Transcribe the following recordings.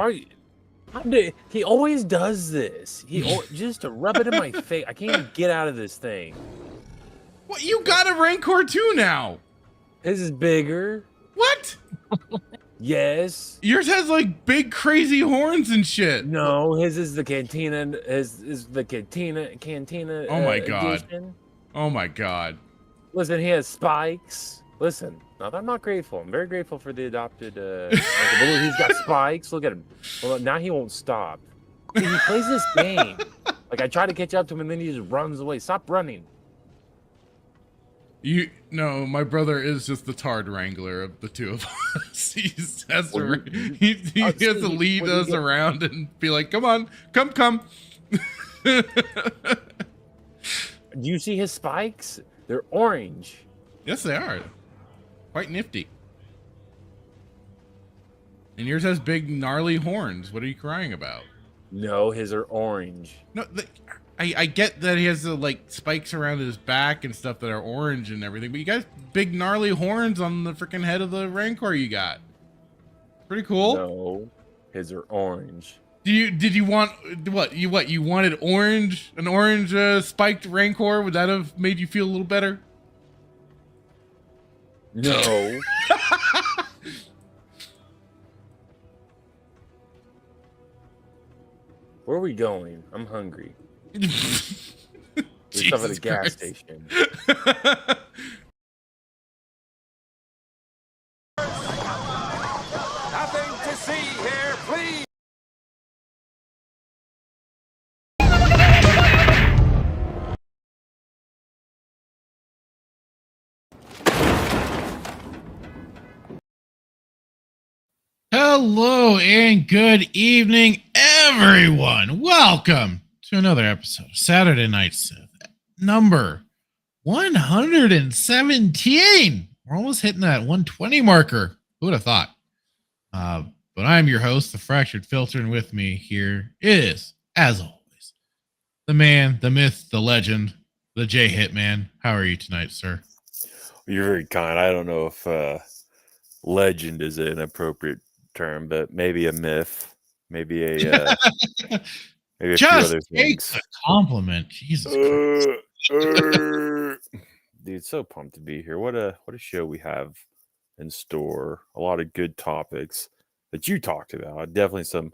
Why? He always does this. Just to rub it in my face. I can't even get out of this thing. What? You got a Rancor too now? His is bigger. What? Yes. Yours has like big crazy horns and shit. No, his is the cantina. His is the cantina. Oh my god. Edition. Oh my god. Listen, he has spikes. Listen, I'm not grateful. I'm very grateful for the adopted. He's got spikes. Look at him. Well, now he won't stop. See, he plays this game. Like I try to catch up to him, and then he just runs away. Stop running. No, my brother is just the Tard Wrangler of the two of us. He has to lead us around and be like, come on, come. Do you see his spikes? They're orange. Yes, they are. Quite nifty. And yours has big, gnarly horns. What are you crying about? No, his are orange. No, I get that he has the like spikes around his back and stuff that are orange and everything, but you got big, gnarly horns on the freaking head of the Rancor you got. Pretty cool. No, his are orange. Did you want what? You wanted orange? An orange spiked Rancor? Would that have made you feel a little better? No. Where are we going? I'm hungry. There's stuff at a gas station. Nothing to see here, please. Hello and good evening, everyone. Welcome to another episode of Saturday Night Sith, number 117. We're almost hitting that 120 marker. Who would have thought? But I'm your host, the Fractured Filter, and with me here is, as always, the man, the myth, the legend, the J Hitman. How are you tonight, sir? You're very kind. I don't know if legend is an appropriate term, but maybe a myth, maybe a maybe a few other things. A compliment, Jesus Christ. Dude, so pumped to be here. What a show we have in store. A lot of good topics that you talked about. Definitely some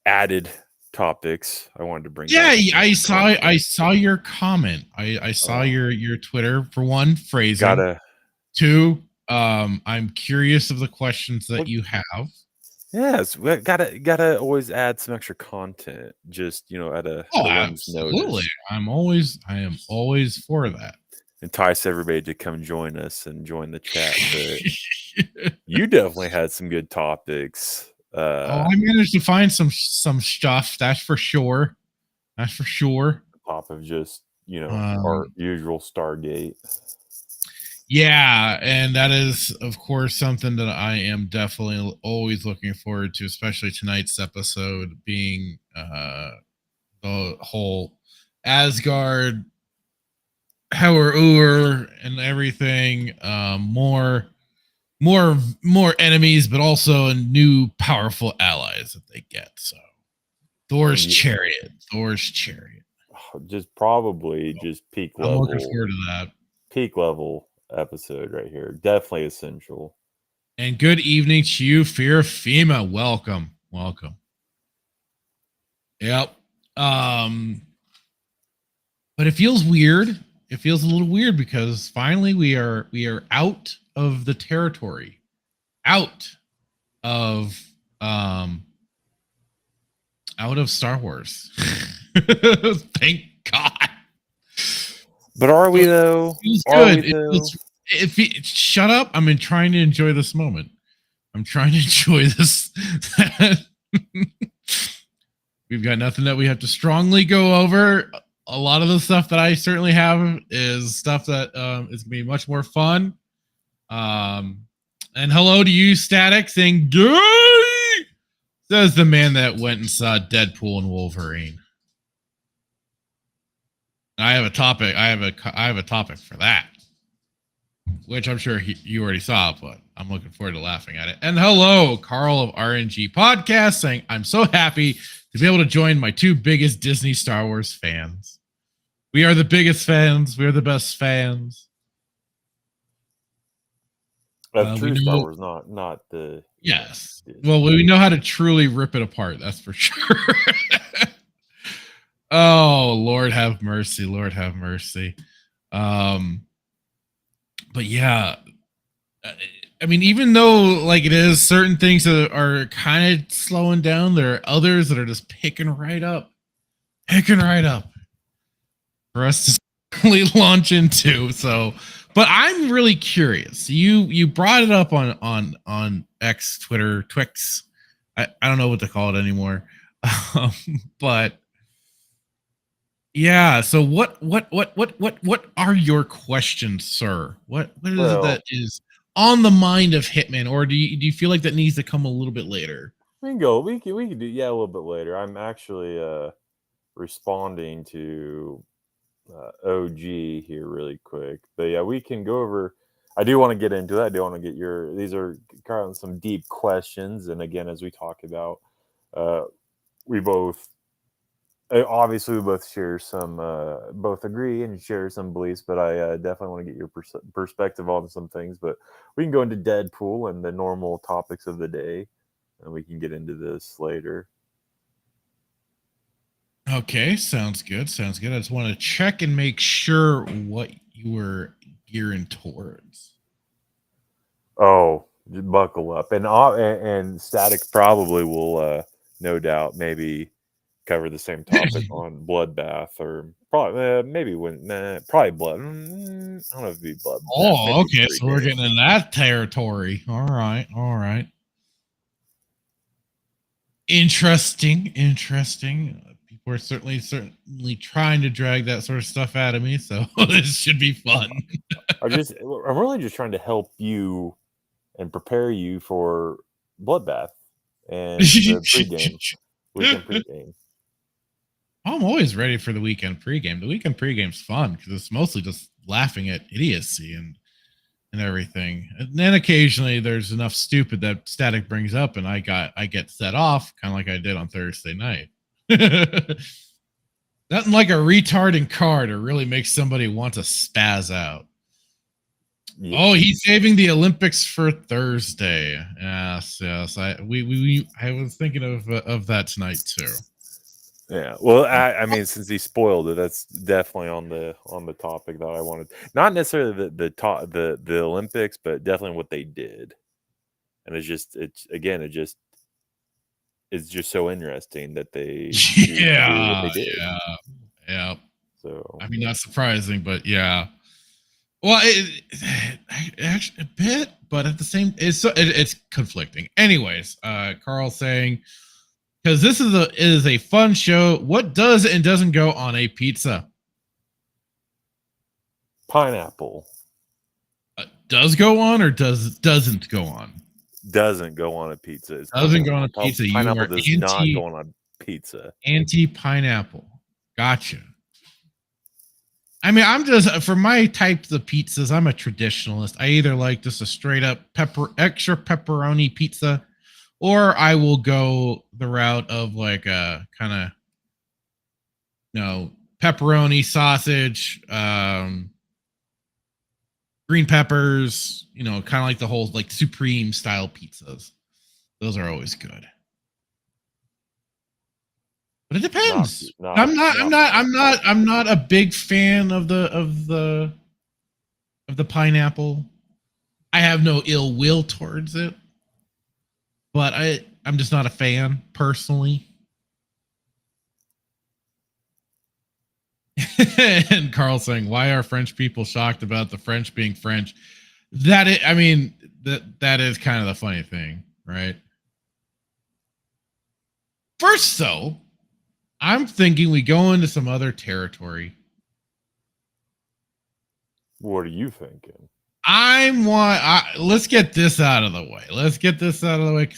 added topics I wanted to bring. Yeah, I saw your comment. I saw your Twitter for one, phrasing. Two, I'm curious of the questions that you have. Yes, we gotta always add some extra content. Just at a absolutely. Notice. I am always for that. Entice everybody to come join us and join the chat. But you definitely had some good topics. I managed to find some stuff. That's for sure. On top of just our usual Stargate. Yeah, and that is, of course, something that I am definitely always looking forward to, especially tonight's episode being the whole Asgard, heru'ur, and everything. More enemies, but also new powerful allies that they get. So, Thor's chariot. Just peak level. I'm looking forward to that. Peak level episode right here. Definitely essential. And good evening to you, Fear FEMA. Welcome. Yep. But it feels weird. It feels a little weird because finally we are out of the territory. Out of Star Wars. Thank God. But are we though? Shut up. I'm trying to enjoy this moment. I'm trying to enjoy this. We've got nothing that we have to strongly go over. A lot of the stuff that I certainly have is stuff that is going to be much more fun. And hello to you, Static, saying "Gay!" Says the man that went and saw Deadpool and Wolverine. I have a topic. I have a topic for that. which I'm sure you already saw, but I'm looking forward to laughing at it. And hello, Carl of RNG Podcast, saying, I'm so happy to be able to join my two biggest Disney Star Wars fans. We are the biggest fans. We are the best fans. True Star Wars, not the... Yes. Well, we know how to truly rip it apart. That's for sure. Oh, Lord have mercy. Lord have mercy. But yeah, I mean, even though like it is certain things that are kind of slowing down, there are others that are just picking right up for us to really launch into. So, but I'm really curious. You brought it up on X, Twitter, Twix. I don't know what to call it anymore. But yeah, so what are your questions, sir? What is it that is on the mind of Hitman, or do you feel like that needs to come a little bit later? We can do a little bit later. I'm actually responding to OG here really quick, but yeah, we can go over. I do want to get into that. I do want to get these are kind of some deep questions, and again, as we talk about, we both. Obviously, we both share some, both agree and share some beliefs, but I definitely want to get your perspective on some things. But we can go into Deadpool and the normal topics of the day, and we can get into this later. Okay, sounds good. Sounds good. I just want to check and make sure what you were gearing towards. Oh, buckle up, and Static probably will, no doubt, maybe cover the same topic on Bloodbath, or probably probably Blood. I don't know if it'd be Bloodbath. Oh, okay, so we're getting in that territory. All right. Interesting. People are certainly trying to drag that sort of stuff out of me, so this should be fun. I'm really just trying to help you and prepare you for Bloodbath and the pregame, weekend pregame. I'm always ready for the weekend pregame. The weekend pregame's fun because it's mostly just laughing at idiocy and everything. And then occasionally there's enough stupid that Static brings up, and I get set off, kind of like I did on Thursday night. Nothing like a retard in car to really make somebody want to spaz out. Yeah. Oh, he's saving the Olympics for Thursday. Yes. I was thinking of that tonight too. Yeah, well, I mean, since he spoiled it, that's definitely on the topic that I wanted. Not necessarily the Olympics, but definitely what they did. And it's just so interesting that they do what they did. Yeah. So I mean, not surprising, but yeah. Well, actually a bit, but at the same, it's conflicting. Anyways, Carl saying, because this is a fun show. What does and doesn't go on a pizza? Pineapple. Does go on or doesn't go on? Doesn't go on a pizza. Doesn't go on a pizza. Pineapple does not go on a pizza. Anti-pineapple. Gotcha. I mean, I'm just, for my types of pizzas, I'm a traditionalist. I either like just a straight up extra pepperoni pizza, or I will go the route of like a kind of, pepperoni, sausage, green peppers, kind of like the whole like supreme style pizzas. Those are always good. But it depends. I'm not a big fan of the pineapple. I have no ill will towards it. But I'm just not a fan personally. And Carl saying, why are French people shocked about the French being French? That is kind of the funny thing, right? First, though, I'm thinking we go into some other territory. What are you thinking? Let's get this out of the way. Because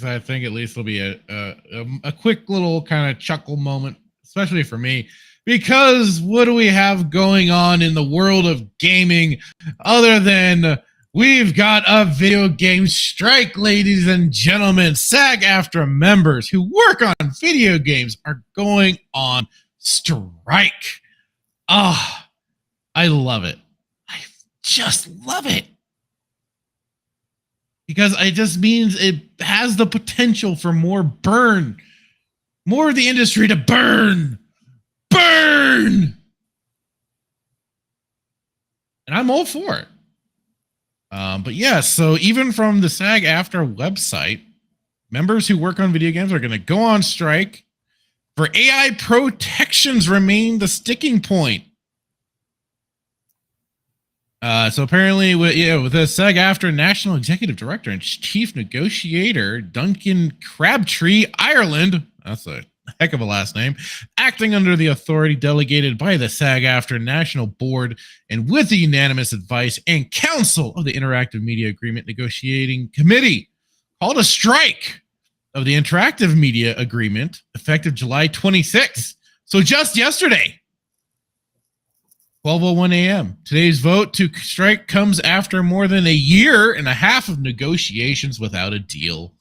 I think at least it'll be a quick little kind of chuckle moment, especially for me. Because what do we have going on in the world of gaming other than We've got a video game strike, ladies and gentlemen. SAG-AFTRA members who work on video games are going on strike. Ah, I love it. I just love it. Because it just means it has the potential for more of the industry to burn. And I'm all for it. But yeah, so even from the SAG-AFTRA website, members who work on video games are going to go on strike for AI protections remain the sticking point. So apparently, with the SAG-AFTRA National Executive Director and Chief Negotiator Duncan Crabtree Ireland, that's a heck of a last name, acting under the authority delegated by the SAG-AFTRA National Board and with the unanimous advice and counsel of the Interactive Media Agreement Negotiating Committee, called a strike of the Interactive Media Agreement effective July 26th. So just yesterday. 12:01 a.m. Today's vote to strike comes after more than a year and a half of negotiations without a deal.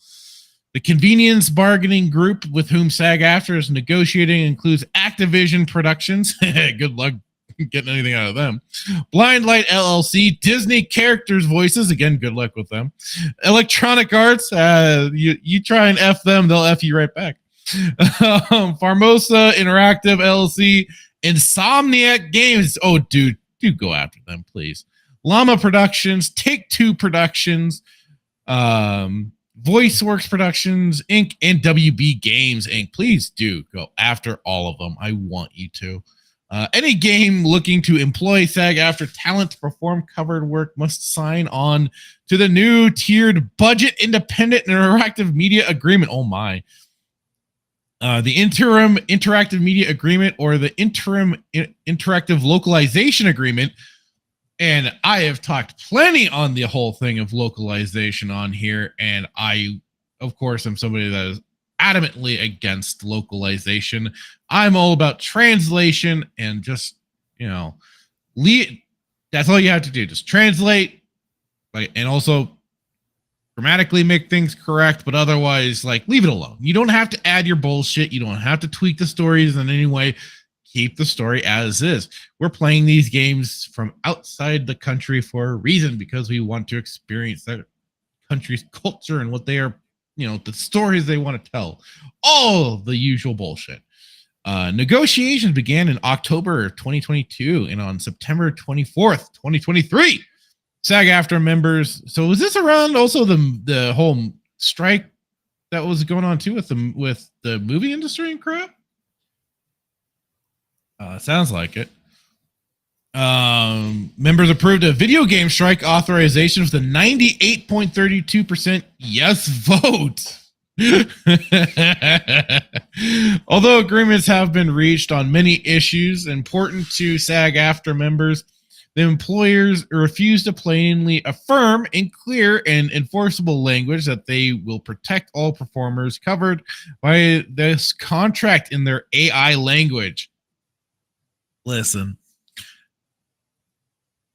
The convenience bargaining group with whom SAG-AFTRA is negotiating includes Activision Productions. Good luck getting anything out of them. Blind Light LLC, Disney Characters Voices. Again, good luck with them. Electronic Arts. You try and F them, they'll F you right back. Formosa Interactive LLC. Insomniac Games. Oh, dude, go after them, please. Llama Productions, Take-Two Productions, VoiceWorks Productions, Inc., and WB Games, Inc. Please do go after all of them. I want you to. Any game looking to employ SAG-AFTRA talent to perform covered work must sign on to the new tiered budget independent and interactive media agreement. Oh, my. The interim interactive media agreement or the interim interactive localization agreement. And I have talked plenty on the whole thing of localization on here. And I, of course, am somebody that is adamantly against localization. I'm all about translation and just, that's all you have to do. Just translate, and also grammatically make things correct, but otherwise, leave it alone. You don't have to add your bullshit. You don't have to tweak the stories in any way. Keep the story as is. We're playing these games from outside the country for a reason, because we want to experience that country's culture and what they are, the stories they want to tell. All the usual bullshit. Negotiations began in October 2022 and on September 24th, 2023. SAG-AFTRA members. So was this around also the whole strike that was going on too with the movie industry and crap? Sounds like it. Members approved a video game strike authorization with a 98.32% yes vote. Although agreements have been reached on many issues important to SAG-AFTRA members, the employers refuse to plainly affirm in clear and enforceable language that they will protect all performers covered by this contract in their AI language. Listen,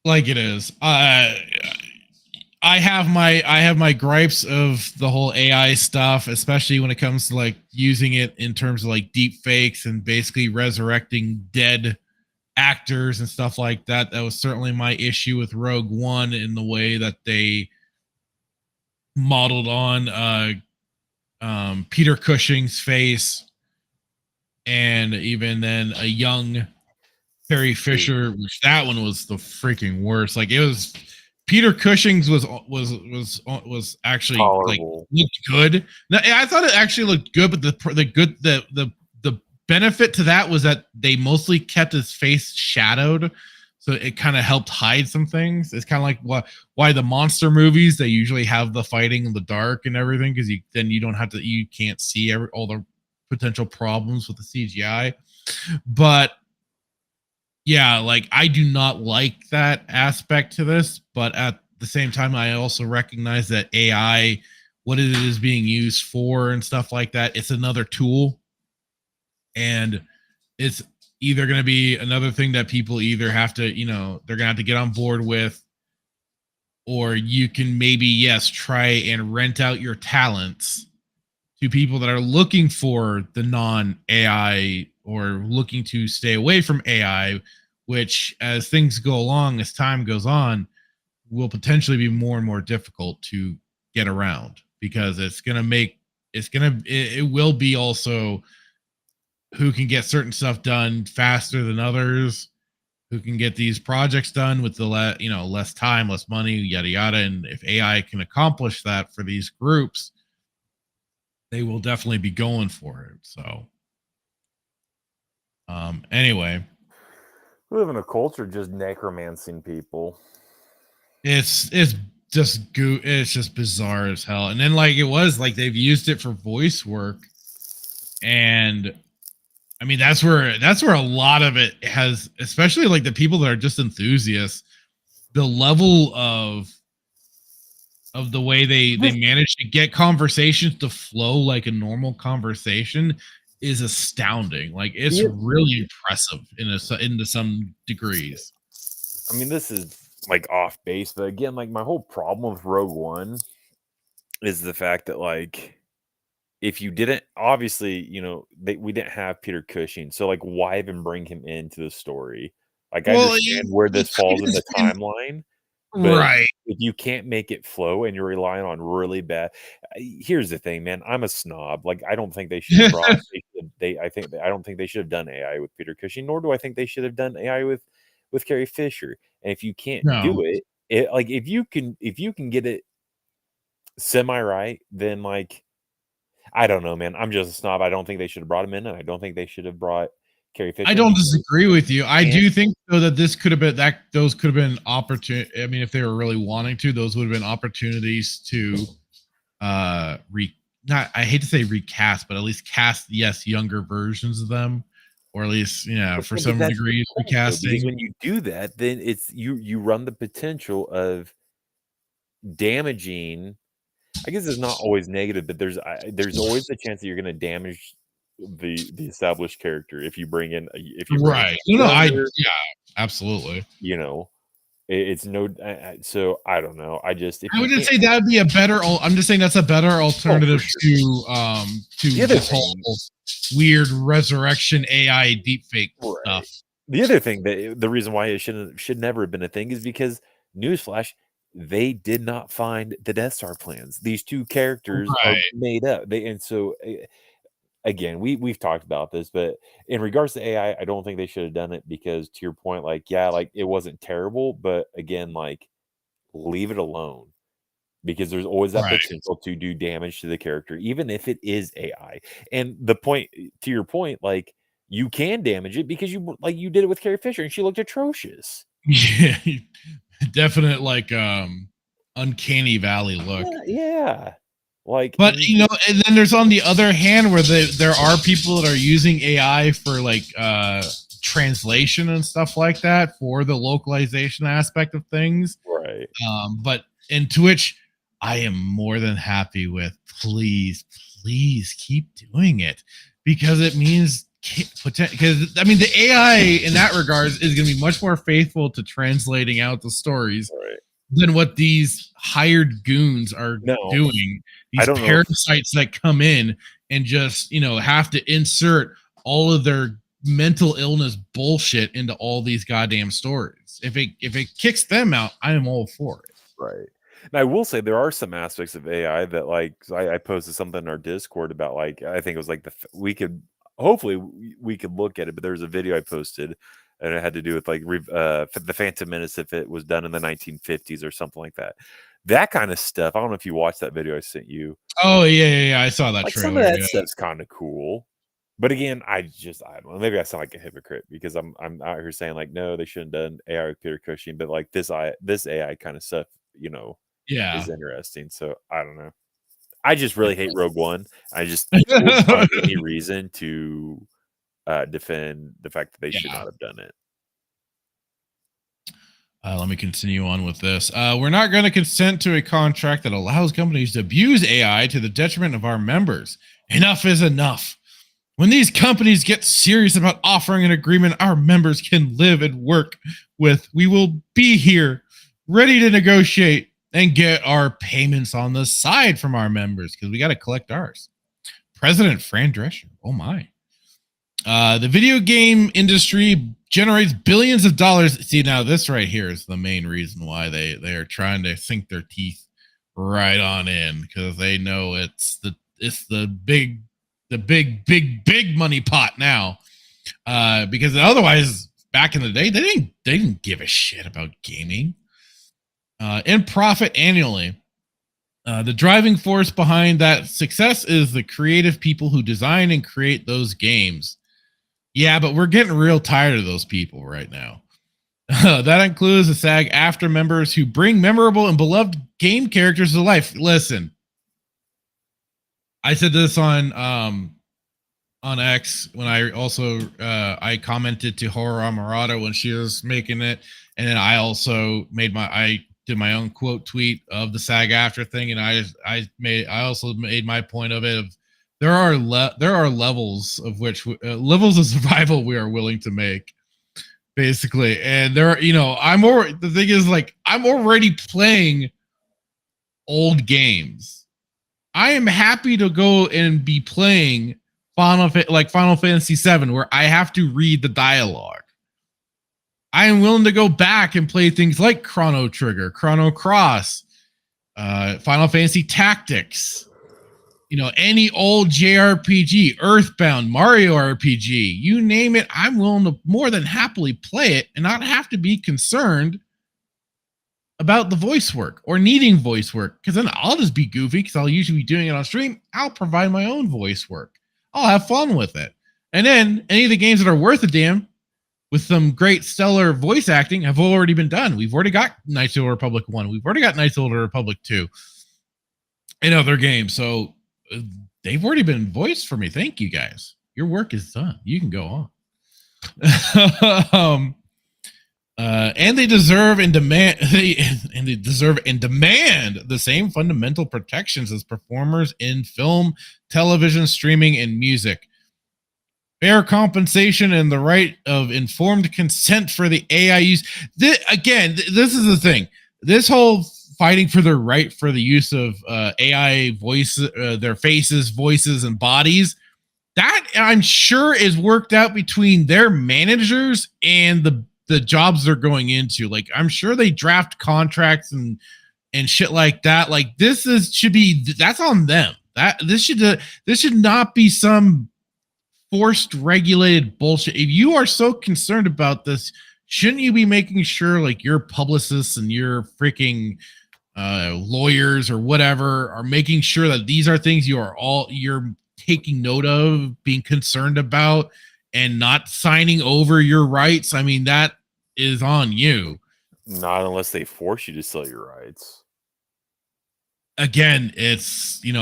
like it is. I have my gripes of the whole AI stuff, especially when it comes to using it in terms of deep fakes and basically resurrecting dead actors and stuff like that. That was certainly my issue with Rogue One in the way that they modeled on Peter Cushing's face, and even then a young Carrie Fisher, which that one was the freaking worst. It was Peter Cushing's was actually looked good. Now, I thought it actually looked good, but the benefit to that was that they mostly kept his face shadowed, so it kind of helped hide some things. It's kind of like why the monster movies, they usually have the fighting in the dark and everything, because you can't see all the potential problems with the CGI. But yeah, I do not like that aspect to this, but at the same time, I also recognize that AI, what it is being used for and stuff like that, it's another tool. And it's either going to be another thing that people either have to, they're going to have to get on board with, or you can maybe, yes, try and rent out your talents to people that are looking for the non-AI or looking to stay away from AI, which as things go along, as time goes on, will potentially be more and more difficult to get around, because it will be also who can get certain stuff done faster than others, who can get these projects done with the less time, less money, yada yada. And if AI can accomplish that for these groups, they will definitely be going for it. So anyway, We live in a culture just necromancing people. it's just bizarre as hell. And then like it was like they've used it for voice work, and I mean that's where a lot of it has, especially like the people that are just enthusiasts, the level of the way they manage to get conversations to flow like a normal conversation is astounding. Like it's really impressive into some degrees. I mean, this is like off base, but again, like my whole problem with Rogue One is the fact that like if you didn't, obviously, we didn't have Peter Cushing, so like why even bring him into the story? Like I understand where this falls in the timeline, but right? if you can't make it flow and you're relying on really bad, here's the thing, man. I'm a snob. Like I don't think they should have brought. I don't think they should have done AI with Peter Cushing, nor do I think they should have done AI with Carrie Fisher. And if you can't do it, like if you can get it semi right, then like I don't know, man. I'm just a snob. I don't think they should have brought him in, and I don't think they should have brought Carrie Fisher. I don't disagree with you. I do think though that this could have been those could have been opportunity. I mean, if they were really wanting to, those would have been opportunities to I hate to say recast, but at least cast younger versions of them, or at least for some degree recasting. Because when you do that, then it's you run the potential of damaging. I guess it's not always negative, but there's always the chance that you're going to damage the established character if you bring in right. Absolutely. It's no. So I don't know. I wouldn't say that would be a better. I'm just saying that's a better alternative to this whole weird resurrection AI deepfake stuff. The other thing that the reason why it should never have been a thing is because newsflash, they did not find the Death Star plans. These two characters are made up. Again, we've talked about this, but in regards to AI, I don't think they should have done it because, to your point, like it wasn't terrible, but again, like leave it alone because there's always that potential to do damage to the character, even if it is AI. And to your point, like you can damage it because you did it with Carrie Fisher and she looked atrocious. Yeah. Definite uncanny valley look. Yeah. Like, but and then there's on the other hand where there are people that are using AI for like translation and stuff like that for the localization aspect of things. Right. But into which I am more than happy with. Please keep doing it, because it means because I mean the AI in that regards is going to be much more faithful to translating out the stories than what these hired goons are doing. These parasites that come in and just have to insert all of their mental illness bullshit into all these goddamn stories. If it kicks them out, I am all for it. Right. Now I will say there are some aspects of AI that like I posted something in our Discord about, like I think it was like hopefully we could look at it, but there's a video I posted and it had to do with like the Phantom Menace if it was done in the 1950s or something like that. That kind of stuff. I don't know if you watched that video I sent you. Oh yeah. I saw that trailer. Some of that stuff's kind of cool. But again, I don't know. Maybe I sound like a hypocrite because I'm out here saying like, no, they shouldn't have done AI with Peter Cushing, but like this AI kind of stuff, is interesting. So I don't know. I just really hate Rogue One. I just don't find any reason to defend the fact that they should not have done it. Let me continue on with this. We're not going to consent to a contract that allows companies to abuse AI to the detriment of our members. Enough is enough. When these companies get serious about offering an agreement our members can live and work with, we will be here, ready to negotiate and get our payments on the side from our members because we got to collect ours. President Fran Drescher. Oh my. The video game industry generates billions of dollars. See, now this right here is the main reason why they are trying to sink their teeth right on in, because they know it's the big money pot now. Because otherwise, back in the day, they didn't give a shit about gaming. In profit annually. The driving force behind that success is the creative people who design and create those games. Yeah, but we're getting real tired of those people right now. That includes the SAG-AFTRA members who bring memorable and beloved game characters to life. Listen, I said this on X when I also I commented to Horror Amarada when she was making it, and then I also did my own quote tweet of the SAG-AFTRA thing, and I also made my point of it. There are levels of which levels of survival we are willing to make, basically. And there are, the thing is, like, I'm already playing old games. I am happy to go and be playing Final Fantasy VII, where I have to read the dialogue. I am willing to go back and play things like Chrono Trigger, Chrono Cross, Final Fantasy Tactics, any old JRPG, Earthbound, Mario RPG, you name it. I'm willing to more than happily play it and not have to be concerned about the voice work or needing voice work, because then I'll just be goofy because I'll usually be doing it on stream. I'll provide my own voice work. I'll have fun with it. And then any of the games that are worth a damn with some great stellar voice acting have already been done. We've already got Knights of the Republic 1. We've already got Knights of the Republic 2 and other games. So they've already been voiced for me. Thank you guys. Your work is done. You can go on. And they deserve and demand the same fundamental protections as performers in film, television, streaming, and music. Fair compensation and the right of informed consent for the AI use. This is the thing. This whole fighting for the right for the use of AI voice, their faces, voices, and bodies, that I'm sure is worked out between their managers and the jobs they're going into. Like, I'm sure they draft contracts and shit like that. Like, that's on them. This should not be some forced regulated bullshit. If you are so concerned about this, shouldn't you be making sure, like, your publicists and your freaking lawyers or whatever are making sure that these are things you're taking note of, being concerned about, and not signing over your rights? I mean, that is on you. Not unless they force you to sell your rights. Again, it's, if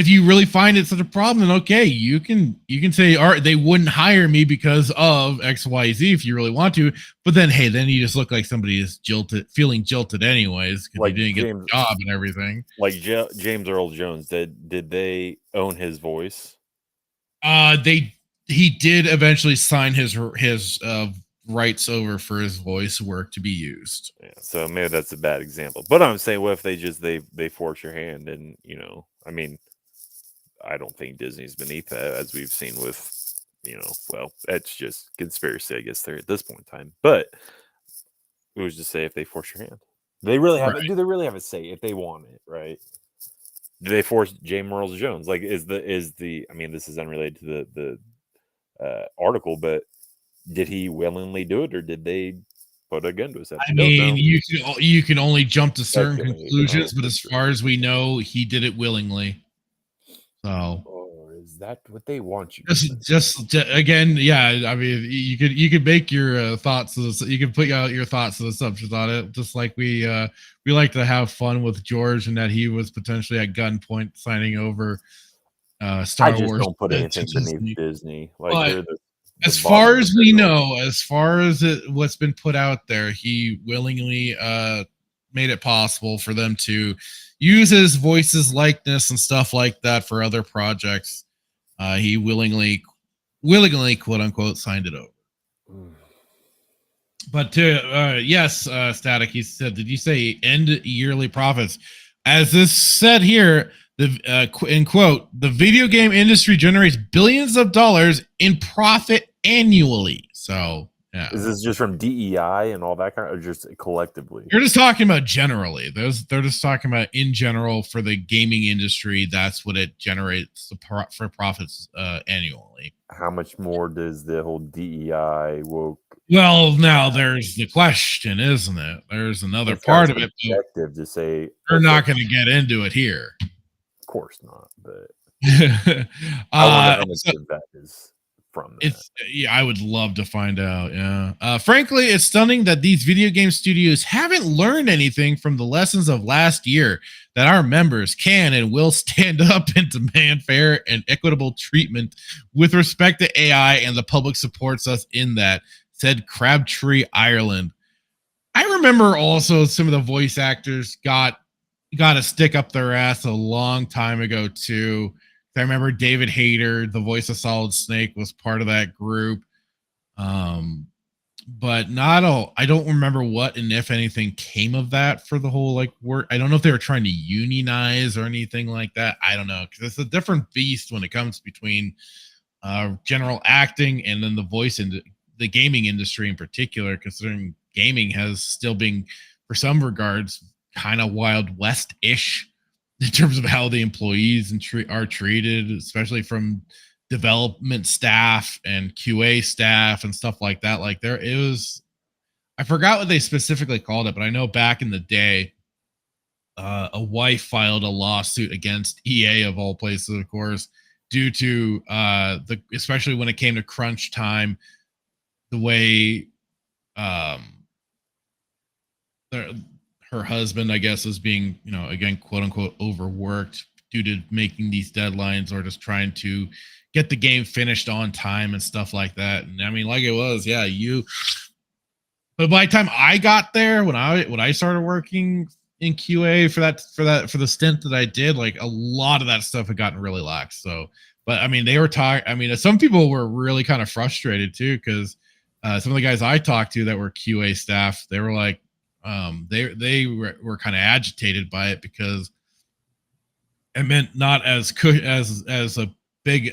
you really find it such a problem, then okay, you can say, all right, they wouldn't hire me because of XYZ if you really want to, but then, hey, then you just look like somebody is feeling jilted anyways because Like you didn't get the job and everything. Like James Earl Jones, did they own his voice? He did eventually sign his rights over for his voice work to be used. Yeah, so maybe that's a bad example. But I'm saying, what if they force your hand? And I mean, I don't think Disney's beneath that, as we've seen with, well, that's just conspiracy, I guess, there at this point in time. But it was just say, if they force your hand, they really have. Do they really have a say if they want it? Right? Do they force James Earl Jones? Like, is the? I mean, this is unrelated to the article, but did he willingly do it, or did they put a gun to his head? I mean, you can only jump to certain conclusions, but as far as we know, he did it willingly. So, or is that what they want you? Just again, yeah. I mean, you could make your thoughts. You can put out your thoughts and assumptions on it, just like we like to have fun with George, and that he was potentially at gunpoint signing over Star Wars. I just don't put anything beneath Disney. Like, as far as we know, as far as what's been put out there, he willingly made it possible for them to use his voice's likeness and stuff like that for other projects. He willingly, quote unquote, signed it over. But yes, Static, he said, did you say end yearly profits? As this said here, in quote, the video game industry generates billions of dollars in profit annually. So, yeah. Is this just from DEI and all that kind of, or just collectively? You're just talking about generally. They're just talking about in general for the gaming industry. That's what it generates for profits annually. How much more does the whole DEI woke? Well, now there's the question, isn't it? There's another part of it. Objective to say we're not going to get into it here. Of course not, but I wonder how much of that is from that. Yeah, I would love to find out. Yeah. Frankly, it's stunning that these video game studios haven't learned anything from the lessons of last year, that our members can and will stand up and demand fair and equitable treatment with respect to AI, and the public supports us in that, said Crabtree Ireland. I remember also some of the voice actors got a stick up their ass a long time ago too. I remember David Hayter, the voice of Solid Snake, was part of that group. But not all. I don't remember what and if anything came of that for the whole like work. I don't know if they were trying to unionize or anything like that. I don't know, because it's a different beast when it comes between general acting and then the voice and the gaming industry in particular, considering gaming has still been, for some regards, kind of Wild West-ish in terms of how the employees are treated, especially from development staff and QA staff and stuff like that. Like I forgot what they specifically called it, but I know back in the day, a wife filed a lawsuit against EA of all places, of course, due to especially when it came to crunch time, the way her husband, I guess, is being, again, quote unquote, overworked due to making these deadlines or just trying to get the game finished on time and stuff like that. And I mean, like it was, yeah, but by the time I got there, when I started working in QA for the stint that I did, like a lot of that stuff had gotten really lax. So, but I mean, they were talking, I mean, some people were really kind of frustrated too, because some of the guys I talked to that were QA staff, they were like, they were kind of agitated by it because it meant not as a big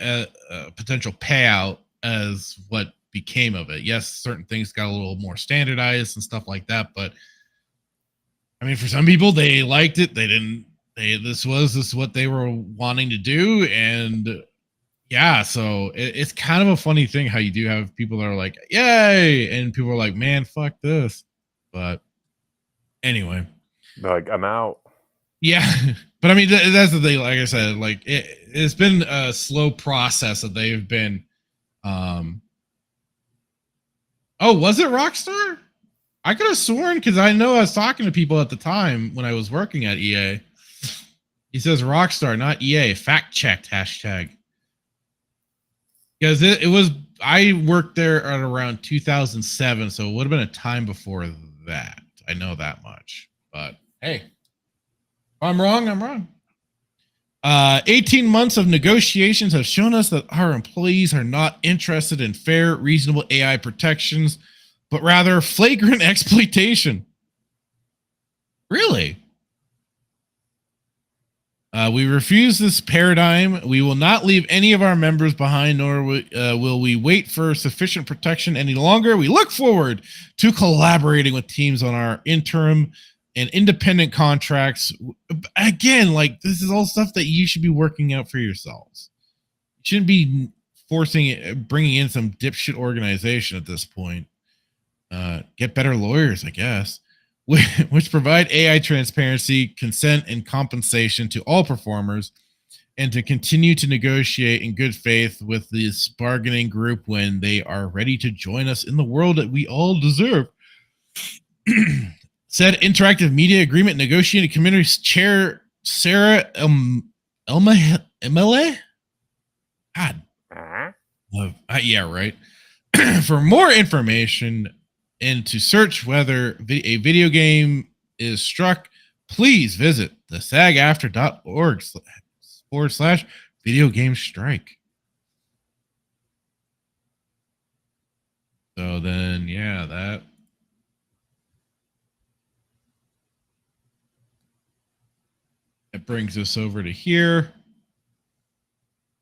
potential payout as what became of it. Yes, certain things got a little more standardized and stuff like that, but I mean, for some people, they liked it. This is what they were wanting to do, and yeah, so it's kind of a funny thing how you do have people that are like, yay, and people are like, man, fuck this. But anyway, like, I'm out. Yeah, but I mean, that's the thing. Like I said, like it's been a slow process that they've been. Oh, was it Rockstar? I could have sworn, because I know I was talking to people at the time when I was working at EA. He says Rockstar, not EA. Fact checked, hashtag. Because it was, I worked there at around 2007, so it would have been a time before that. I know that much. But hey, if I'm wrong, I'm wrong. 18 months of negotiations have shown us that our employees are not interested in fair, reasonable AI protections, but rather flagrant exploitation. Really? We refuse this paradigm. We will not leave any of our members behind, nor will we wait for sufficient protection any longer. We look forward to collaborating with teams on our interim and independent contracts. Again, like, this is all stuff that you should be working out for yourselves. You shouldn't be bringing in some dipshit organization at this point. Get better lawyers, I guess, which provide AI transparency, consent, and compensation to all performers, and to continue to negotiate in good faith with this bargaining group when they are ready to join us in the world that we all deserve. Said interactive media agreement negotiating committee chair Sarah Emile. God. Yeah, right. For more information and to search whether a video game is struck, please visit the sagaftra.org/video game strike. So then, yeah, that that brings us over to here.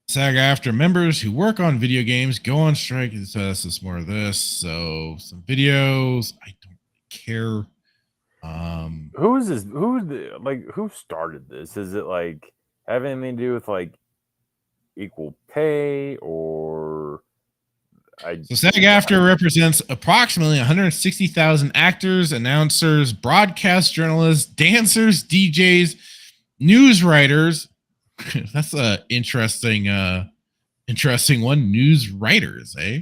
SAG-AFTRA members who work on video games go on strike. So this is more of this. So some videos. I don't care. Who is this? Who started this? Is it like having anything to do with like equal pay or? So SAG-AFTRA represents approximately 160,000 actors, announcers, broadcast journalists, dancers, DJs, news writers. That's a interesting one. News writers, eh?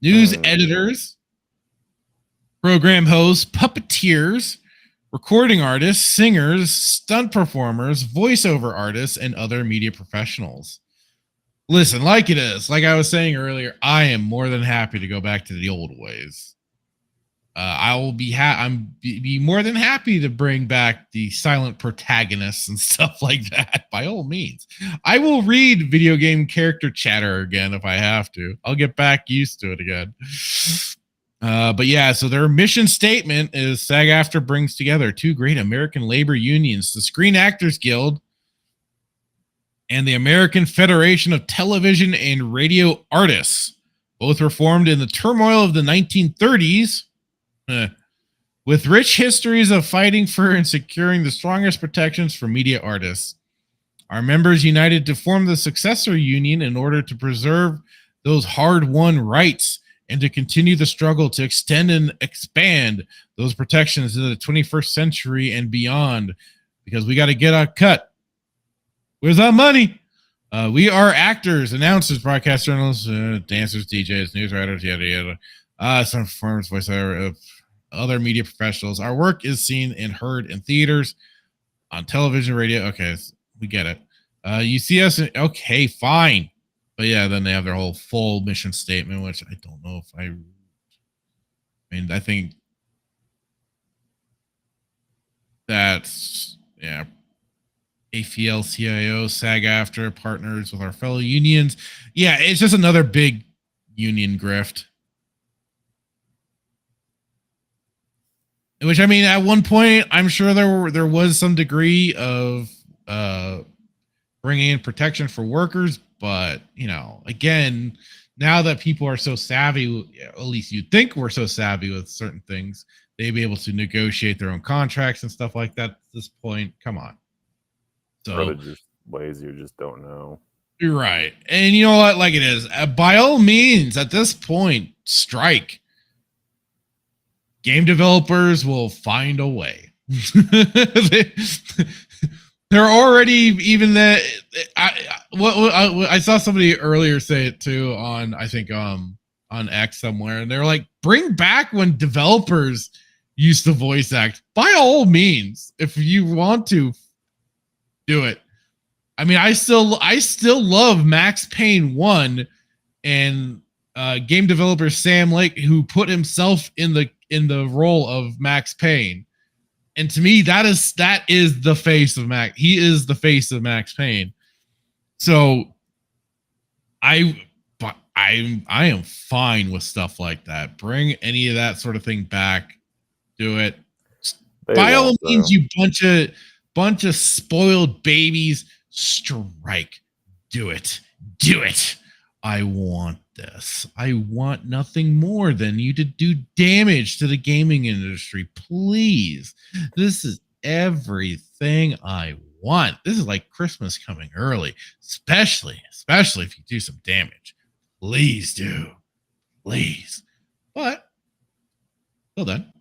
News editors, program hosts, puppeteers, recording artists, singers, stunt performers, voiceover artists, and other media professionals. Listen, like I was saying earlier, I am more than happy to go back to the old ways. I will be more than happy to bring back the silent protagonists and stuff like that. By all means, I will read video game character chatter again if I have to. I'll get back used to it again. But yeah, so their mission statement is SAG-AFTRA brings together two great American labor unions, the Screen Actors Guild and the American Federation of Television and Radio Artists. Both were formed in the turmoil of the 1930s. With rich histories of fighting for and securing the strongest protections for media artists. Our members united to form the successor union in order to preserve those hard-won rights and to continue the struggle to extend and expand those protections into the 21st century and beyond, because we got to get our cut. Where's our money? We are actors, announcers, broadcast journalists, dancers, DJs, news writers, yada, yada. Some performers, voiceover, other media professionals. Our work is seen and heard in theaters, on television, radio. Okay, we get it. You see us okay, fine. But yeah, then they have their whole full mission statement, which I don't know if I mean, I think that's, yeah, AFL-CIO, SAG-AFTRA partners with our fellow unions. Yeah, it's just another big union grift. Which, I mean, at one point, I'm sure there was some degree of bringing in protection for workers, but, you know, again, now that people are so savvy, at least you'd think we're so savvy with certain things, they'd be able to negotiate their own contracts and stuff like that at this point. Come on. So, they're just lazy or just don't know. You're right. And you know what? Like it is. By all means, at this point, strike. Game developers will find a way. They're already even that. I saw somebody earlier say it too on, I think, on X somewhere, and they're like, bring back when developers used to voice act. By all means, if you want to, do it. I mean, I still love Max Payne 1 and game developer Sam Lake, who put himself in the role of Max Payne. And to me, that is the face of Max. He is the face of Max Payne. So I am fine with stuff like that. Bring any of that sort of thing back. Do it. By all means, you bunch of spoiled babies, strike. Do it. Do it. I want this. I want nothing more than you to do damage to the gaming industry. Please. This is everything I want. This is like Christmas coming early, especially if you do some damage. Please do. Please. But well done.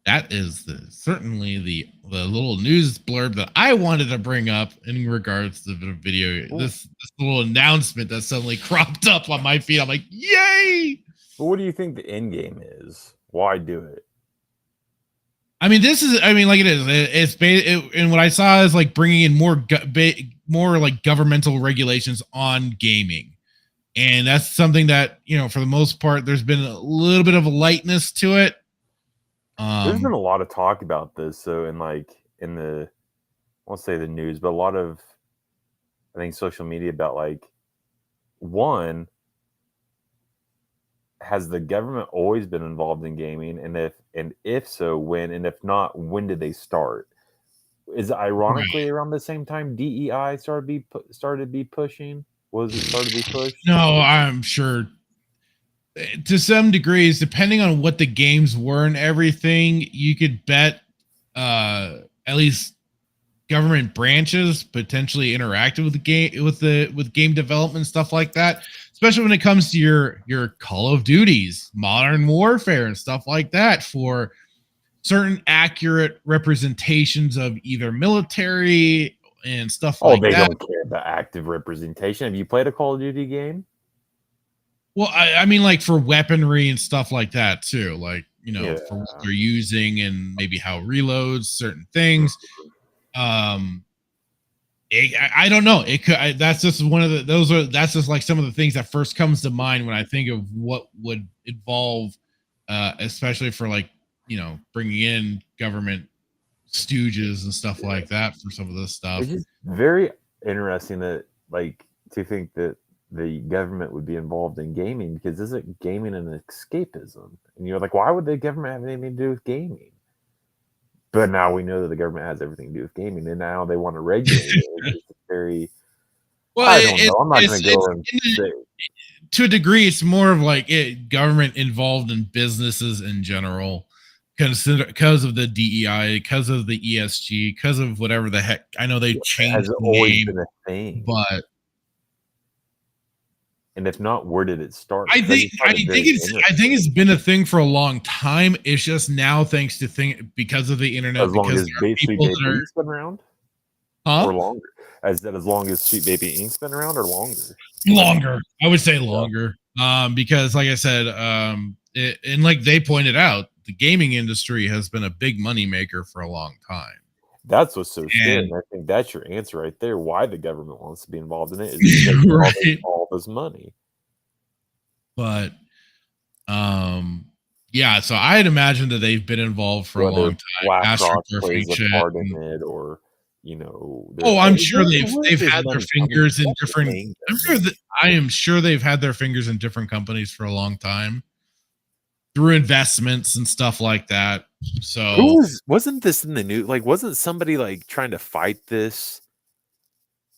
That is certainly the little news blurb that I wanted to bring up in regards to the video. This little announcement that suddenly cropped up on my feed. I'm like, yay! But what do you think the end game is? Why do it? I mean, like it is. And what I saw is like bringing in more like governmental regulations on gaming. And that's something that, you know, for the most part, there's been a little bit of a lightness to it. There's been a lot of talk about this, so in the, I won't say the news, but a lot of, I think, social media about like, one, has the government always been involved in gaming, and if so, when, and if not, when did they start? is ironically around the same time DEI started to be pushing. Was it started to be pushed? No, I'm sure to some degrees, depending on what the games were and everything, you could bet at least government branches potentially interacted with the game with game development, stuff like that, especially when it comes to your Call of Duties, Modern Warfare, and stuff like that, for certain accurate representations of either military and stuff Oh, like they that. don't care about active representation. Have you played a Call of Duty game? Well, I mean, like for weaponry and stuff like that too, like, Yeah. for what they're using and maybe how it reloads certain things. I don't know. It could. That's just one of the. That's just like some of the things that first comes to mind when I think of what would involve, especially for like, bringing in government stooges and stuff like that for some of this stuff. It's just very interesting that, like, to think that the government would be involved in gaming, because isn't gaming an escapism? And you're like, why would the government have anything to do with gaming? But now we know that the government has everything to do with gaming, and now they want to regulate it. It's just very. Well, I don't know. I'm not going to go and say. To a degree, it's more of like government involved in businesses in general, because of the DEI, because of the ESG, because of whatever the heck. I know they changed the name, been a thing, but. And if not, where did it start? I think it's been a thing for a long time. It's just now, thanks to because of the internet, as long because as Sweet Baby Ink's been around, or longer. As long as Sweet Baby Ink's been around, or longer. Longer, I would say longer. Because like I said, and like they pointed out, the gaming industry has been a big money maker for a long time. That's what's so scary. And I think that's your answer right there. Why the government wants to be involved in it is because right. all this money. But, yeah. So I had imagined that they've been involved for a long time. BlackRock plays a part in it, or I'm sure they've had their fingers in different. I am sure they've had their fingers in different companies for a long time, through investments and stuff like that. So wasn't this in the news? Like, wasn't somebody like trying to fight this?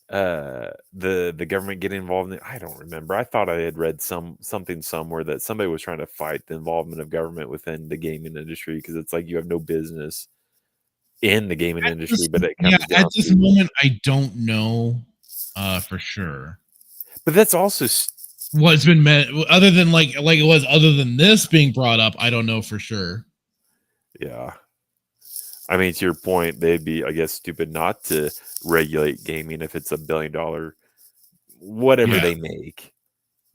The government getting involved in it? I don't remember. I thought I had read something somewhere that somebody was trying to fight the involvement of government within the gaming industry, because it's like you have no business in the gaming industry, but it comes down at this moment, I don't know for sure. But that's also what's been meant, other than like it was, other than this being brought up. I don't know for sure. Yeah. I mean, to your point, they'd be, I guess, stupid not to regulate gaming if it's $1 billion, whatever they make.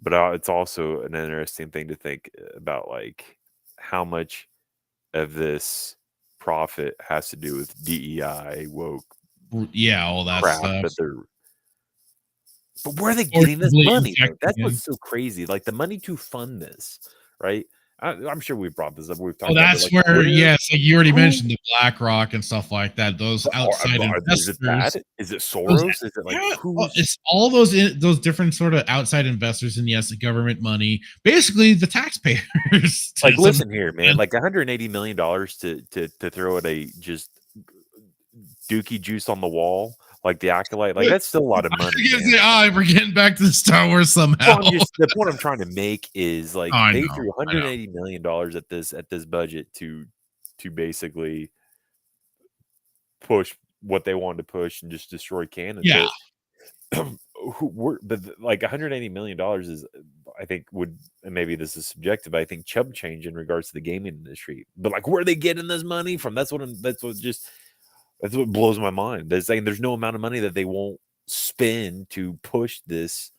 But it's also an interesting thing to think about, like how much of this profit has to do with DEI, woke, all that crap stuff. But where are they getting this money? That's what's so crazy. Like the money to fund this, right? I'm sure we've brought this up. We've talked about that's like, where, yes, like you already mentioned the BlackRock and stuff like that. Those outside investors. Is it Soros? Is it like it's all those different sort of outside investors, and yes, the government money, basically the taxpayers. Like, listen here, man. Like $180 million to throw at a just dookie juice on the wall. Like the Acolyte, like that's still a lot of money. We're getting back to the Star Wars somehow. Well, the point I'm trying to make is like they threw $180 million at this budget to basically push what they wanted to push and just destroy canon. Yeah. But like $180 million is, I think, and maybe this is subjective, but I think chump change in regards to the gaming industry. But like, where are they getting this money from? That's what blows my mind. They're saying there's no amount of money that they won't spend to push this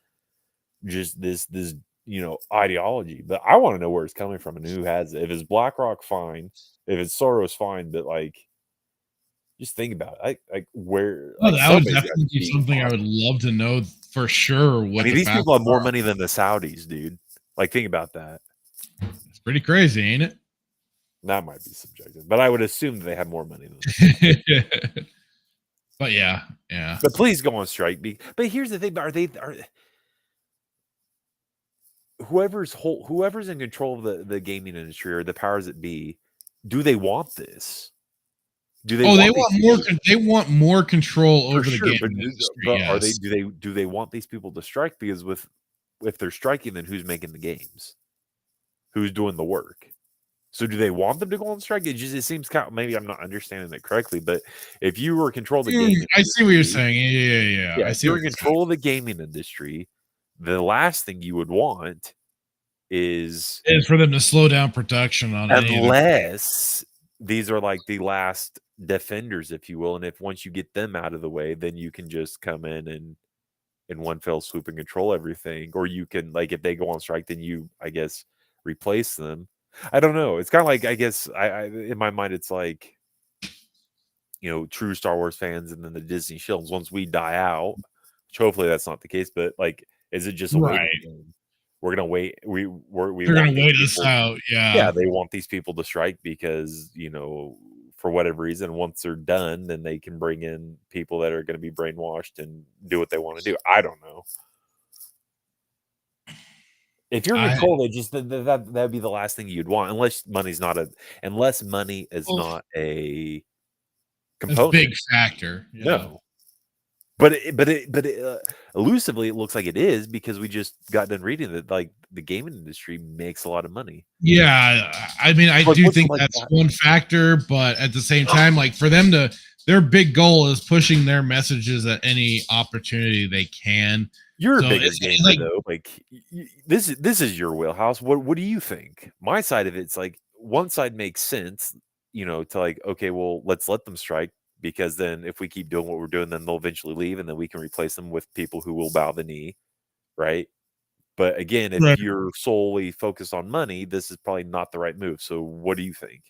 ideology. But I want to know where it's coming from and who has it. If it's BlackRock, fine. If it's Soros, fine. But like, just think about it. Like where? Well, that would definitely be something I would love to know for sure. These people have more money than the Saudis, dude. Like, think about that. It's pretty crazy, ain't it? That might be subjective, but I would assume that they have more money than But yeah. But please go on strike. But here's the thing: are whoever's in control of the gaming industry, or the powers that be, do they want this? Do they Oh, they want these want more. people They want more control for over the sure, gaming industry. but are they Yes. do they want these people to strike? Because if they're striking, then who's making the games? Who's doing the work? So do they want them to go on strike? It seems kind of, maybe I'm not understanding it correctly, but if you were in control of the gaming I see what you're industry, saying. Yeah. yeah, I if see you're what in you're saying. control of the gaming industry, the last thing you would want is Is for them to slow down production on any of the. unless these are like the last defenders, if you will, and if once you get them out of the way, then you can just come in one fell swoop and control everything, or you can like if they go on strike, then you I guess replace them. I don't know. It's kind of like I guess I in my mind it's like true Star Wars fans and then the Disney films. Once we die out, which hopefully that's not the case, but like, is it just a waiting Right. game? We're gonna wait. We They're want gonna these wait us people. out. Yeah, Yeah. they want these people to strike because for whatever reason, once they're done, then they can bring in people that are going to be brainwashed and do what they want to do. I don't know. If you're in I control, just that'd be the last thing you'd want, unless money is not a That's a big component. factor. Yeah. No, but elusively, it looks like it is because we just got done reading that like the gaming industry makes a lot of money. Yeah, I mean, I Like, do what's think like that's that? one factor, but at the same time, like for them to, their big goal is pushing their messages at any opportunity they can. You're So a bigger it's gamer like, though. Like this is your wheelhouse. What do you think? My side of it's like one side makes sense, to like okay, well let's let them strike because then if we keep doing what we're doing, then they'll eventually leave, and then we can replace them with people who will bow the knee, right? But again, if right. you're solely focused on money, this is probably not the right move. So what do you think?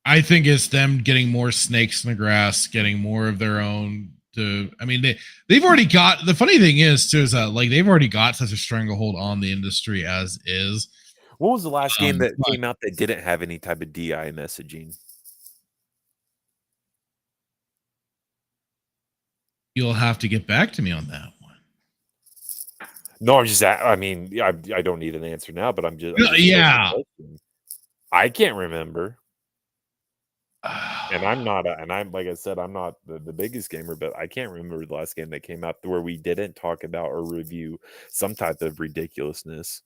I think it's them getting more snakes in the grass, getting more of their own. I mean, they've already got. The funny thing is too is that like they've already got such a stranglehold on the industry as is. What was the last game that But came out that didn't have any type of DI messaging? you'll have to get back to me on that one. No, I mean, I don't need an answer now, but I'm just Yeah. I can't remember. And I'm not, and I'm like I said, I'm not the biggest gamer, but I can't remember the last game that came out where we didn't talk about or review some type of ridiculousness.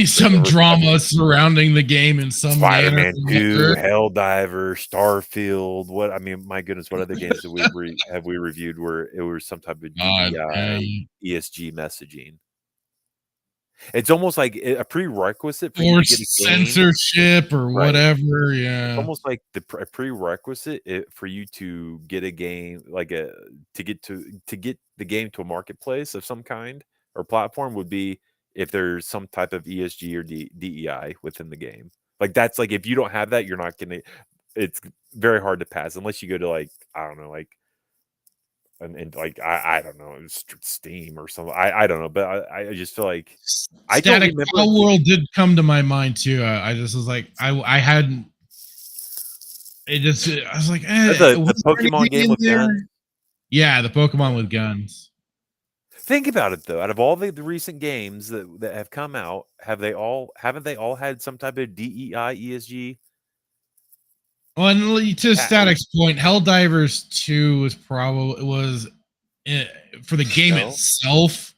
Some drama surrounding the game in some manner. Spider-Man 2, Helldiver, Starfield. What I mean, my goodness, what other games have we reviewed where it was some type of DEI, ESG messaging? It's almost like a prerequisite for you or to get a game. censorship or Right. whatever. It's Yeah. almost like a prerequisite for you to get a game, like to get the game to a marketplace of some kind or platform would be if there's some type of ESG or DEI within the game. Like that's like if you don't have that, you're not gonna. It's very hard to pass unless you go to like I don't know, like and like I don't know, Steam or something. I don't know, but I just feel like I don't Static remember. Power World did come to my mind too. I just was like, I hadn't. It just I was like, The Pokemon game with guns. Yeah, the Pokemon with guns. Think about it though. Out of all the recent games that have come out, haven't they all had some type of DEI ESG? Well, and to Static's point, Helldivers 2 was for the game itself.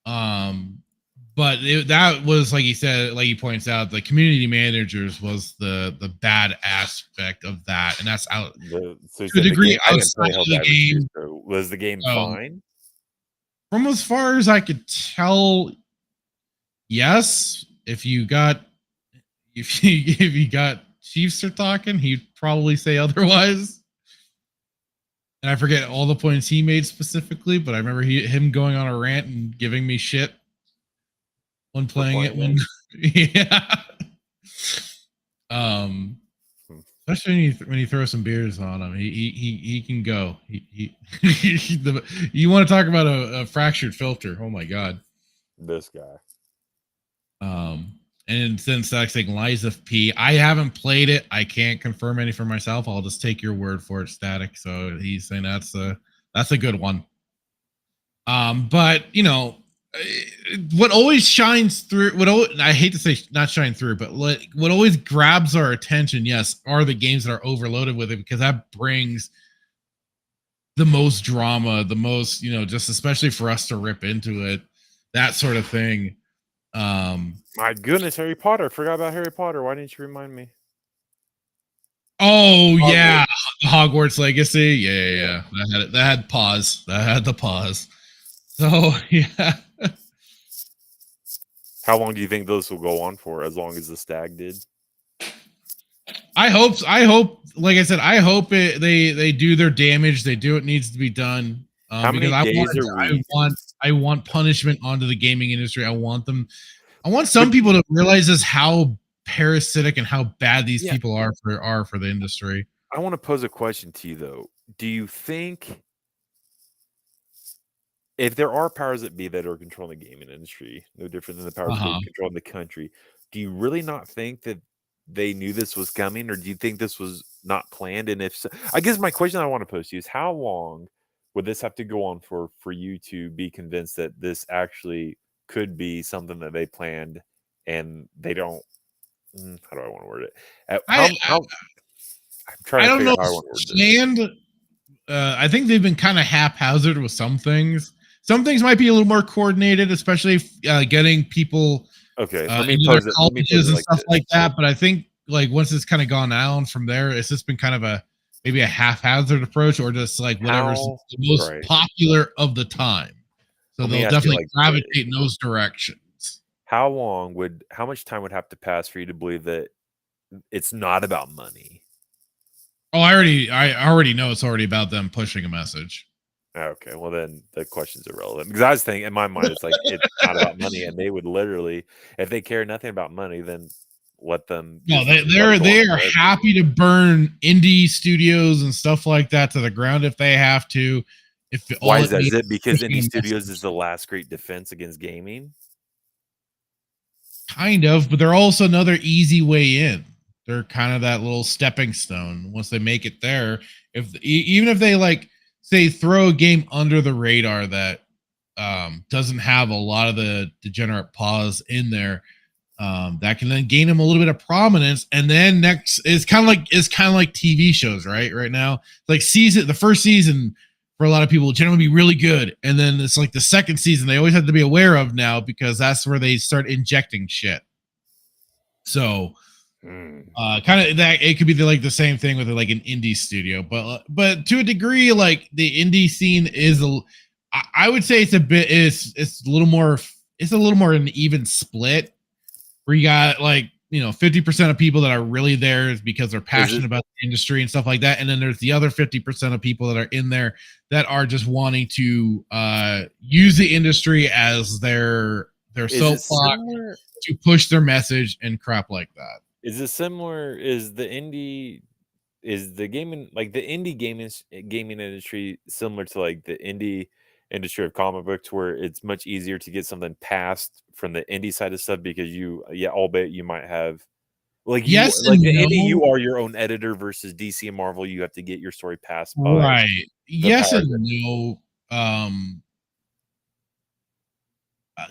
But that was like he said, like he points out, the community managers was the bad aspect of that, and that's out to a degree outside of the game. Was the game fine? From as far as I could tell, yes. If you got Chiefs are talking, he'd probably say otherwise. And I forget all the points he made specifically, but I remember him going on a rant and giving me shit when playing it. Yeah. Especially when you throw some beers on him, he can go. You want to talk about a fractured filter? Oh my god, this guy. And since that's like Liza P, I haven't played it. I can't confirm any for myself. I'll just take your word for it, Static. So he's saying that's a good one. But what always shines through, I hate to say not shine through, but what always grabs our attention, yes, are the games that are overloaded with it, because that brings the most drama, the most, just especially for us to rip into it, that sort of thing. My goodness, Harry Potter. I forgot about Harry Potter. Why didn't you remind me? Oh, Hogwarts. yeah. Hogwarts Legacy. Yeah. That had pause. That had the pause. So, yeah. How long do you think this will go on for? As long as the stag did? I hope, like I said, I hope they do their damage. They do what needs to be done. How many days a week? I want punishment onto the gaming industry. I want some people to realize just how parasitic and how bad these people are for the industry. I want to pose a question to you though. Do you think if there are powers that be that are controlling the gaming industry, no different than the powers that be controlling the country, do you really not think that they knew this was coming, or do you think this was not planned? And if so, I guess my question I want to pose to you is, how long would this have to go on for you to be convinced that this actually could be something that they planned and they don't? How do I want to word it? I'm trying to figure out how I want to word this. I think they've been kind of haphazard with some things. Some things might be a little more coordinated, especially getting people into colleges and stuff like that. But I think like once it's kind of gone down from there, it's just been kind of maybe a haphazard approach, or just like whatever's the most popular of the time. So they'll definitely gravitate in those directions. How much time would have to pass for you to believe that it's not about money? Oh, I already know it's already about them pushing a message. Okay, well then the question's irrelevant, because I was thinking in my mind it's like it's not about money, and they would literally, if they care nothing about money, then let them. No, they are happy to burn indie studios and stuff like that to the ground if they have to. Why is that? Is it because indie studios is the last great defense against gaming? Kind of, but they're also another easy way in. They're kind of that little stepping stone. Once they make it there, even if they like say throw a game under the radar that doesn't have a lot of the degenerate pause in there, that can then gain them a little bit of prominence. And then next it's kind of like TV shows, right? Right now, like the first season for a lot of people will generally be really good, and then it's like the second season they always have to be aware of now, because that's where they start injecting shit. So. Kind of that it could be like the same thing with like an indie studio, but to a degree, like the indie scene is I would say it's a little more an even split, where you got like 50% of people that are really there is because they're passionate about the industry and stuff like that, and then there's the other 50% of people that are in there that are just wanting to use the industry as their soapbox to push their message and crap like that. Is it similar? Is the indie gaming industry similar to like the indie industry of comic books, where it's much easier to get something passed from the indie side of stuff because albeit you might have like the indie, you are your own editor, versus DC and Marvel, you have to get your story passed by right. Yes and no.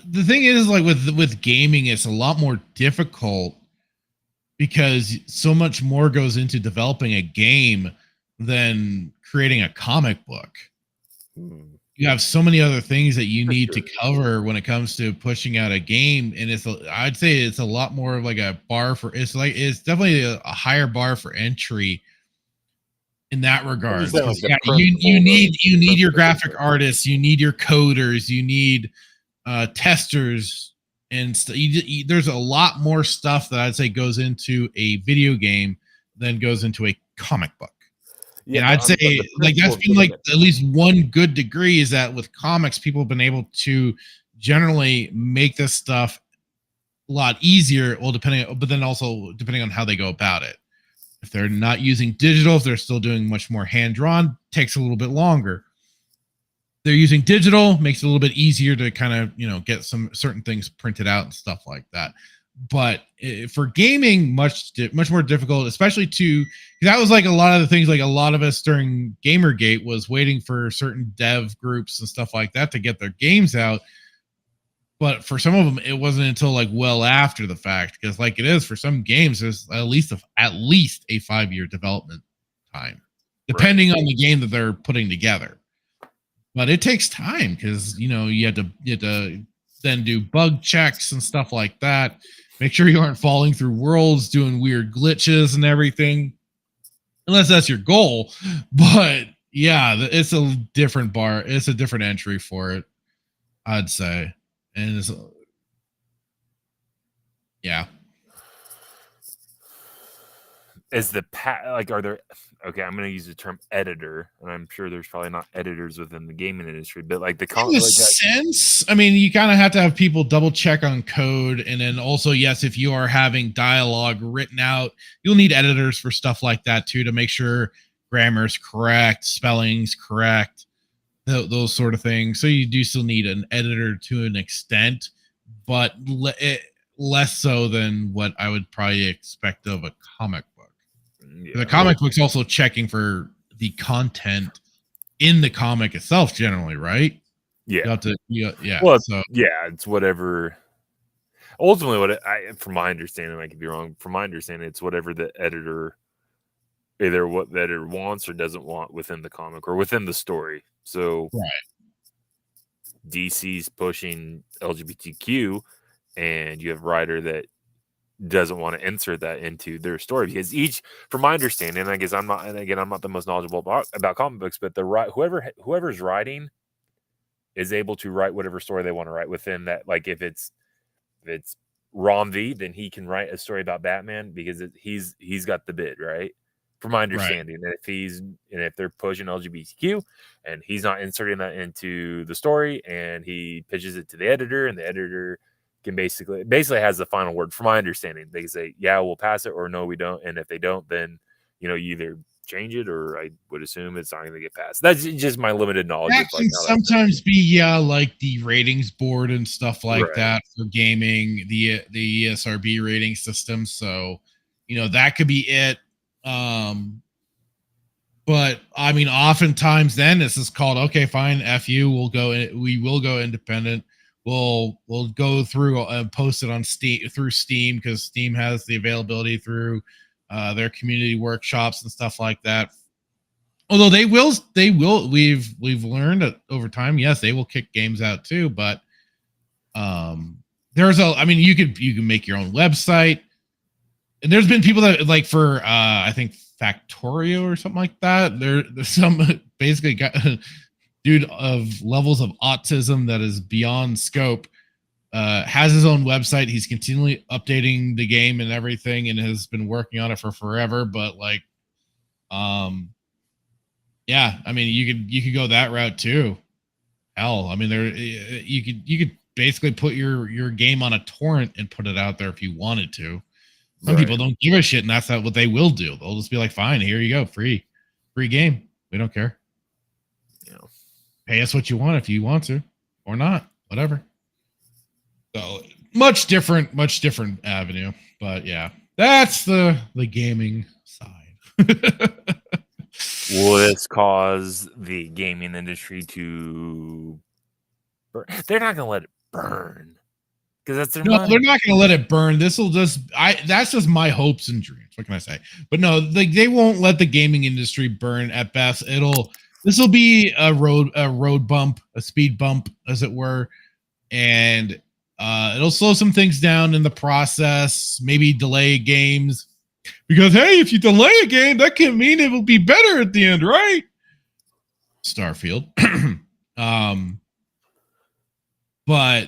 The thing is, like with gaming, it's a lot more difficult, because so much more goes into developing a game than creating a comic book. You have so many other things that you need to cover when it comes to pushing out a game, and I'd say it's a lot more of like a bar for it's definitely a higher bar for entry in that regard. You need your graphic artists, you need your coders, you need testers. And there's a lot more stuff that I'd say goes into a video game than goes into a comic book. Yeah, and I'd say like that's been like at least one good degree, is that with comics, people have been able to generally make this stuff a lot easier. Well, but then also depending on how they go about it. If they're not using digital, if they're still doing much more hand-drawn, takes a little bit longer. They're using digital, makes it a little bit easier to kind of, get some certain things printed out and stuff like that. But for gaming, much more difficult, especially that was like a lot of the things, like a lot of us during Gamergate was waiting for certain dev groups and stuff like that to get their games out. but for some of them, it wasn't until like well after the fact, because like it is for some games, there's at least a 5-year development time, depending on the game that they're putting together. But it takes time because you have to then do bug checks and stuff like that. Make sure you aren't falling through worlds, doing weird glitches and everything, unless that's your goal. But yeah, it's a different bar. It's a different entry for it, I'd say. And it's, yeah. Is the are there? Okay, I'm going to use the term editor, and I'm sure there's probably not editors within the gaming industry, but like in a sense, I mean, you kind of have to have people double check on code, and then also, yes, if you are having dialogue written out, you'll need editors for stuff like that too, to make sure grammar's correct, spelling's correct, those sort of things. So you do still need an editor to an extent, but less so than what I would probably expect of a comic book. Yeah. The comic book's also checking for the content in the comic itself, generally, right? Yeah. Yeah. Well, so yeah, it's whatever. Ultimately, from my understanding, I could be wrong. From my understanding, it's whatever the editor, either what the editor wants or doesn't want within the comic or within the story. So, DC's pushing LGBTQ, and you have a writer that doesn't want to insert that into their story, because from my understanding, I guess I'm not the most knowledgeable about comic books, but whoever's writing is able to write whatever story they want to write within that. Like if it's Ron V, then he can write a story about Batman because he's got the bid, right? From my understanding, and if they're pushing LGBTQ and he's not inserting that into the story, and he pitches it to the editor, and the editor can basically has the final word. From my understanding, they say, yeah, we'll pass it, or no, we don't. And if they don't, then you either change it, or I would assume it's not going to get passed. That's just my limited knowledge. That can sometimes be like the ratings board and stuff like that for gaming, the ESRB rating system. So that could be it. But I mean, oftentimes then this is called, okay, fine, F you, we will go independent. We'll go through and post it on Steam, because Steam has the availability through their community workshops and stuff like that. Although they will, we've learned that over time, yes, they will kick games out too. But you can make your own website, and there's been people that like for I think Factorio or something like that. There's some basically got. Dude of levels of autism that is beyond scope, has his own website. He's continually updating the game and everything, and has been working on it for forever. But like, yeah, I mean, you could go that route too. Hell, I mean, you could basically put your game on a torrent and put it out there if you wanted to. Some people don't give a shit, and that's not what they will do. They'll just be like, fine, here you go, free game. We don't care. Pay us what you want if you want to, or not, whatever. So much different avenue. But yeah, that's the gaming side. Will this cause the gaming industry to burn? They're not going to let it burn, because that's their money. They're not going to let it burn. That's just my hopes and dreams. What can I say? But no, they won't let the gaming industry burn. At best, this will be a road bump, a speed bump, as it were, and it'll slow some things down in the process. Maybe delay games, because hey, if you delay a game, that can mean it will be better at the end, right? Starfield, but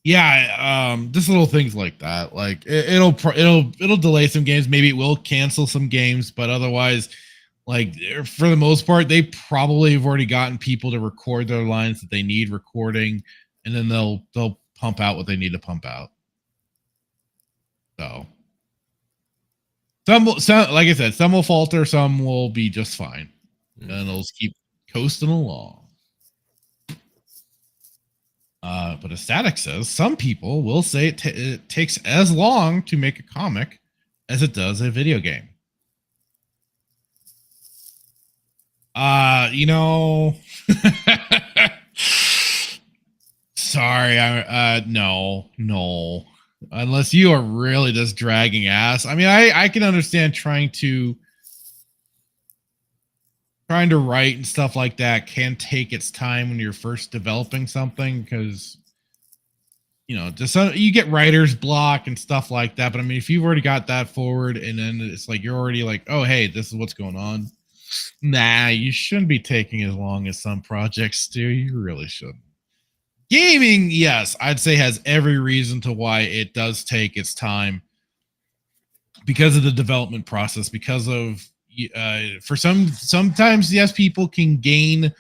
yeah, just little things like that. Like it'll delay some games. Maybe it will cancel some games, but otherwise. Like for the most part, they probably have already gotten people to record their lines that they need recording, and then they'll pump out what they need to pump out. So some like I said, some will falter, some will be just fine, and they'll just keep coasting along. But as Static says, some people will say it takes as long to make a comic as it does a video game. So sorry. No. Unless you are really just dragging ass. I mean, I can understand trying to write and stuff like that can take its time when you're first developing something, because just you get writer's block and stuff like that. But I mean, if you've already got that forward and then it's like you're already like, oh hey, this is what's going on. Nah, you shouldn't be taking as long as some projects do. You really shouldn't. Gaming, yes, I'd say has every reason to why it does take its time because of the development process, because of sometimes yes, people can gain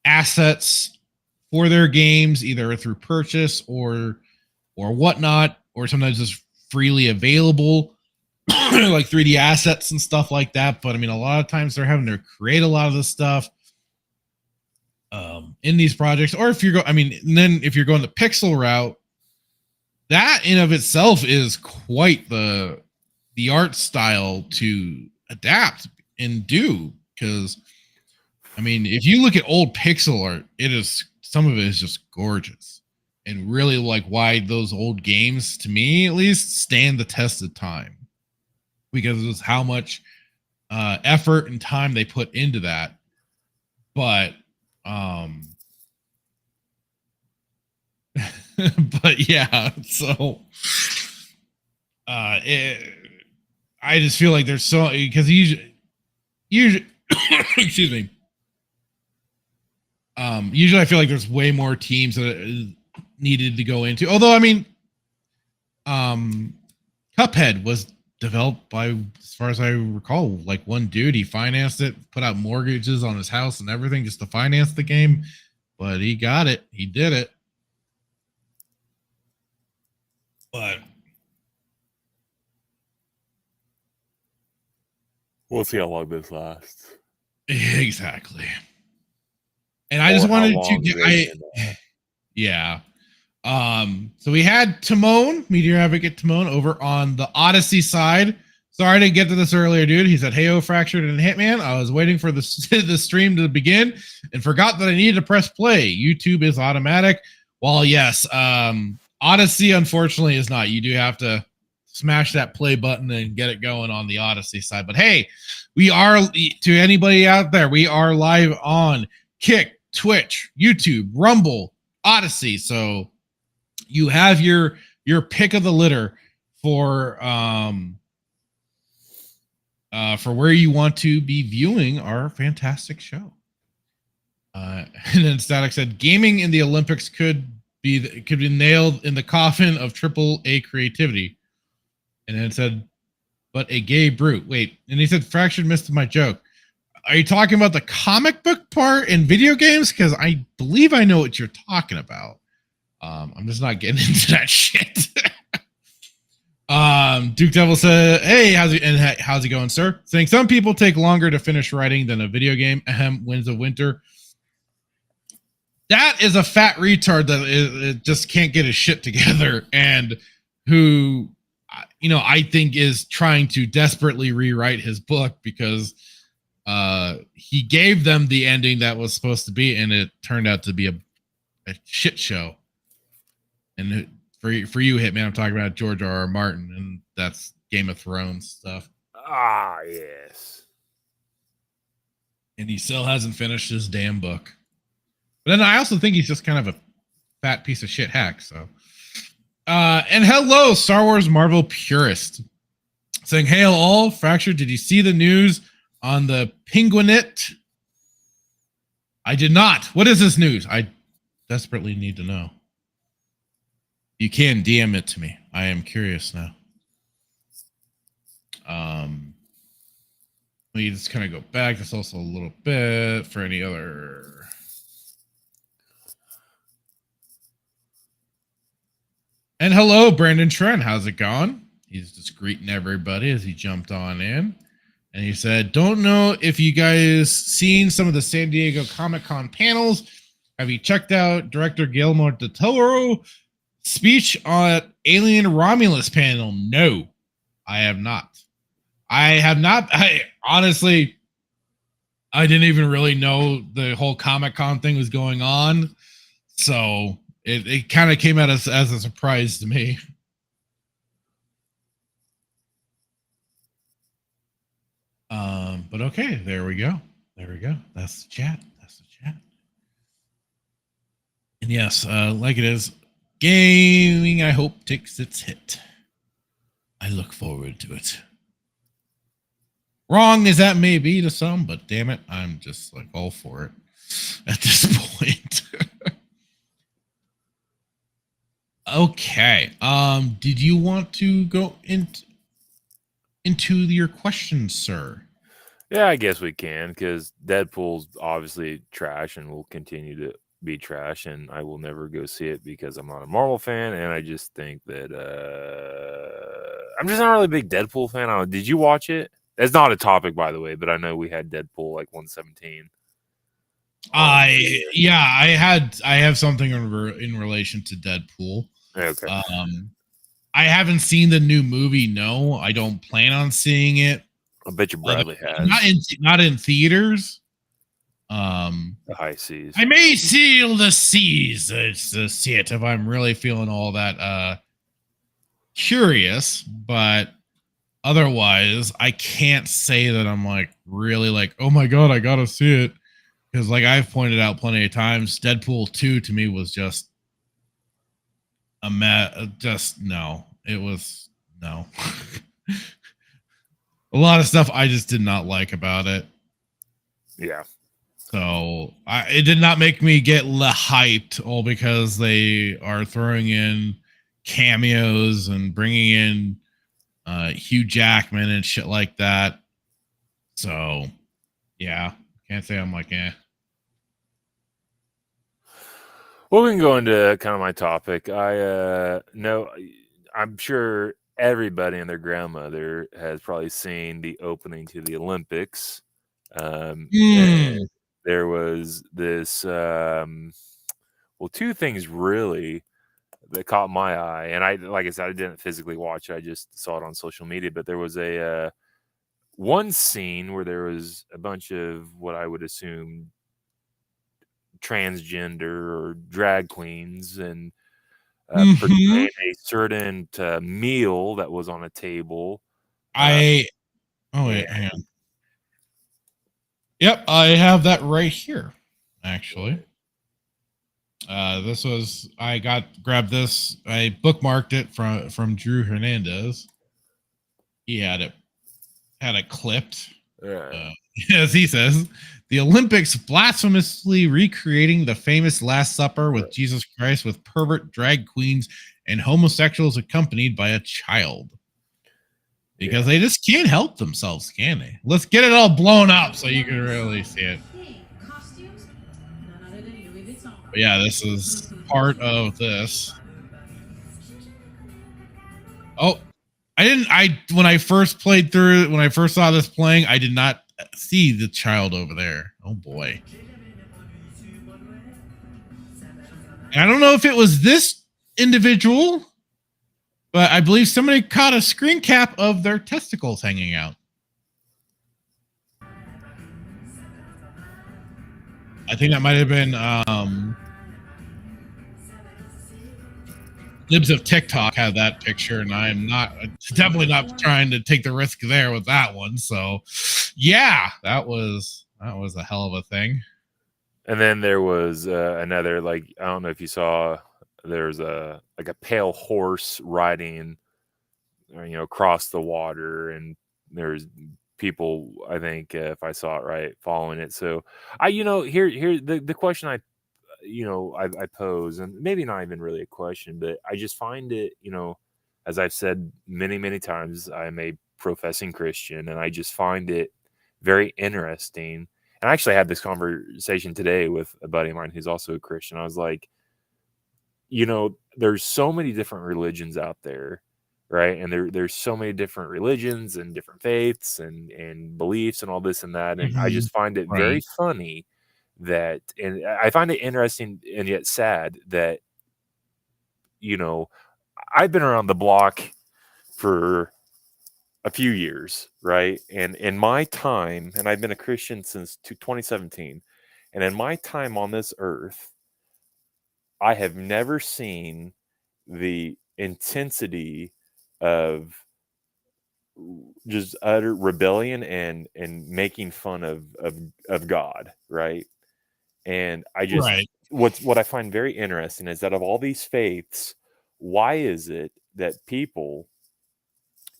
assets for their games either through purchase or whatnot, or sometimes just freely available like 3D assets and stuff like that. But I mean, a lot of times they're having to create a lot of this stuff in these projects. Or if you're then if you're going the pixel route, that in of itself is quite the art style to adapt and do. Because I mean, if you look at old pixel art, some of it is just gorgeous, and really like why those old games, to me at least, stand the test of time, because of how much effort and time they put into that. But but yeah, so I just feel like there's so, because usually excuse me, usually I feel like there's way more teams that needed to go into. Although I mean, Cuphead was developed by, as far as I recall, like one dude. He financed it, put out mortgages on his house and everything just to finance the game, but he got it. He did it. But we'll see how long this lasts. Exactly. And I just wanted to yeah. So we had Timon, Meteor Advocate Timon, over on the Odyssey side. Sorry I didn't get to this earlier, dude. He said, "Hey, Fractured and Hitman. I was waiting for the stream to begin and forgot that I needed to press play. YouTube is automatic." Well, yes, Odyssey unfortunately is not. You do have to smash that play button and get it going on the Odyssey side. But hey, we are, to anybody out there, we are live on Kick, Twitch, YouTube, Rumble, Odyssey. So you have your pick of the litter for where you want to be viewing our fantastic show. And then Static said, "Gaming in the Olympics could be nailed in the coffin of AAA creativity." And then it said, "But a gay brute." Wait, and he said, "Fractured missed my joke." Are you talking about the comic book part in video games? Because I believe I know what you're talking about. I'm just not getting into that shit. Duke Devil said, "Hey, how's it going, sir?" Saying some people take longer to finish writing than a video game. Winds of Winter. That is a fat retard that it just can't get his shit together, and who, I think is trying to desperately rewrite his book, because he gave them the ending that was supposed to be, and it turned out to be a shit show. And for you, Hitman, I'm talking about George R.R. Martin, and that's Game of Thrones stuff. Ah, yes. And he still hasn't finished his damn book. But then I also think he's just kind of a fat piece of shit hack. So, and hello, Star Wars Marvel purist, saying, "Hail all, Fractured. Did you see the news on the Penguinit?" I did not. What is this news? I desperately need to know. You can DM it to me. I am curious now. Let me just kind of go back. There's also a little bit for any other. And hello, Brandon Trent. How's it going? He's just greeting everybody as he jumped on in. And he said, "Don't know if you guys seen some of the San Diego Comic-Con panels. Have you checked out director Guillermo del Toro speech on Alien Romulus panel?" No, I have not. I honestly, I didn't even really know the whole Comic-Con thing was going on. So it kind of came out as a surprise to me. But okay, there we go. There we go. That's the chat. That's the chat. And yes, like it is, gaming, I hope, takes its hit. I look forward to it. Wrong as that may be to some, but damn it, I'm just like all for it at this point. Okay. Did you want to go into your questions, sir? Yeah, I guess we can, because Deadpool's obviously trash and will continue to be trash, and I will never go see it because I'm not a Marvel fan, and I just think that I'm just not really a big Deadpool fan. I don't know, did you watch it? That's not a topic, by the way, but I know we had Deadpool like 117. I have something in relation to Deadpool. Okay. I haven't seen the new movie. No, I don't plan on seeing it. I bet you Bradley has. Not in theaters. The high seas. I may seal the seas to see it if I'm really feeling all that curious, but otherwise, I can't say that I'm like really like, oh my god, I gotta see it. Because like I've pointed out plenty of times, Deadpool 2 to me was just just no. It was no. A lot of stuff I just did not like about it. Yeah. So it did not make me get hyped, all because they are throwing in cameos and bringing in Hugh Jackman and shit like that. So yeah, can't say I'm like Well, we can go into kind of my topic. I'm sure everybody and their grandmother has probably seen the opening to the Olympics. And there was this, two things really that caught my eye. And like I said, I didn't physically watch it. I just saw it on social media. But there was one scene where there was a bunch of what I would assume transgender or drag queens and portraying a certain meal that was on a table. Hang on. Yep, I have that right here, actually. I grabbed this. I bookmarked it from Drew Hernandez. He had it clipped. As he says, the Olympics blasphemously recreating the famous Last Supper with Jesus Christ with pervert drag queens and homosexuals accompanied by a child. Because they just can't help themselves, can they? Let's get it all blown up so you can really see it. But yeah, this is part of this. Oh, when I first saw this playing, I did not see the child over there. Oh boy. And I don't know if it was this individual, but I believe somebody caught a screen cap of their testicles hanging out. I think that might have been Libs of TikTok had that picture, and I'm definitely not trying to take the risk there with that one. So, yeah, that was a hell of a thing. And then there was another, like, I don't know if you saw, there's a pale horse riding, across the water, and there's people, I think, if I saw it right, following it. So here the question I pose, and maybe not even really a question, but I just find it, as I've said many, many times, I'm a professing Christian, and I just find it very interesting. And I actually had this conversation today with a buddy of mine who's also a Christian. I was like, there's so many different religions out there, right? And there's so many different religions and different faiths and beliefs and all this and that. And I just find it very funny that, and I find it interesting and yet sad that, I've been around the block for a few years, right? And in my time, and I've been a Christian since 2017, and in my time on this earth, I have never seen the intensity of just utter rebellion and making fun of God, right? And I just Right. what I find very interesting is that of all these faiths, why is it that people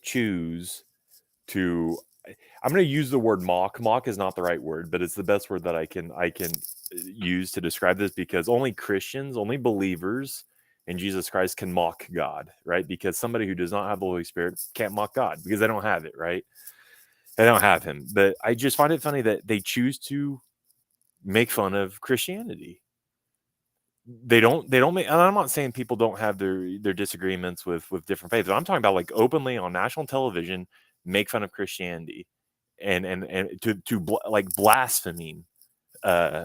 choose to I'm going to use the word mock. Mock is not the right word, but it's the best word that I can use to describe this, because only Christians, only believers in Jesus Christ can mock God, right? Because somebody who does not have the Holy Spirit can't mock God because they don't have it, right? They don't have him. But I just find it funny that they choose to make fun of Christianity. They don't make, and I'm not saying people don't have their disagreements with different faiths, but I'm talking about like openly on national television make fun of Christianity and like blaspheming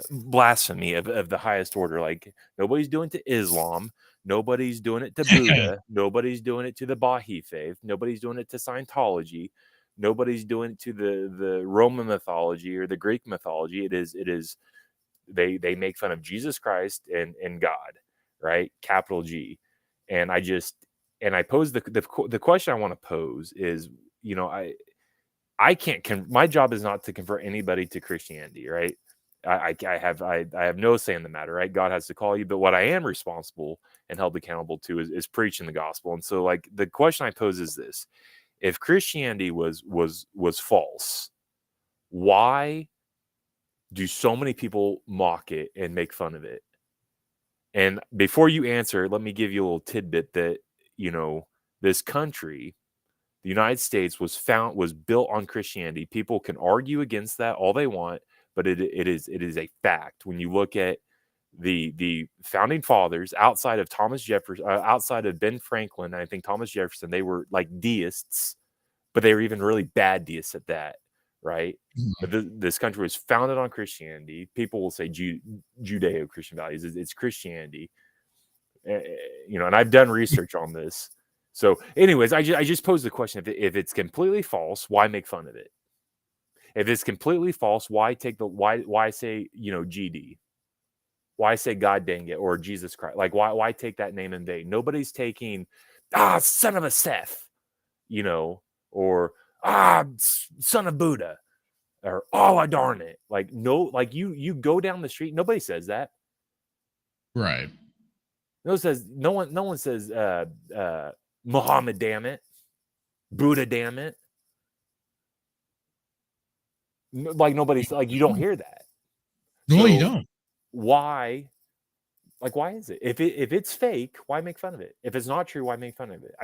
blasphemy of the highest order. Like nobody's doing it to Islam, nobody's doing it to Buddha, nobody's doing it to the Baha'i faith, nobody's doing it to Scientology, nobody's doing it to the Roman mythology or the Greek mythology. It is they make fun of Jesus Christ and God, right? Capital G. And I pose the question I want to pose is, I can't my job is not to convert anybody to Christianity, right? I have no say in the matter, right? God has to call you, but what I am responsible and held accountable to is preaching the gospel. And so, like, the question I pose is this: if Christianity was false, why do so many people mock it and make fun of it? And before you answer, let me give you a little tidbit that, this country, the United States, was built on Christianity. People can argue against that all they want, but it is a fact. When you look at the founding fathers, outside of Thomas Jefferson, outside of Ben Franklin, I think Thomas Jefferson, they were like deists, but they were even really bad deists at that, right? But this country was founded on Christianity. People will say Judeo-Christian values. It's Christianity, and I've done research on this. So, anyways, I just posed the question: if it's completely false, why make fun of it? If it's completely false, why say GD? Why say God dang it or Jesus Christ? Like why take that name in vain? Nobody's taking son of a Seth, or son of Buddha, or darn it. Like no, like you go down the street, nobody says that. Right. No one says Muhammad damn it, Buddha damn it. Like nobody's like, you don't hear that. No, So you don't. why is it? If it's fake, why make fun of it? If it's not true, why make fun of it?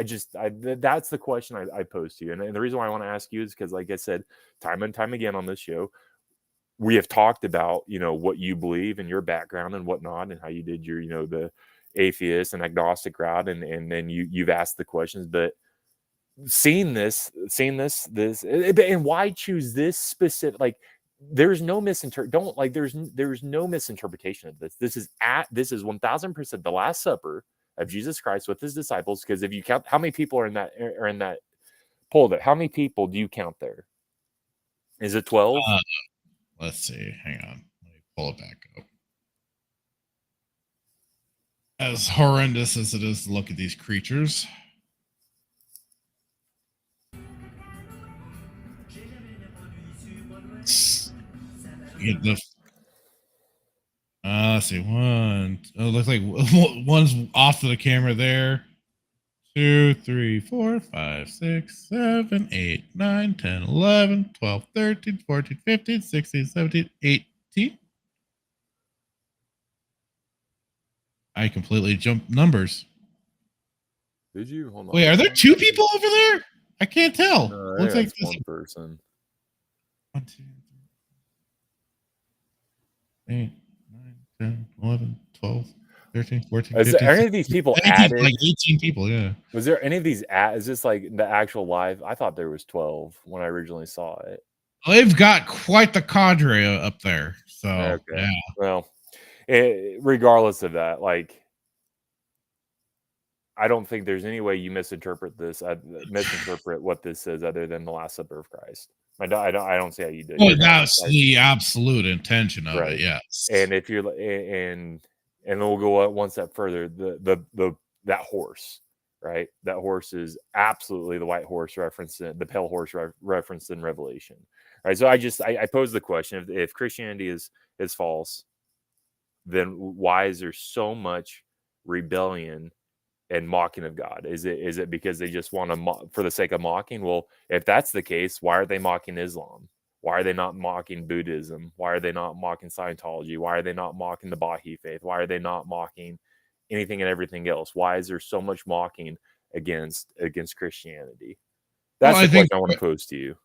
That's the question I pose to you. And the reason why I want to ask you is because, like I said, time and time again on this show, we have talked about, what you believe and your background and whatnot, and how you did your, the atheist and agnostic route. And then you've asked the questions, but seeing this, and why choose this specific, like, there's no there's no misinterpretation of this. This is 1000% the Last Supper of Jesus Christ with his disciples. Because if you count how many people are in that poll, how many people do you count there? Is it 12? Let's see. Hang on. Let me pull it back up. As horrendous as it is to look at these creatures, let's see. One. Oh, looks like one's off to the camera there. 2, 3, 4, 5, 6, 7, 8, 9, 10, 11, 12, 13, 14, 15, 16, 17, 18. I completely jumped numbers. Did you? Hold on. Wait, are there 2 people over there? I can't tell. No, Looks like that's one person. 1, 2, 3, 8, 9, 10, 11, 12, 13, 14, 15. Are any of these people added? Like 18 people, yeah. Was there any of these is this like the actual live? I thought there was 12 when I originally saw it. They've got quite the cadre up there. So, Okay. yeah. Well, regardless of that, like, I don't think there's any way you misinterpret what this says other than the Last Supper of Christ. I don't see how you did. Well, that's the absolute intention of it. Yes. And if you're and and then we'll go one step further. That horse, right? That horse is absolutely the white horse referenced in the pale horse referenced in Revelation, right? So I pose the question: if Christianity is false, then why is there so much rebellion and mocking of God? Is it because they just want to for the sake of mocking? Well, if that's the case, why are they mocking Islam? Why are they not mocking Buddhism? Why are they not mocking Scientology? Why are they not mocking the Baha'i faith? Why are they not mocking anything and everything else? Why is there so much mocking against Christianity? That's the question I want to pose to you.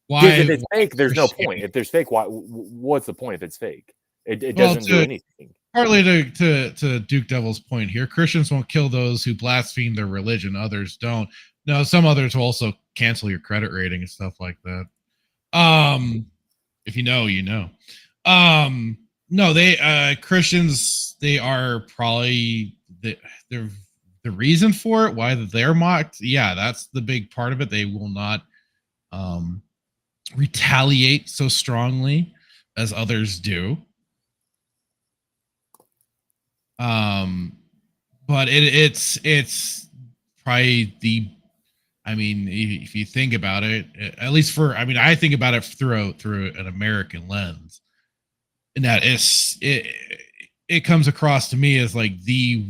Why? If it's fake, there's no point. If there's fake, what's the point if it's fake? It doesn't do anything. Partly to Duke Devil's point here, Christians won't kill those who blaspheme their religion. Others don't. No, some others will also cancel your credit rating and stuff like that. If you know, you know. No, they Christians, they are probably the reason for it, why they're mocked. Yeah, that's the big part of it. They will not retaliate so strongly as others do. But it's probably if you think about it, at least I think about it through an American lens, and that it comes across to me as like the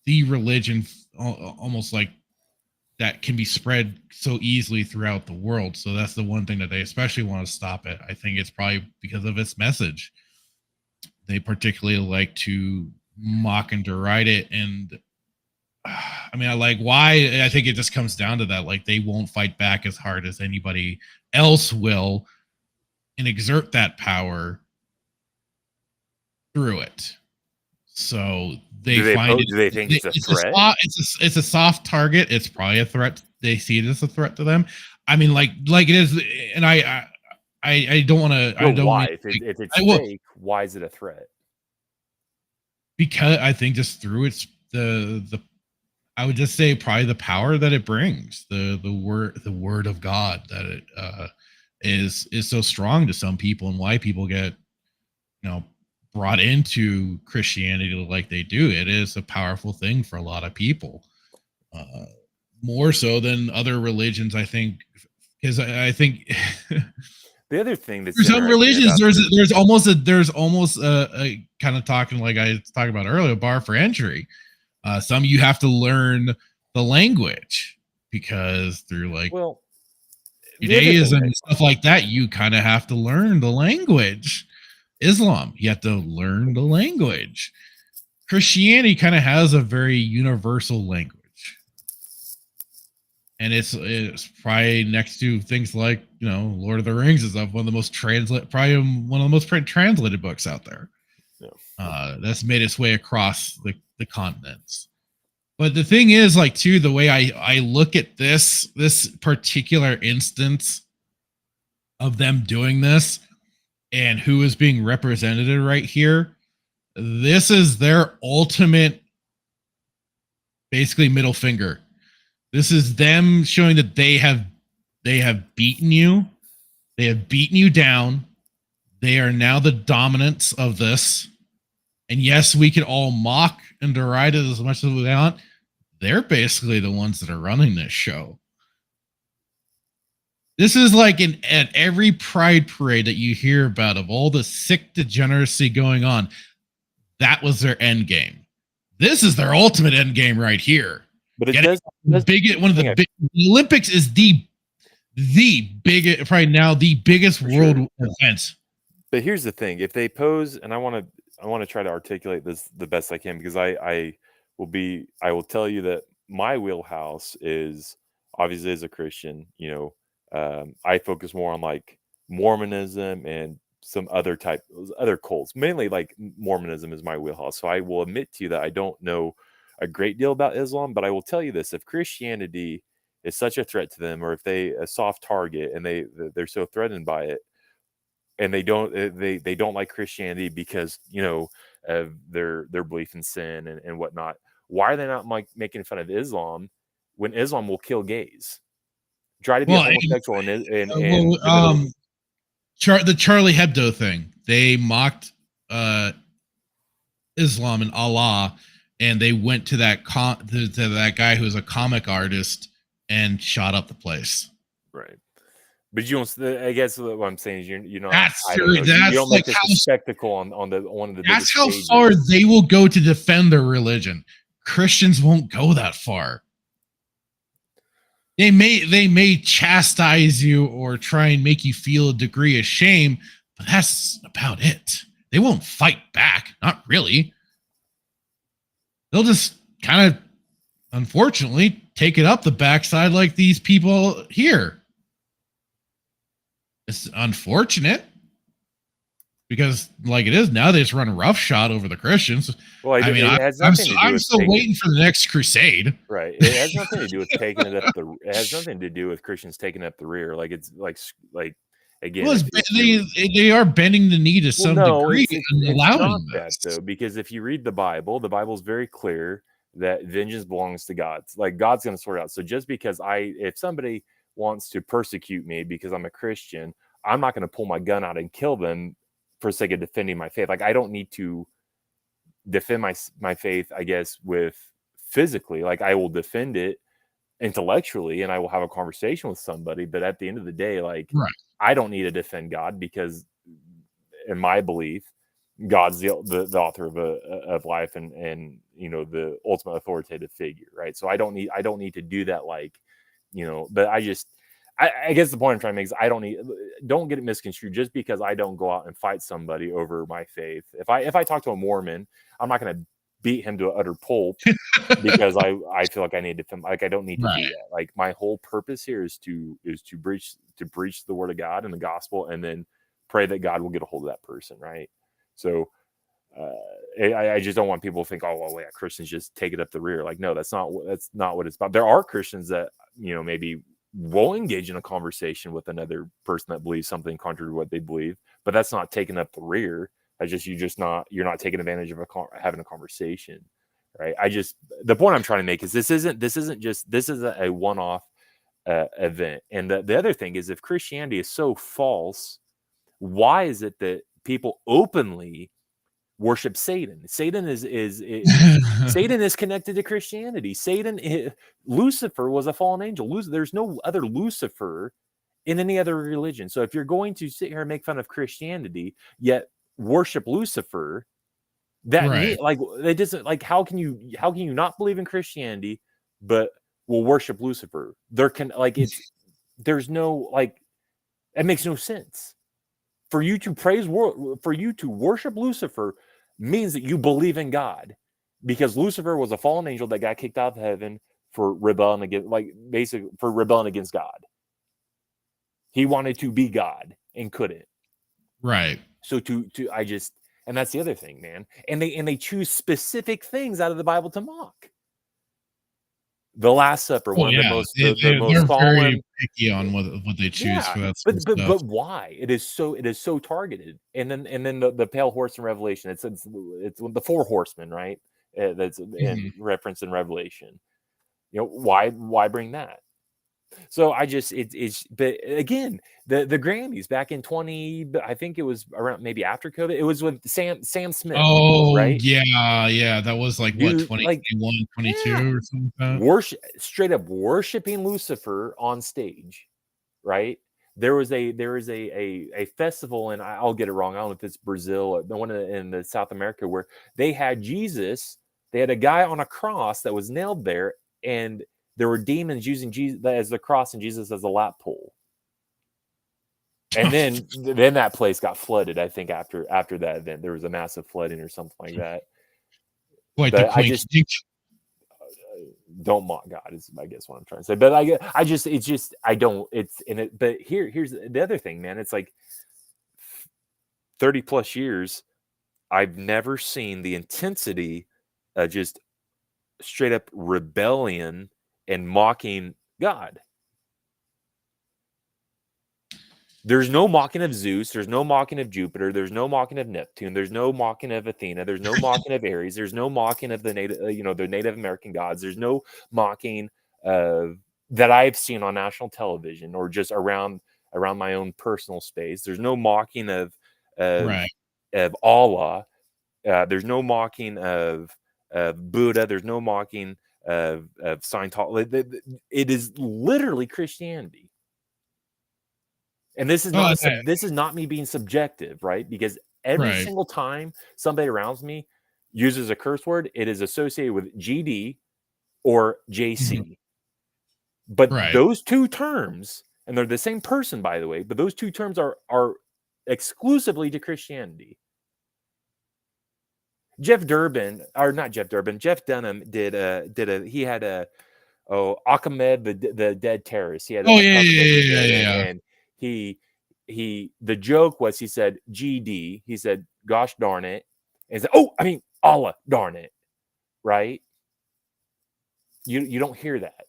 religion almost like that can be spread so easily throughout the world. So that's the one thing that they especially want to stop it. I think it's probably because of its message. They particularly like to mock and deride it, and why? I think it just comes down to that. Like, they won't fight back as hard as anybody else will and exert that power through it. So do they think it's a threat? It's a soft target. It's probably a threat. They see it as a threat to them. I mean, like it is. And I don't want to. I don't. Why? If it's fake, why is it a threat? Because I think just through its I would just say probably the power that it brings, the word of God, that it is so strong to some people, and why people get brought into Christianity like they do. It is a powerful thing for a lot of people, more so than other religions, I think, because I think the other thing that's for some religions there's almost a kind of talking like I was talking about earlier, a bar for entry. Some you have to learn the language, because through Judaism and stuff like that, you kind of have to learn the language. Islam, you have to learn the language. Christianity kind of has a very universal language, and it's probably next to things like Lord of the Rings is one of the most translated books out there. Yeah. That's made its way across the continents. But the thing is, the way I look at this particular instance of them doing this and who is being represented right here, this is their ultimate, basically, middle finger. This is them showing that they have beaten you. They have beaten you down. They are now the dominants of this. And yes, we can all mock and deride it as much as we want. They're basically the ones that are running this show. This is like at every pride parade that you hear about of all the sick degeneracy going on. That was their end game. This is their ultimate end game right here. But the Olympics is the biggest, probably now the biggest world event. But here's the thing: if they pose, and I want to try to articulate this the best I can, because I will tell you that my wheelhouse is obviously, as a Christian, I focus more on like Mormonism and some other cults. Mainly like Mormonism is my wheelhouse. So I will admit to you that I don't know a great deal about Islam, but I will tell you this: if Christianity is such a threat to them, or if they a soft target and they're so threatened by it, and they don't like Christianity because of their belief in sin and whatnot, why are they not making fun of Islam when Islam will kill gays? Try to be homosexual the Charlie Hebdo thing. They mocked Islam and Allah, and they went to that to that guy who's a comic artist and shot up the place. Right. But you don't. I guess what I'm saying is you're not. That's I don't know. You that's don't like make this a spectacle on the one of the that's biggest how stages. far they will go to defend their religion. Christians won't go that far. They may chastise you or try and make you feel a degree of shame, but that's about it. They won't fight back. Not really. They'll just kind of, unfortunately, take it up the backside like these people here. It's unfortunate because, like it is now, they just run a roughshod over the Christians. Well, I mean, I'm still waiting for the next crusade. Right. It has nothing to do with taking it up the. It has nothing to do with Christians taking up the rear. Like it's like again. Well, they are bending the knee to some degree and allowing that though, because if you read the Bible is very clear that vengeance belongs to God. Like God's going to sort it out. So just because if somebody wants to persecute me because I'm a Christian, I'm not going to pull my gun out and kill them for the sake of defending my faith. Like I don't need to defend my faith, I guess, with physically. Like I will defend it intellectually and I will have a conversation with somebody. But at the end of the day, like I don't need to defend God because in my belief, God's the author of life and you know the ultimate authoritative figure, right? So I don't need to do that, like, you know. But I guess the point I'm trying to make is don't get it misconstrued. Just because I don't go out and fight somebody over my faith, if I talk to a Mormon, I'm not going to beat him to an utter pulp because I feel like I need to defend. Like I don't need to do that. Like my whole purpose here is to preach the word of God and the gospel, and then pray that God will get a hold of that person, right? So I just don't want people to think, oh, well, yeah, Christians just take it up the rear. Like, no, that's not what it's about. There are Christians that, you know, maybe won't engage in a conversation with another person that believes something contrary to what they believe, but that's not taking up the rear. You're not taking advantage of having a conversation, right? The point I'm trying to make is this is a one-off event. And the other thing is, if Christianity is so false, why is it that people openly worship Satan? Satan is Satan is connected to Christianity. Lucifer was a fallen angel. There's no other Lucifer in any other religion. So if you're going to sit here and make fun of Christianity, yet worship Lucifer, it doesn't, like, how can you not believe in Christianity but will worship Lucifer? There's no, like, it makes no sense. For you to worship Lucifer means that you believe in God, because Lucifer was a fallen angel that got kicked out of heaven for rebelling against God. He wanted to be God and couldn't. Right. So and that's the other thing, man. And they choose specific things out of the Bible to mock. The Last Supper, one of the most very picky on what they choose for that. But why? It is so targeted. And then the pale horse in Revelation. It's the four horsemen, right? That's in reference in Revelation. You know, why bring that? So but again, the Grammys back in I think it was around maybe after COVID. It was with Sam Smith. Oh, right? Yeah. That was like 2021, 22 or something like that. Straight up worshiping Lucifer on stage, right? There was a festival, and I'll get it wrong. I don't know if it's Brazil or the one in the South America, where they had Jesus. They had a guy on a cross that was nailed there, and there were demons using Jesus as the cross and Jesus as a lap pole. And then that place got flooded. I think after that event, there was a massive flooding or something like that. Quite but I just don't mock God is, I guess, what I'm trying to say. But But here's the other thing, man. It's like 30 plus years, I've never seen the intensity of just straight up rebellion and mocking God. There's no mocking of Zeus. There's no mocking of Jupiter. There's no mocking of Neptune. There's no mocking of Athena. There's no mocking of Ares. There's no mocking of the Native American gods. There's no mocking that I've seen on national television or just around my own personal space. There's no mocking of Allah. There's no mocking of Buddha. There's no mocking of Scientology. It is literally Christianity. And this is not this is not me being subjective, right? Because every single time somebody around me uses a curse word, it is associated with GD or JC. Mm-hmm. But those two terms, and they're the same person, by the way, but those two terms are exclusively to Christianity. Jeff Dunham did he had Ahmed, the dead terrorist. He had and the joke was, he said GD, he said gosh darn it, and he said, oh, I mean Allah darn it, right? You don't hear that.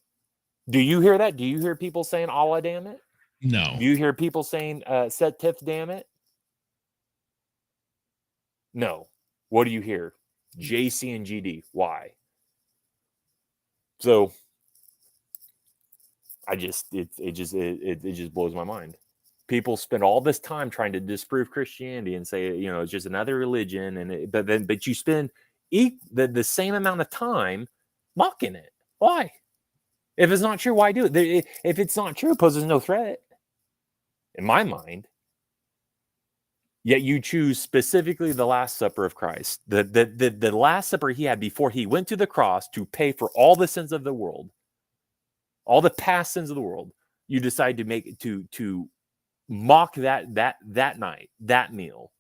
Do you hear that? Do you hear people saying Allah damn it? No. Do you hear people saying Set Tif damn it? No. What do you hear? JC and GD. Why? So it just blows my mind. People spend all this time trying to disprove Christianity and say, it's just another religion, but you spend the same amount of time mocking it. Why? If it's not true, why do it? If it's not true, it poses no threat in my mind. Yet you choose specifically the Last Supper of Christ, the Last Supper he had before he went to the cross to pay for all the sins of the world, all the past sins of the world. You decide to make to mock that night, that meal.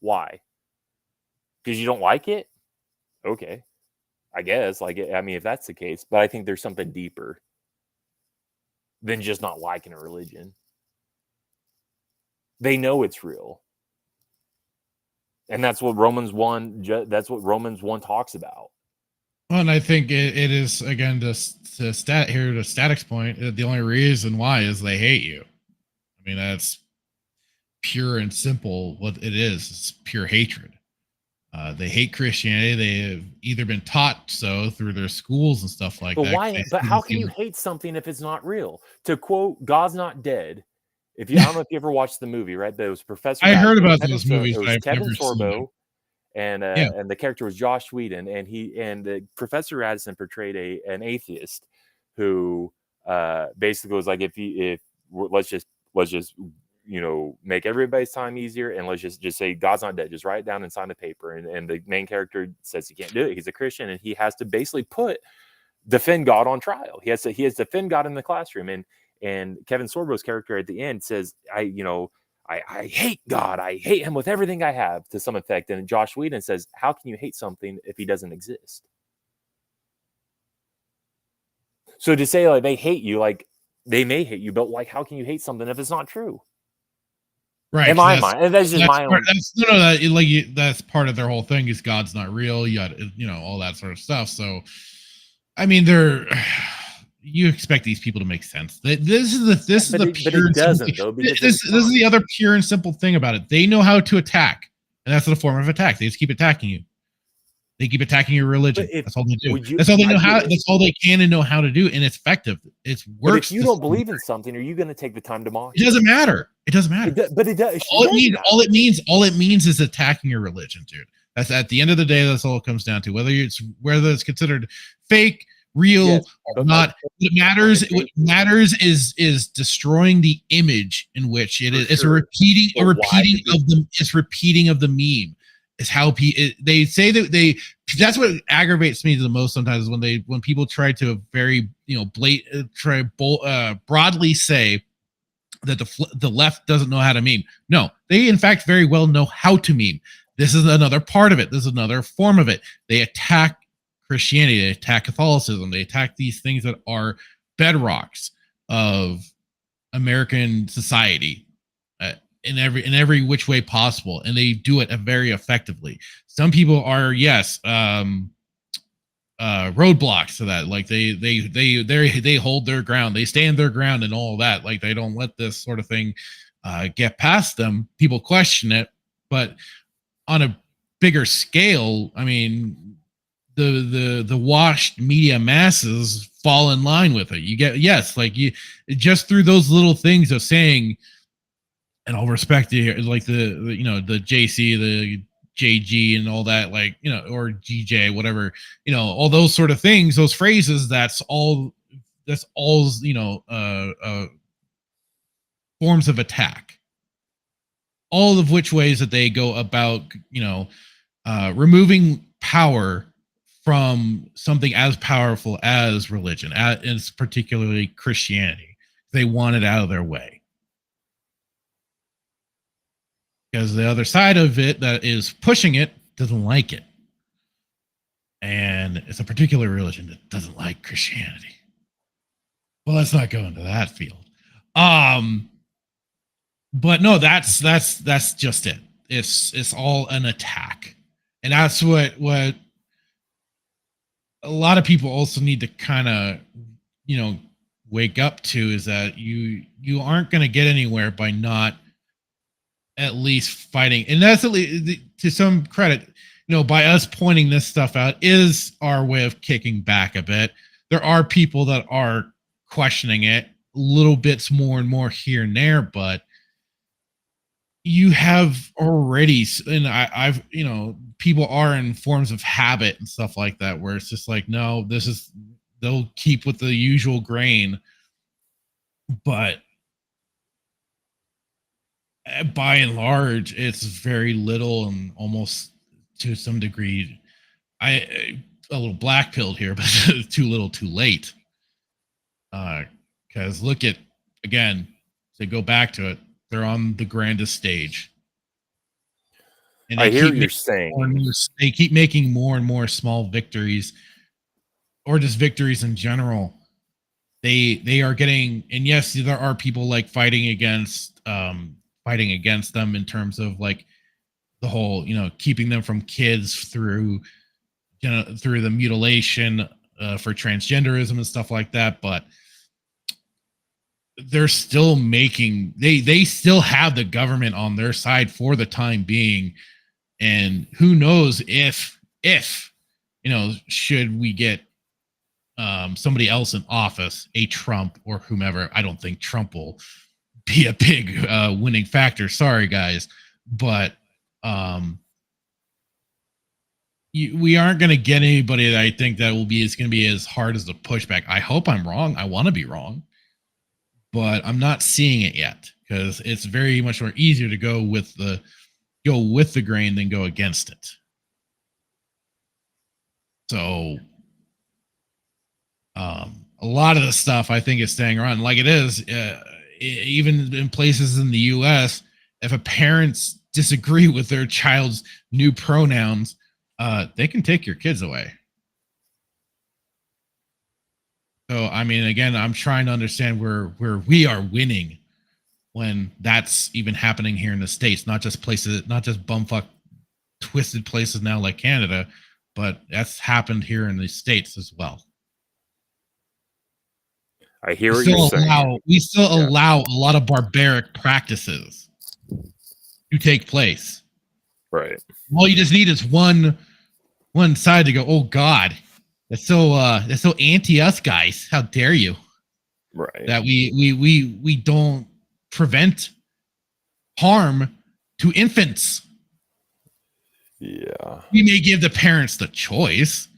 Why? Because you don't like it? Okay, I guess. If that's the case, but I think there's something deeper than just not liking a religion. They know it's real. And that's what Romans 1 talks about. Well, and I think it is, again, to Static's point, the only reason why is they hate you. I mean, that's pure and simple what it is. It's pure hatred. They hate Christianity. They have either been taught so through their schools and stuff like that. Why? But how can you hate something if it's not real? To quote, God's not dead. I don't know if you ever watched the movie, right? There was Professor. I heard about those movies. It was Kevin Sorbo, and the character was Josh Whedon, and the Professor Radisson portrayed an atheist who basically was like, let's just make everybody's time easier, and let's just say God's not dead. Just write it down and sign the paper. And the main character says he can't do it. He's a Christian, and he has to basically defend God on trial. He has to defend God in the classroom. And Kevin Sorbo's character at the end says, I hate God. I hate him with everything I have, to some effect. And Josh Whedon says, how can you hate something if he doesn't exist? So to say they hate you, they may hate you, but how can you hate something if it's not true? Right. In my mind. And that's just my own. That's part of their whole thing is God's not real. You got, all that sort of stuff. So, I mean, you expect these people to make sense. This is the other pure and simple thing about it. They know how to attack, and that's the form of attack. They just keep attacking you. They keep attacking your religion. That's all they do. That's all they know how. That's all they can and know how to do, and it's effective. It works. But if you don't believe in something, are you going to take the time to mock? It doesn't matter. It doesn't matter. But it does. All it means is attacking your religion, dude. That's at the end of the day. That's all it comes down to. Whether it's considered fake, real, or not. What matters is destroying the image in which it is. It's a repeating of the meme. Is how they say that that's what aggravates me the most sometimes, is when people try to broadly say that the left doesn't know how to meme. No, they in fact very well know how to meme. This is another part of it. This is another form of it. They attack Christianity, they attack Catholicism, they attack these things that are bedrocks of American society. In every which way possible, and they do it very effectively. Some people are roadblocks to that. They hold their ground, they stand their ground, and all that. They don't let this sort of thing get past them. People question it, but on a bigger scale, I mean, the washed media masses fall in line with it. You get just through those little things of saying. And I'll respect the JC, the JG and all that, like, you know, or GJ, whatever, you know, all those sort of things, those phrases, that's all, you know, forms of attack. All of which ways that they go about, you know, removing power from something as powerful as religion, as particularly Christianity. They want it out of their way. Because the other side of it that is pushing it doesn't like it. And it's a particular religion that doesn't like Christianity. Well, let's not go into that field. But no, that's just it. It's all an attack. And that's what a lot of people also need to kind of, you know, wake up to, is that you aren't going to get anywhere by not at least fighting. And that's at least, to some credit, you know, by us pointing this stuff out is our way of kicking back a bit. There are people that are questioning it, little bits more and more here and there, but you have already, and I've, you know, people are in forms of habit and stuff like that, where it's just like, no, they'll keep with the usual grain, but by and large, it's very little, and almost to some degree, a little black pilled here, but too little, too late. Because look at, again, to go back to it, they're on the grandest stage. And I hear what you're saying. They keep making more and more small victories, or just victories in general. They are getting, and yes, there are people like fighting against them in terms of like the whole, you know, keeping them from kids through, you know, through the mutilation for transgenderism and stuff like that. But they're still making, they still have the government on their side for the time being. And who knows if, you know, should we get somebody else in office, a Trump or whomever. I don't think Trump will be a big winning factor. Sorry, guys. But we aren't going to get anybody that I think that will be, it's going to be as hard as the pushback. I hope I'm wrong. I want to be wrong. But I'm not seeing it yet, because it's very much more easier to go with the grain than go against it. So a lot of the stuff I think is staying around like it is, even in places in the US. If a parents disagree with their child's new pronouns, they can take your kids away. So, I mean, again, I'm trying to understand where we are winning when that's even happening here in the States, not just places, not just bumfuck twisted places now like Canada, but that's happened here in the States as well. I hear what you're saying. We still allow a lot of barbaric practices to take place. Right. All you just need is one side to go, oh God, that's so anti us guys. How dare you? Right. That we don't prevent harm to infants. Yeah. We may give the parents the choice.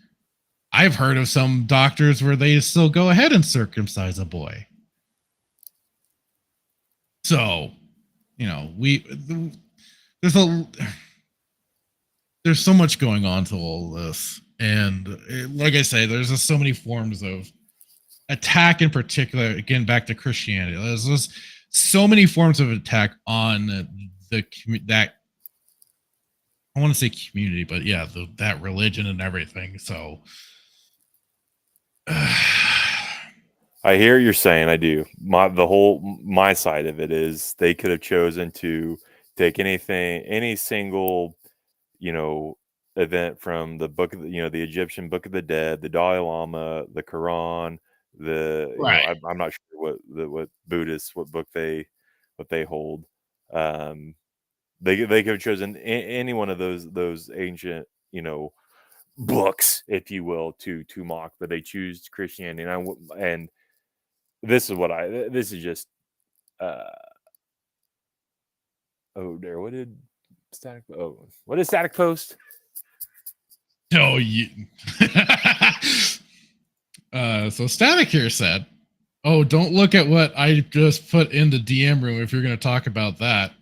I've heard of some doctors where they still go ahead and circumcise a boy. So, you know, there's so much going on to all this. And like I say, there's just so many forms of attack, in particular, again, back to Christianity. There's just so many forms of attack on that, I want to say community, but yeah, that religion and everything. So I hear you're saying. I do. My side of it is they could have chosen to take any single, you know, event from the book of the, you know, the Egyptian Book of the Dead, the Dalai Lama, the Quran, the right. you know, I'm not sure what Buddhists, what book they hold. They could have chosen any one of those ancient, you know, books, if you will, to mock, but they choose Christianity. And this is just oh there, what did Static. Oh, what is static post? No, you. So Static here said, "Oh, don't look at what I just put in the DM room if you're going to talk about that."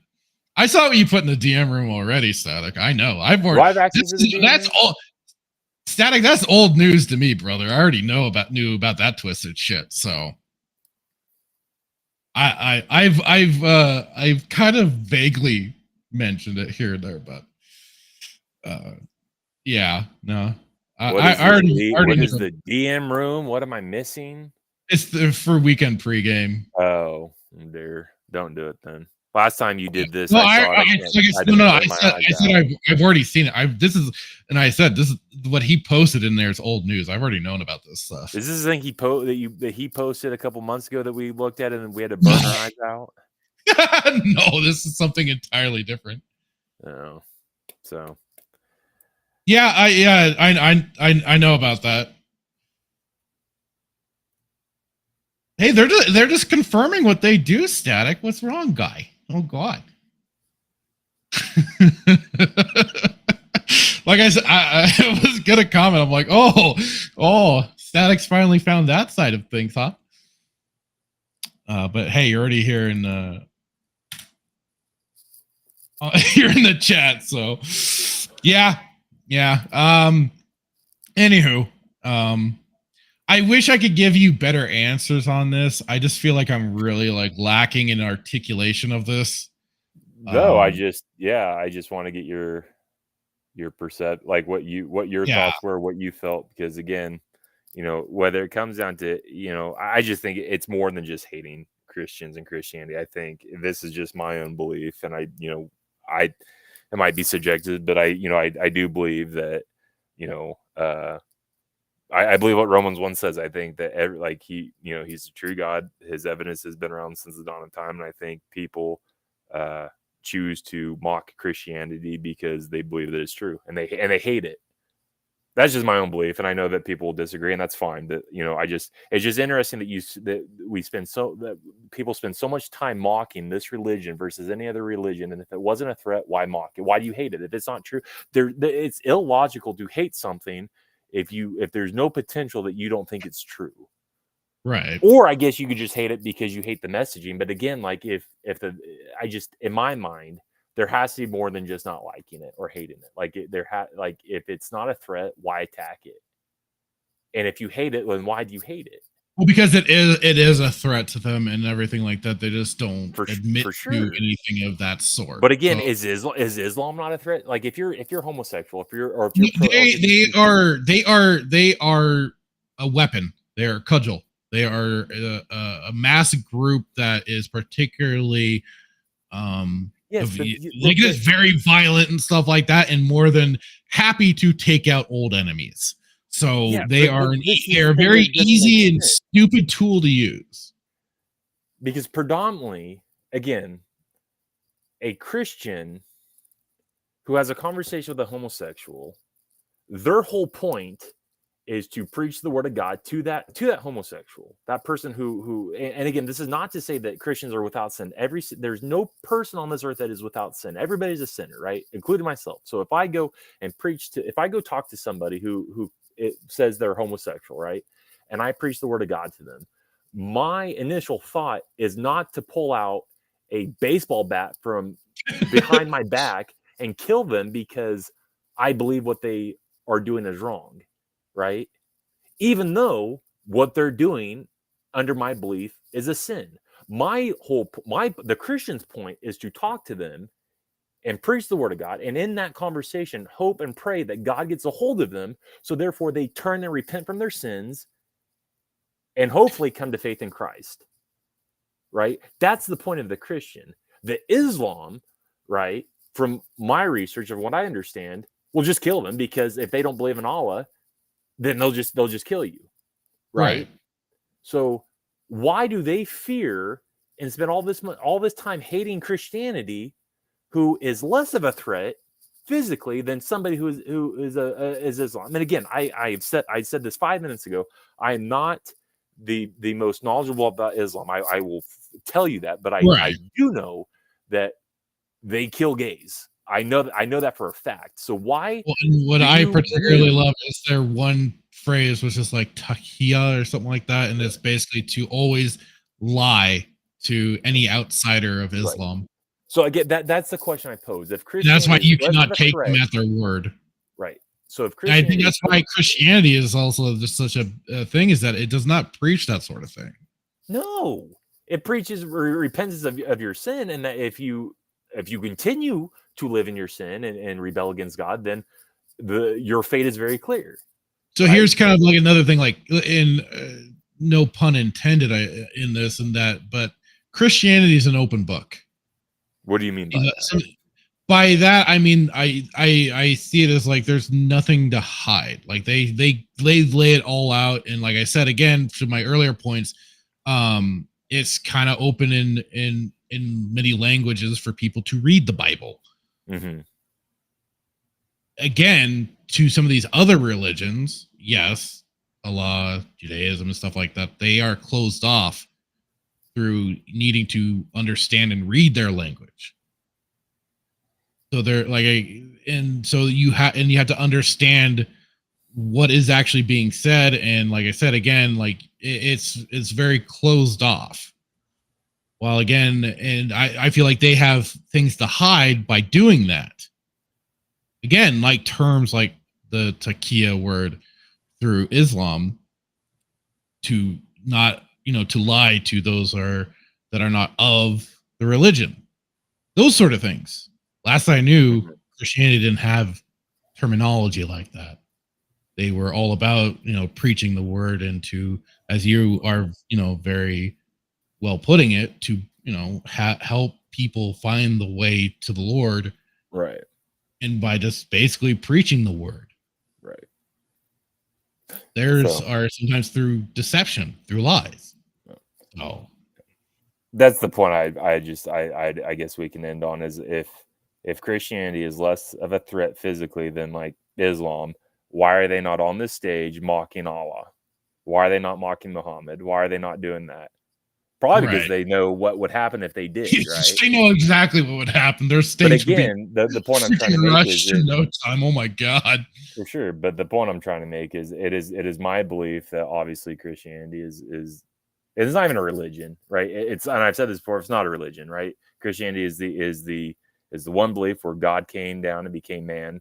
I saw what you put in the DM room already, Static. I know. I've already. Live access to the DM That's room? all. Static. That's old news to me, brother. I already knew about that twisted shit. So, I've kind of vaguely mentioned it here and there, but, yeah, no. I already What knew. is the DM room? What am I missing? It's for weekend pregame. Oh, dear. Don't do it then. Last time you did this, No, I saw I said I've already seen it. I said this is what he posted in there is old news. I've already known about this stuff. Is this the thing that he posted a couple months ago that we looked at and we had to burn our eyes out? No, this is something entirely different. Oh, so yeah, I know about that. Hey, they're just confirming what they do, Static. What's wrong, guy? Oh God. Like I said, I was gonna comment. I'm like, oh, Static's finally found that side of things, huh? But hey, you're already here in you're in the chat, so yeah. Anywho, I wish I could give you better answers on this. I just feel like I'm really like lacking in articulation of this. no, I just want to get your like what your thoughts were, what you felt, because again, whether it comes down to, I just think it's more than just hating Christians and Christianity. I think this is just my own belief, and it might be subjective, but I do believe that, I believe what Romans 1 says. I think that he's a true God. His evidence has been around since the dawn of time. And I think people choose to mock Christianity because they believe that it's true and they hate it. That's just my own belief. And I know that people will disagree, and that's fine. That, it's just interesting that people spend so much time mocking this religion versus any other religion. And if it wasn't a threat, why mock it? Why do you hate it? If it's not true, it's illogical to hate something if there's no potential that you don't think it's true. Right. Or I guess you could just hate it because you hate the messaging. But again, like in my mind, there has to be more than just not liking it or hating it. Like if it's not a threat, why attack it? And if you hate it, then why do you hate it? Well, because it is a threat to them and everything like that. They just don't admit to anything of that sort. But again, is Islam not a threat? Like if you're homosexual, they are a weapon. They are a cudgel. They are a mass group that is particularly it's very violent and stuff like that, and more than happy to take out old enemies. So they're a very easy and stupid tool to use. Because predominantly, again, a Christian who has a conversation with a homosexual, their whole point is to preach the word of God to that homosexual, that person who and again, this is not to say that Christians are without sin. There's no person on this earth that is without sin. Everybody's a sinner, right? Including myself. So if I go talk to somebody who it says they're homosexual, right? And I preach the word of God to them, my initial thought is not to pull out a baseball bat from behind my back and kill them because I believe what they are doing is wrong, right? Even though what they're doing under my belief is a sin. The Christian's point is to talk to them and preach the word of God, and in that conversation, hope and pray that God gets a hold of them, so therefore they turn and repent from their sins and hopefully come to faith in Christ, right? That's the point of the Christian. The Islam, right, from my research of what I understand, will just kill them, because if they don't believe in Allah, then they'll just kill you, right? So why do they fear and spend all this time hating Christianity, who is less of a threat physically than somebody who is Islam? And again, I said this 5 minutes ago. I am not the most knowledgeable about Islam. I will tell you that, but I do know that they kill gays. I know that for a fact. So why? Well, and what Do I you particularly believe- love is their one phrase was just like takia or something like that, and it's basically to always lie to any outsider of Islam. So again, that's the question I pose. If And that's why Christianity you is less of cannot a take them threat, at their word. right? So if And I think Christianity, that's why Christianity is also just such a thing, is that it does not preach that sort of thing. no, it preaches repentance of your sin, and that if you continue to live in your sin and rebel against God, then your fate is very clear. So right? here's kind of like another thing, like in no pun intended in this and that, but Christianity is an open book. What do you mean by You know, that? by that I mean I see it as like there's nothing to hide. Like they lay it all out, and like I said again to my earlier points, it's kind of open in many languages for people to read the Bible. Mm-hmm. Again, to some of these other religions, yes, Allah, Judaism, and stuff like that, they are closed off through needing to understand and read their language. So they're like, and so you have to understand what is actually being said. And like I said, again, like it's very closed off. While again, and I feel like they have things to hide by doing that. Again, like terms like the taqiya word through Islam, to not, to lie to those that are not of the religion. Those sort of things. Last I knew, Christianity didn't have terminology like that. They were all about, preaching the word, and to, as you are, very well putting it, to, help people find the way to the Lord. Right. And by just basically preaching the word. Right. Theirs are sometimes through deception, through lies. Oh. That's the point I guess we can end on, is if Christianity is less of a threat physically than like Islam, why are they not on this stage mocking Allah? Why are they not mocking Muhammad? Why are they not doing that? Probably because they know what would happen if they did, right? They know exactly what would happen. Their stage but again, the point I'm trying to make is in no time. Oh my God. For sure. But the point I'm trying to make is it is my belief that obviously Christianity is it's not even a religion, right? It's, and I've said this before, it's not a religion, right? Christianity is the one belief where God came down and became man,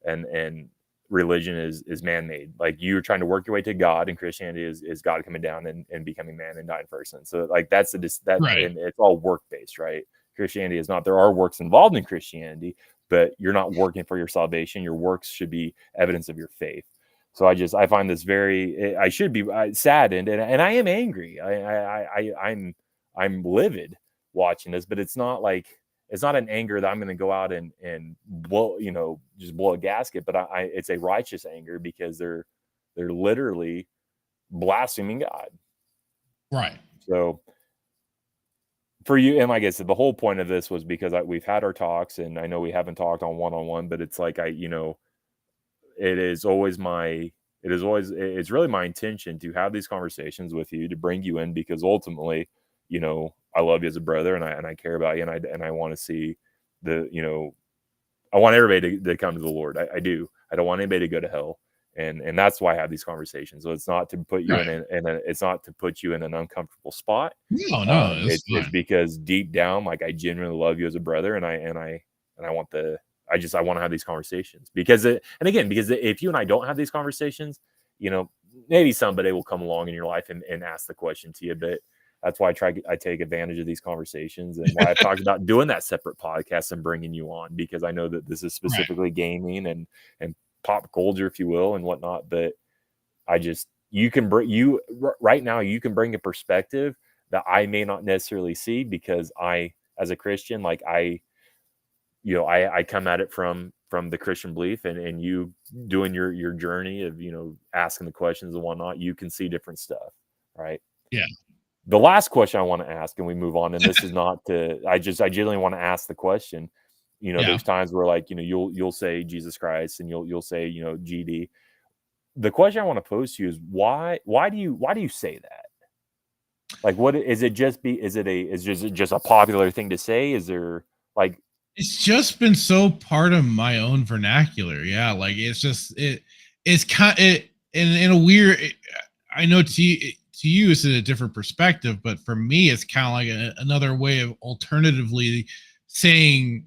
and religion is man-made. Like, you're trying to work your way to God, and Christianity is God coming down and becoming man and dying for sin. So like that's right. And it's all work-based, right? Christianity is not. There are works involved in Christianity, but you're not working for your salvation. Your works should be evidence of your faith. So I find this very, I should be saddened, and I am angry. I'm livid watching this, but it's not an anger that I'm going to go out and blow, just blow a gasket. But it's a righteous anger, because they're literally blaspheming God. Right. So for you, and like I said, the whole point of this was because we've had our talks, and I know we haven't talked on one-on-one, but it's like it's really my intention to have these conversations with you, to bring you in, because ultimately, I love you as a brother, and I care about you, and I want to see I want everybody to come to the Lord. I do. I don't want anybody to go to hell. And that's why I have these conversations. So it's not to put you it's not to put you in an uncomfortable spot. No, it's because deep down, like, I genuinely love you as a brother, and I want I want to have these conversations, because if you and I don't have these conversations, maybe somebody will come along in your life and ask the question to you. But that's why I take advantage of these conversations, and why I've talked about doing that separate podcast and bringing you on, because I know that this is specifically gaming and pop culture, if you will, and whatnot. But you can bring a perspective that I may not necessarily see, because as a Christian, like I come at it from the Christian belief, and you doing your journey of, asking the questions and whatnot, you can see different stuff. Right. Yeah. The last question I want to ask, and we move on, and this is not to, I genuinely want to ask the question. There's times where, like, you'll say Jesus Christ, and you'll say, GD. The question I want to pose to you is why do you say that? Like, what is it? Is it just a popular thing to say? Is there, like, It's just been so part of my own vernacular. Yeah, like it's kind it in a weird. I know to you it's a different perspective, but for me it's kind of like another way of alternatively saying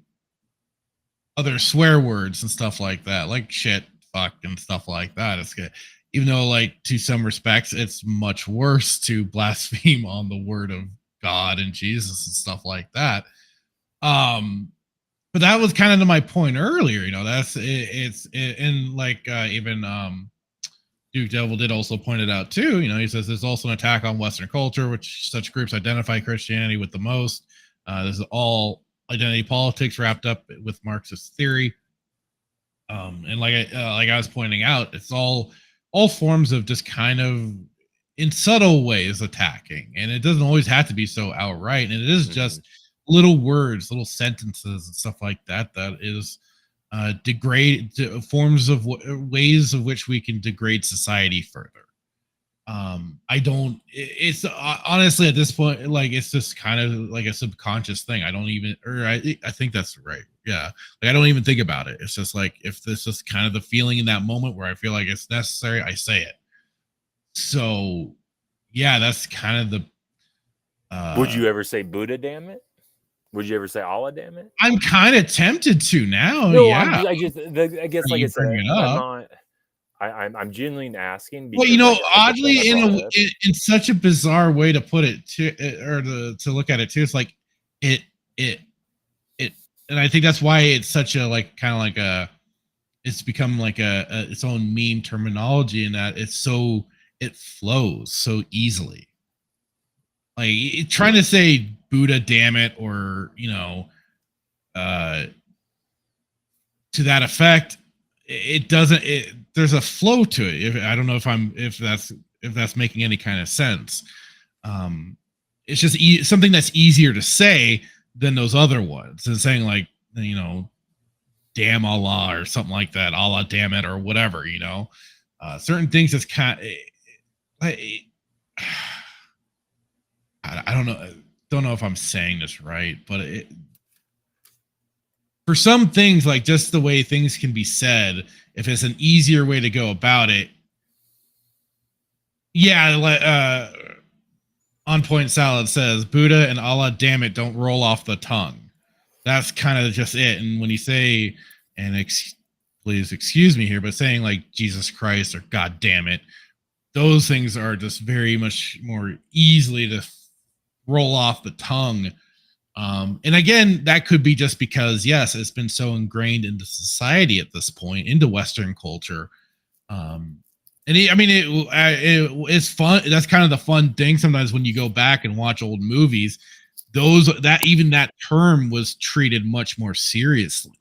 other swear words and stuff like that, like shit, fuck, and stuff like that. It's good, even though like to some respects it's much worse to blaspheme on the word of God and Jesus and stuff like that. Um, but that was kind of to my point earlier. That's and like even Duke Devil did also point it out too. He says there's also an attack on Western culture, which such groups identify Christianity with the most. This is all identity politics wrapped up with Marxist theory. And like I was pointing out, it's all forms of just kind of in subtle ways attacking, and it doesn't always have to be so outright. And it is just little words, little sentences, and stuff like that. That is degrade forms of ways of which we can degrade society further. I don't. It's honestly at this point, like it's just kind of like a subconscious thing. I don't even, or I think that's right. Yeah, like I don't even think about it. It's just like if this is kind of the feeling in that moment where I feel like it's necessary, I say it. So, yeah, that's kind of the. Would you ever say Buddha? Damn it! Would you ever say Allah? Damn it! I'm kind of tempted to now. No, yeah, I guess like I said, I'm not. I'm genuinely asking because, well, like I said, oddly, in such a bizarre way to put it, or to look at it too, it's like it, and I think that's why it's such a like kind of like a, it's become like a its own meme terminology in that it flows so easily. Like trying to say Buddha, damn it, or uh, to that effect, it doesn't. There's a flow to it. I don't know if that's making any kind of sense. It's just something that's easier to say than those other ones, and saying like damn Allah or something like that, Allah damn it or whatever. Certain things that's kind. I don't know if I'm saying this right, but for some things, like just the way things can be said, if it's an easier way to go about it, yeah. On Point Salad says Buddha and Allah damn it don't roll off the tongue. That's kind of just it. And when you say, and please excuse me here, but saying like Jesus Christ or God damn it, those things are just very much more easily to roll off the tongue. And again, that could be just because, yes, it's been so ingrained into society at this point, into Western culture. It's fun. That's kind of the fun thing sometimes when you go back and watch old movies. That term was treated much more seriously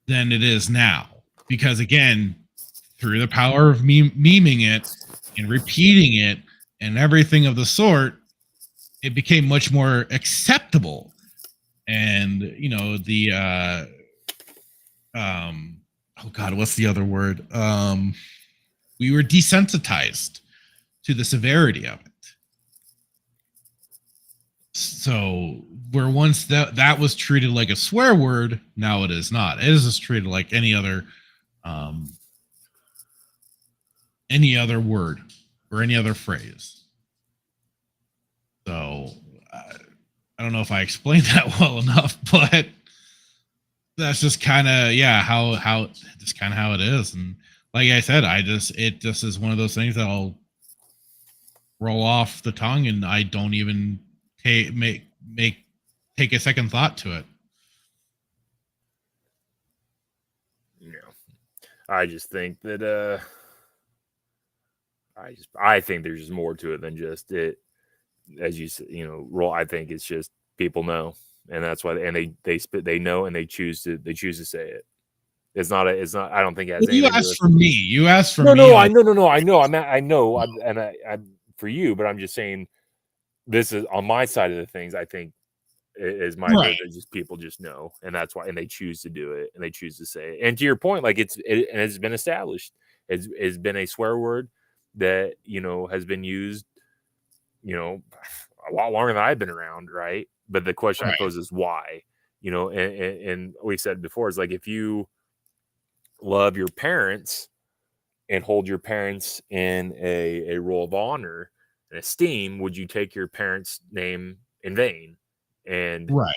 than it is now, because again, through the power of memeing it and repeating it and everything of the sort, it became much more acceptable. And oh God, what's the other word? We were desensitized to the severity of it. So where once that was treated like a swear word, now it is not. It is just treated like any other word or any other phrase. So I don't know if I explained that well enough, but that's just kind of how just kind of how it is. And like I said, it just is one of those things that'll roll off the tongue, and I don't even take a second thought to it. Yeah, I just think that I think there's just more to it than just it. As you said, roll. I think it's just people know, and that's why. And they know, and they choose to say it. It's not. I don't think it has. You asked for me. You asked for me. No. I know. I know. I'm for you, but I'm just saying. This is on my side of the things. I think is my just people just know, and that's why, and they choose to do it, and they choose to say it. And to your point, like it's been established. It's been a swear word that has been used. A lot longer than I've been around, right? But the question I pose is why. you know, and we've said before, is like, if you love your parents and hold your parents in a role of honor and esteem, would you take your parents' name in vain? And Right.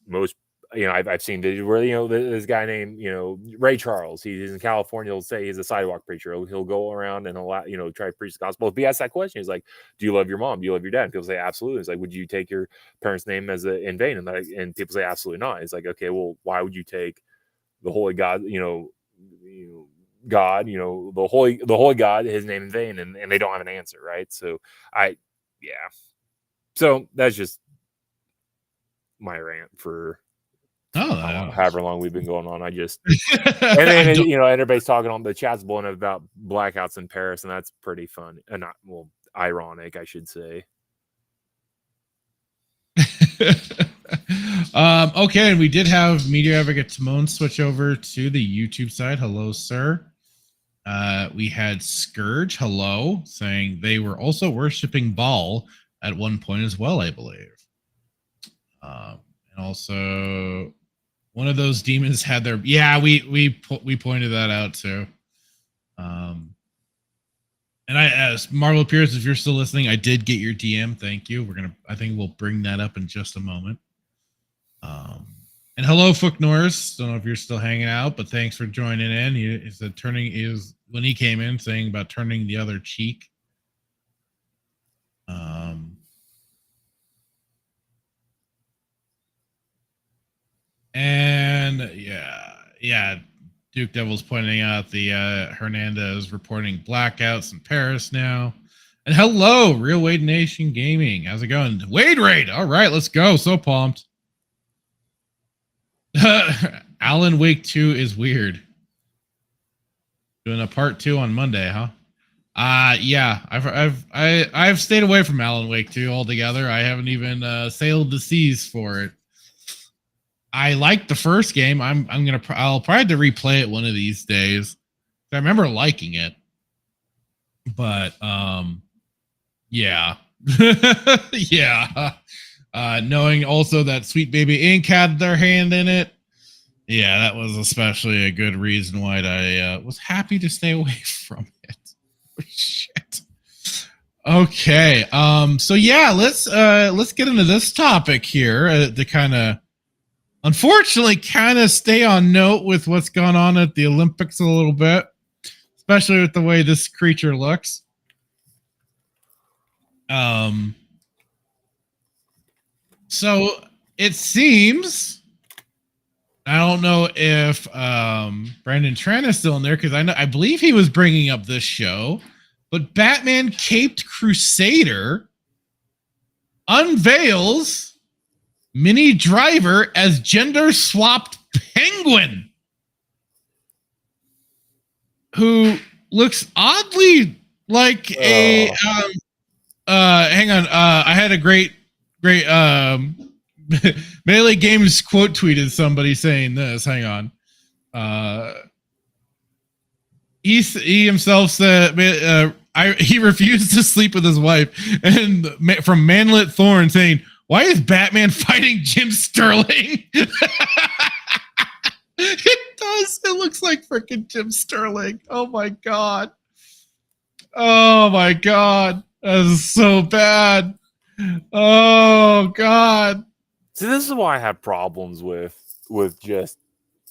most, you know, I've seen videos where, you know, this guy named, you know, Ray Charles, he's in California, he'll say he's a sidewalk preacher. He'll go around and you know, try to preach the gospel. If he asks that question, he's like, do you love your mom? Do you love your dad? And people say, absolutely. It's like, would you take your parents' name in vain? And people say, absolutely not. It's like, okay, well, why would you take the holy God, God, you know, the holy God, his name in vain, and they don't have an answer, right? So so that's just my rant for however long we've been going on. I just and then you know, everybody's talking on the chat's blowing up about blackouts in Paris, and that's pretty fun and not, well, ironic, I should say. Okay, and we did have Media Advocate Timon switch over to the YouTube side. Hello, sir. We had Scourge, hello, saying they were also worshiping Baal at one point as well, I believe. And also, one of those demons had their, we pointed that out too. And as Marvel Pierce, if you're still listening, I did get your DM. Thank you. I think we'll bring that up in just a moment. And hello, Fook Norris. Don't know if you're still hanging out, but thanks for joining in. He said when he came in saying about turning the other cheek. And Duke Devil's pointing out the Hernandez reporting blackouts in Paris now. And hello, Real Wade Nation Gaming. How's it going? Wade Raid. All right, let's go. So pumped. Alan Wake 2 is weird. Doing a part 2 on Monday, huh? Yeah. I've stayed away from Alan Wake 2 altogether. I haven't even sailed the seas for it. I liked the first game. I'll probably have to replay it one of these days. I remember liking it. But yeah. Yeah. Knowing also that Sweet Baby Inc. had their hand in it. Yeah, that was especially a good reason why I was happy to stay away from it. Shit. Okay. So yeah, let's get into this topic here to kind of, unfortunately, kind of stay on note with what's going on at the Olympics a little bit, especially with the way this creature looks. So it seems, I don't know if Brandon Tran is still in there, because I believe he was bringing up this show, but Batman Caped Crusader unveils Mini Driver as gender swapped penguin, who looks oddly like a hang on, I had a great Melee Games quote tweeted somebody saying this. Hang on. He himself said he refused to sleep with his wife, and from Manlet Thorn saying, "Why is Batman fighting Jim Sterling?" It does. It looks like freaking Jim Sterling. Oh my god. Oh my god. That is so bad. Oh god. See, this is why I have problems with just.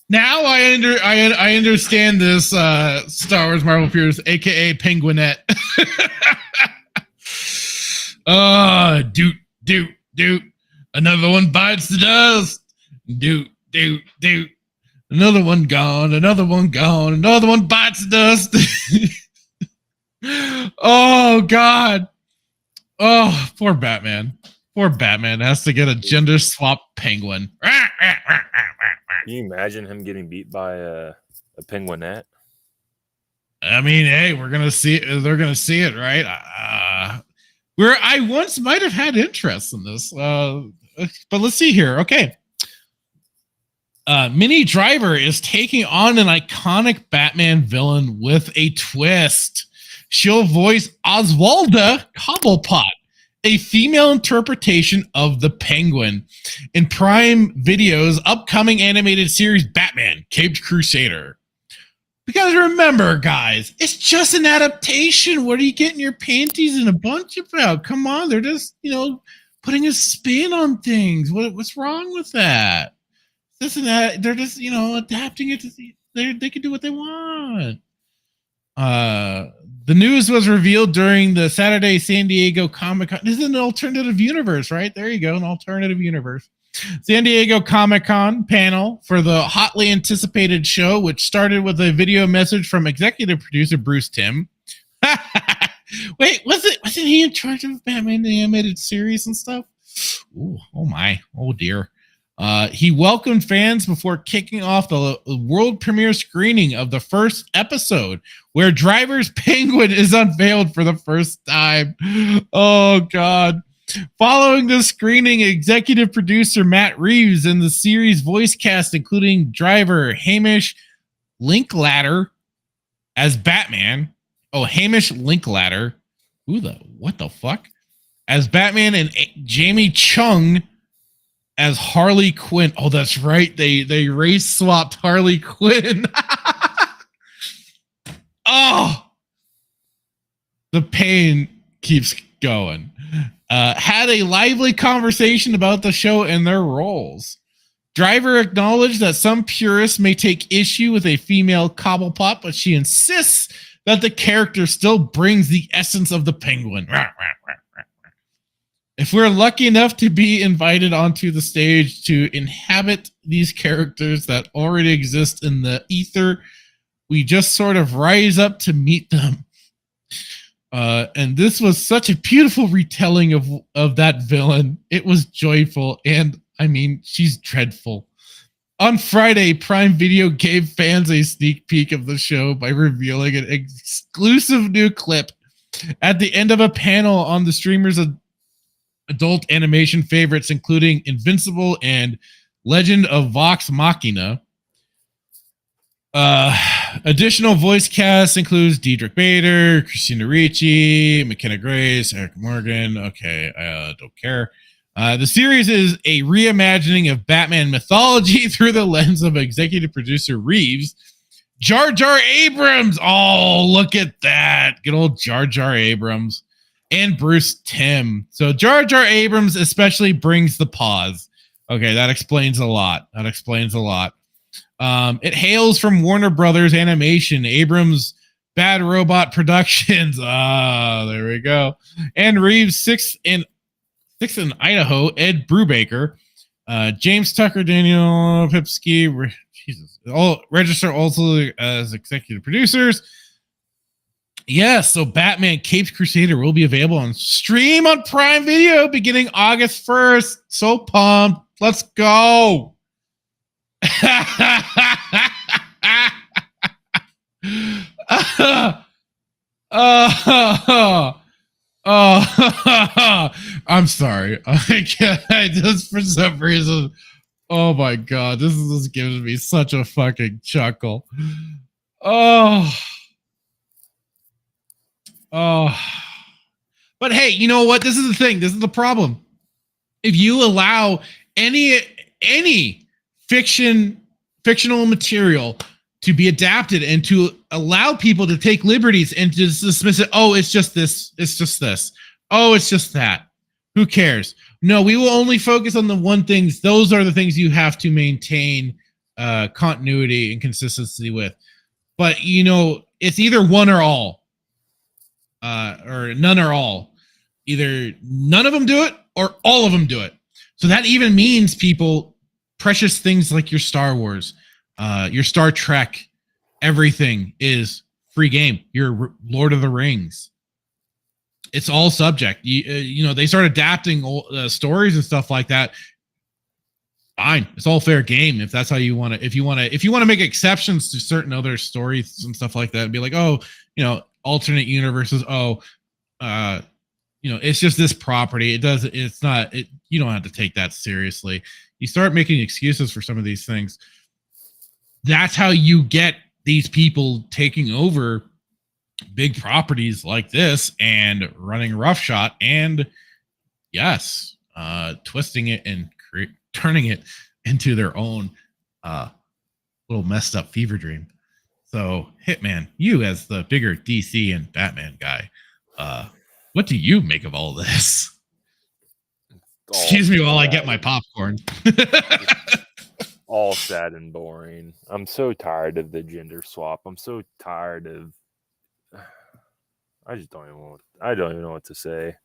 Now I understand this Star Wars Marvel Pierce, aka Penguinette. Doot. Another one bites the dust. Doot. Another one gone. Another one bites the dust. Oh god. Oh, poor Batman. Poor Batman has to get a gender swap penguin. Can you imagine him getting beat by a penguinette? I mean, hey, we're gonna see it. They're gonna see it, right? Where I once might have had interest in this, but let's see here. Okay, Mini Driver is taking on an iconic Batman villain with a twist. She'll voice Oswalda Cobblepot a female interpretation of the Penguin in Prime Video's upcoming animated series Batman Caped Crusader. Because remember, guys, it's just an adaptation. What are you getting your panties in a bunch about? Come on, they're just, putting a spin on things. What's wrong with that? They're just, adapting it to they can do what they want. The news was revealed during the Saturday San Diego Comic-Con. This is an alternative universe, right? There you go, an alternative universe. San Diego Comic-Con panel for the hotly anticipated show, which started with a video message from executive producer Bruce Timm. Wait, wasn't he in charge of Batman the Animated Series and stuff? Ooh, oh my, oh dear. He welcomed fans before kicking off the world premiere screening of the first episode, where Driver's Penguin is unveiled for the first time. Oh, God. Following the screening, executive producer Matt Reeves and the series voice cast, including Driver Hamish Linklater as Batman. Oh, Hamish Linklater. What the fuck? As Batman, and Jamie Chung as Harley Quinn. Oh, that's right. They race swapped Harley Quinn. Oh, the pain keeps going. Had a lively conversation about the show and their roles. Driver acknowledged that some purists may take issue with a female Cobblepot, but she insists that the character still brings the essence of the Penguin. If we're lucky enough to be invited onto the stage to inhabit these characters that already exist in the ether, we just sort of rise up to meet them. And this was such a beautiful retelling of that villain. It was joyful, and I mean, she's dreadful. On Friday, Prime Video gave fans a sneak peek of the show by revealing an exclusive new clip at the end of a panel on the streamer's adult animation favorites, including Invincible and Legend of Vox Machina. Additional voice cast includes Diedrich Bader, Christina Ricci, McKenna Grace, Eric Morgan. Okay, I don't care. The series is a reimagining of Batman mythology through the lens of executive producer Reeves. Jar Jar Abrams. Oh, look at that. Good old Jar Jar Abrams. And Bruce Timm. So Jar Jar Abrams especially brings the pause. Okay, that explains a lot. It hails from Warner Brothers Animation, Abrams Bad Robot Productions. There we go. And Reeves, Sixth in Idaho, Ed Brubaker, James Tucker, Daniel Pipsky, Jesus, all register also as executive producers. Yeah, so Batman Caped Crusader will be available on stream on Prime Video beginning August 1st. So pumped. Let's go. I'm sorry. I just, for some reason, oh my God, this is just giving me such a fucking chuckle. Oh. But hey, you know what? This is the thing. This is the problem. If you allow any fictional material to be adapted and to allow people to take liberties and to dismiss it, oh, it's just this, it's just this, oh, it's just that, who cares? No, we will only focus on the one things. Those are the things you have to maintain continuity and consistency with. But it's either one or all. Or none or all. Either none of them do it or all of them do it. So that even means people, precious things like your Star Wars, your Star Trek, everything is free game. Your Lord of the Rings. It's all subject. They start adapting stories and stuff like that. Fine, it's all fair game if that's how you want to. If you want to make exceptions to certain other stories and stuff like that, and be like, oh, alternate universes. Oh, it's just this property. You don't have to take that seriously. You start making excuses for some of these things. That's how you get these people taking over big properties like this and running roughshod and Yes, twisting it and turning it into their own little messed up fever dream. So, Hitman, you as the bigger DC and Batman guy, what do you make of all this? Excuse me while I get my popcorn. All sad and boring. I'm so tired of the gender swap. I'm so tired of. I don't even know what to say.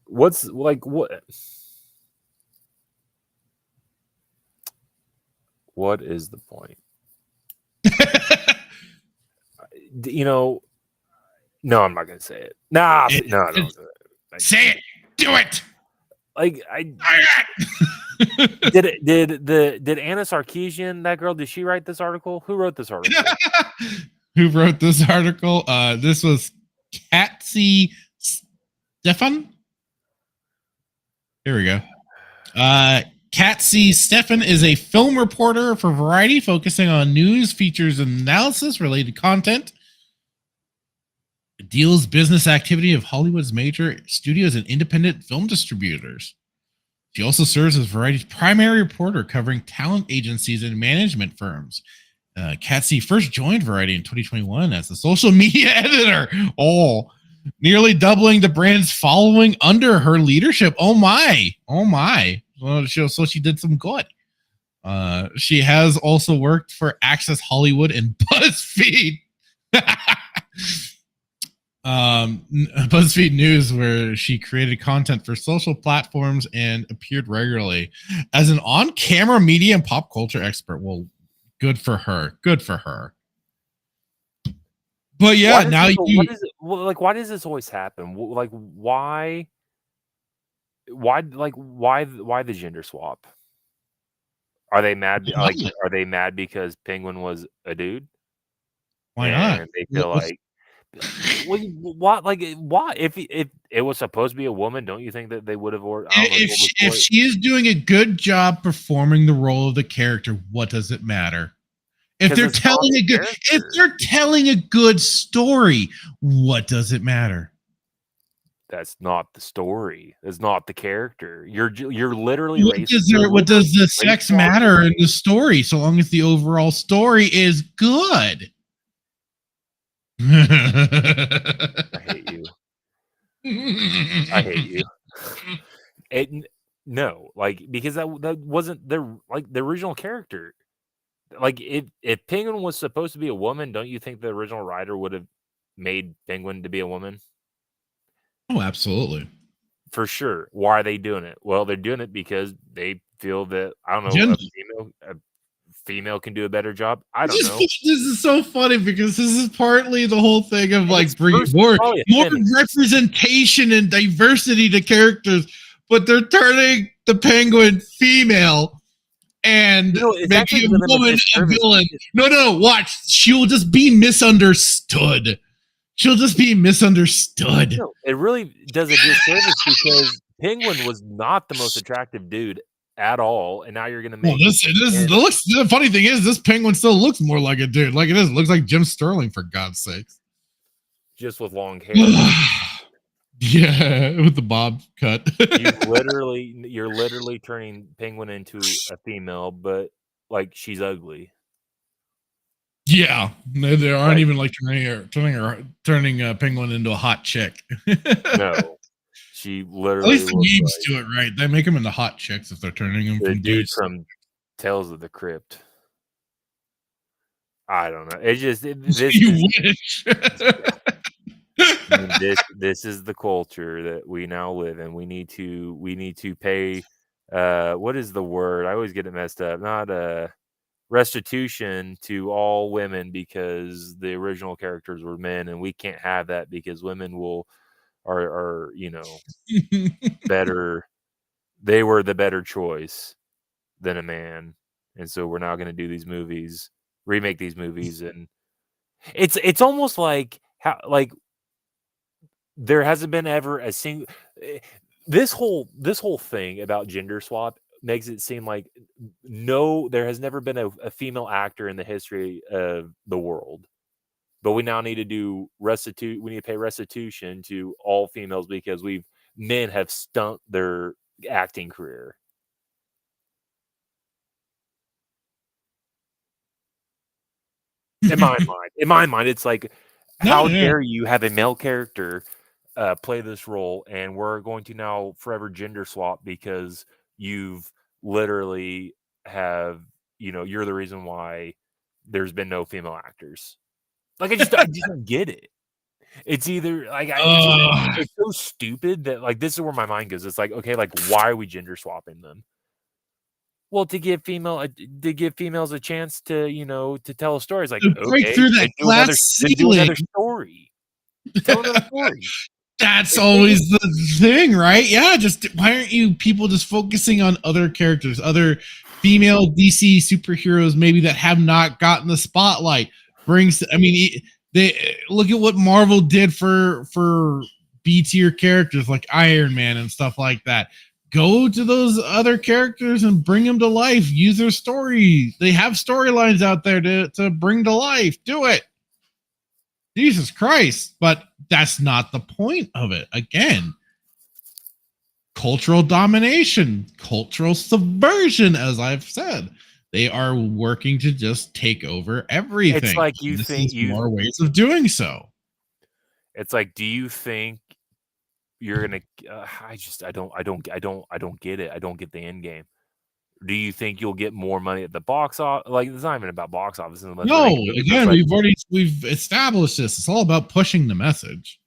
What's like what? What is the point? No, I'm not gonna say it. No. Say it. Do it. Like did Anna Sarkeesian, that girl, did she write this article? Who wrote this article? Who wrote this article? This was Katsy Stefan. Here we go. Katsy Stefan is a film reporter for Variety, focusing on news, features, and analysis related content. It deals business activity of Hollywood's major studios and independent film distributors. She also serves as Variety's primary reporter, covering talent agencies and management firms. Katsy first joined Variety in 2021 as the social media editor. Nearly doubling the brand's following under her leadership. Oh my. Well, so she did some good. She has also worked for Access Hollywood and BuzzFeed. BuzzFeed News, where she created content for social platforms and appeared regularly as an on-camera media and pop culture expert. Well, good for her. But yeah, why does this always happen? Like, why the gender swap? Are they mad? Are they mad because Penguin was a dude? Why not? And they feel like, what? Like, why? If it was supposed to be a woman, don't you think that they would have? If she is doing a good job performing the role of the character, what does it matter? If they're telling a good story, what does it matter? That's not the story. That's not the character. You're literally what does the sex matter in the story, so long as the overall story is good? I hate you. I hate you. No, like, because that wasn't the original character. Like, if Penguin was supposed to be a woman, don't you think the original writer would have made Penguin to be a woman? Oh, absolutely. For sure. Why are they doing it? Well, they're doing it because they feel that, I don't know, a female can do a better job. I don't know. This is so funny because this is partly the whole thing of like bringing more representation and diversity to characters, but they're turning the Penguin female and making a woman a villain. No, watch. She'll just be misunderstood. No, it really does a disservice because Penguin was not the most attractive dude at all, and now you're gonna make. Well, the funny thing is, this Penguin still looks more like a dude. Like it looks like Jim Sterling, for God's sakes. Just with long hair. Yeah, with the bob cut. You're literally turning Penguin into a female, but like she's ugly. Yeah, they aren't even like turning Penguin into a hot chick. No, she literally. At least the memes do it right. They make them into hot chicks if they're turning them from dudes. From Tales of the Crypt. I don't know. It's just wish. This is the culture that we now live in. We need to pay. What is the word? I always get it messed up. Not restitution to all women because the original characters were men, and we can't have that because women are better. They were the better choice than a man, and so we're now going to do these movies, remake these movies, and it's almost like there hasn't been ever a single. This whole thing about gender swap makes it seem like there has never been a female actor in the history of the world but we now need to do we need to pay restitution to all females because men have stunk their acting career. In my mind, it's like, how dare you have a male character play this role, and we're going to now forever gender swap because you've literally you're the reason why there's been no female actors. Like, I just don't get it. It's either like it's so stupid that like this is where my mind goes. It's like, okay, like why are we gender swapping them? Well, to give females a chance to tell a story. It's like, break okay, through that glass ceiling. do another story. Tell another story. That's always the thing, right? Yeah, just why aren't you people just focusing on other characters, other female DC superheroes maybe that have not gotten the spotlight? They look at what Marvel did for B tier characters like Iron Man and stuff like that. Go to those other characters and bring them to life. Use their story. They have storylines out there to bring to life. Do it. Jesus Christ. But that's not the point of it. Again, cultural domination, cultural subversion, as I've said. They are working to just take over everything. It's like you think more ways of doing so. It's like, do you think you're gonna? I don't get it. I don't get the end game. Do you think you'll get more money at the box office? Like, it's not even about box office. No, again, we've established this. It's all about pushing the message,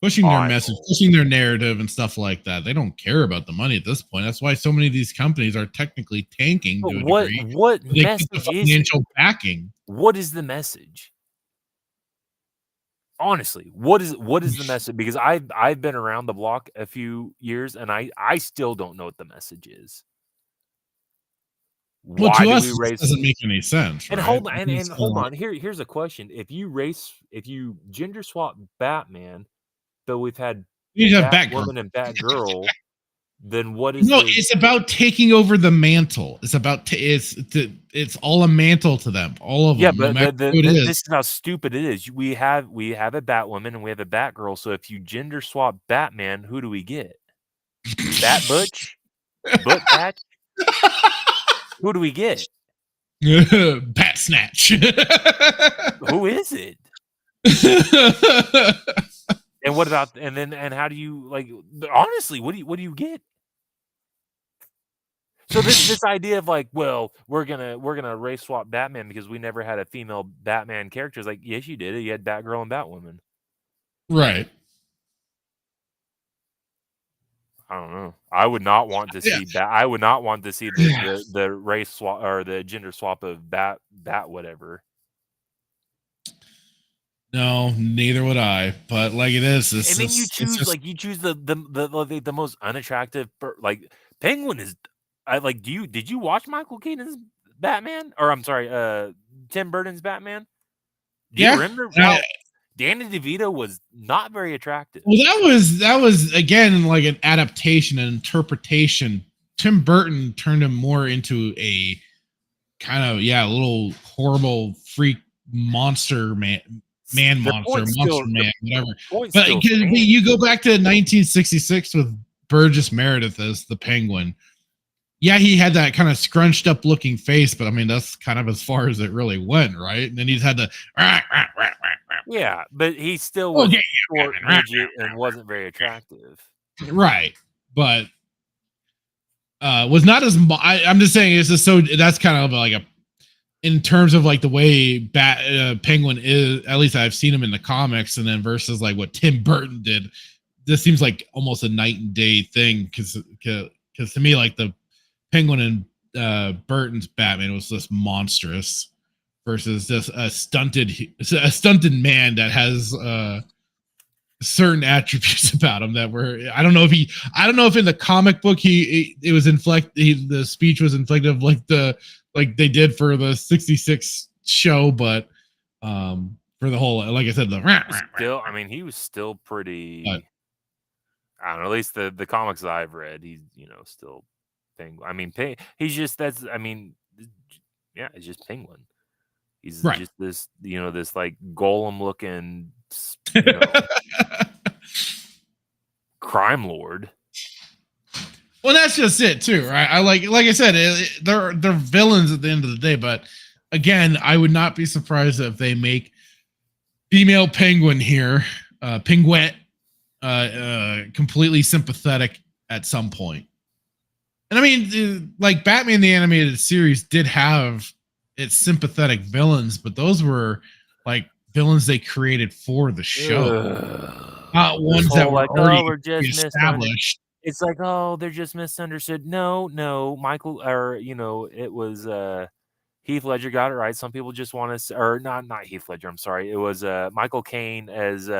pushing their message, pushing their narrative and stuff like that. They don't care about the money at this point. That's why so many of these companies are technically tanking. To a degree. What message is financial backing? What is the message? Honestly, what is the message? Because I've been around the block a few years and I still don't know what the message is. Well, to us, it doesn't make any sense. And right? hold on. Here's a question: If you gender swap Batman, though we've had Batwoman and Batgirl, then what is? No, it's about taking over the mantle. It's about it's all a mantle to them, all of them. Yeah, but this is how stupid it is. We have a Batwoman and we have a Batgirl. So if you gender swap Batman, who do we get? Bat Butch, Butt Patch. Who do we get? Bat Snatch. Who is it? And what about and how do you like? Honestly, what do you get? So this idea of like, well, we're gonna race swap Batman because we never had a female Batman character. Is like, yes, you did it. You had Batgirl and Batwoman. Right. I don't know. I would not want to see I would not want to see the race swap or the gender swap of bat whatever. No, neither would I. But like it is, and then you choose the most unattractive like Penguin is. Did you watch Michael Keaton's Batman? Or I'm sorry, Tim Burton's Batman? Do you remember how Danny DeVito was not very attractive? Well, that was again like an adaptation, an interpretation. Tim Burton turned him more into a kind of little horrible freak monster man, monster man, whatever. But you go back to 1966 with Burgess Meredith as the Penguin. Yeah, he had that kind of scrunched up looking face, but I mean that's kind of as far as it really went, right? And then he's had the yeah, but he still was short, midget, and wasn't very attractive, right? But was not as. I'm just saying it's just so that's kind of like a in terms of like the way Penguin is. At least I've seen him in the comics, and then versus like what Tim Burton did. This seems like almost a night and day thing because to me like the Penguin and Burton's Batman was just monstrous versus just a stunted man that has certain attributes about him that were I don't know if in the comic book the speech was inflected of like they did for the 66 show, but for the whole like I said he was still pretty. I don't know. At least the comics that I've read, he's still. Penguin. I mean, he's just it's just Penguin. He's Right. just this, this like golem looking, you know, crime lord. Well, that's just it too, right? I like I said, they're villains at the end of the day. But again, I would not be surprised if they make female penguin here, Penguet, completely sympathetic at some point. And I mean, like Batman the Animated Series did have its sympathetic villains, but those were like villains they created for the show, not ones that were already established. It's like, oh, they're just misunderstood. No, Michael, or it was Heath Ledger got it right. Some people just want to, or not Heath Ledger. I'm sorry, it was Michael Caine as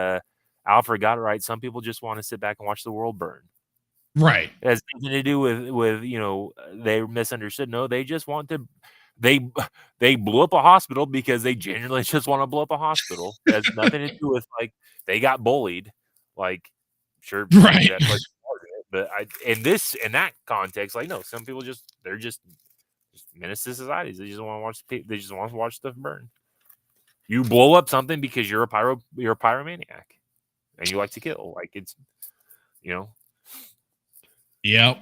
Alfred got it right. Some people just want to sit back and watch the world burn. Right. It has nothing to do with they misunderstood. No, they just want to. They blew up a hospital because they genuinely just want to blow up a hospital. It has nothing to do with like they got bullied. Like, sure, right. That's like, but in that context, like, no, some people they're just menace to societies. They just want to watch. They just want to watch stuff burn. You blow up something because you're a pyromaniac, and you like to kill. Like it's, Yep.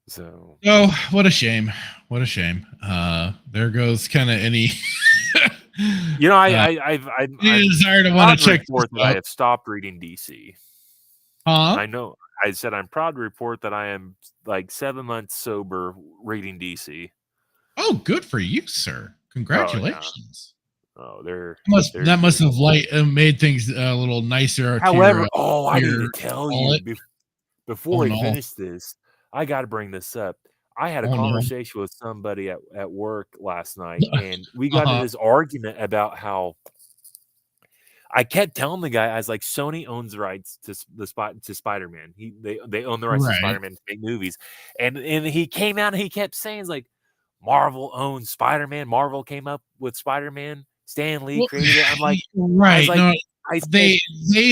So. Oh, what a shame! What a shame. There goes kind of any. I've desire to want to check. I have stopped reading DC. I know. I said I'm proud to report that I am like 7 months sober reading DC. Oh, good for you, sir! Congratulations. Oh, that must have made things a little nicer. However, I need to tell you before we finish this, I got to bring this up. I had a conversation with somebody at work last night, and we got into this argument about how I kept telling the guy, I was like, Sony owns the rights to Spider-Man. They own the rights to Spider-Man to make movies, and he came out and he kept saying, it's like, Marvel owns Spider-Man. Marvel came up with Spider-Man. Stan Lee created it. I'm like, right? They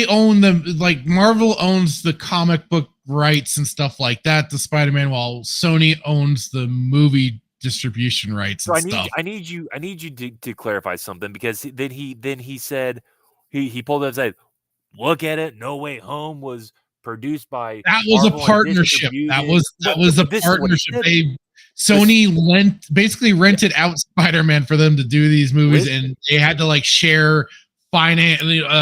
own them. Like Marvel owns the comic book rights and stuff like that to Spider-Man, while Sony owns the movie distribution rights. And stuff. I need you to clarify something, because then he said he pulled up and said, look at it. No Way Home was produced by that was Marvel a partnership. That was a partnership. Sony basically rented out Spider-Man for them to do these movies, and they had to like share financial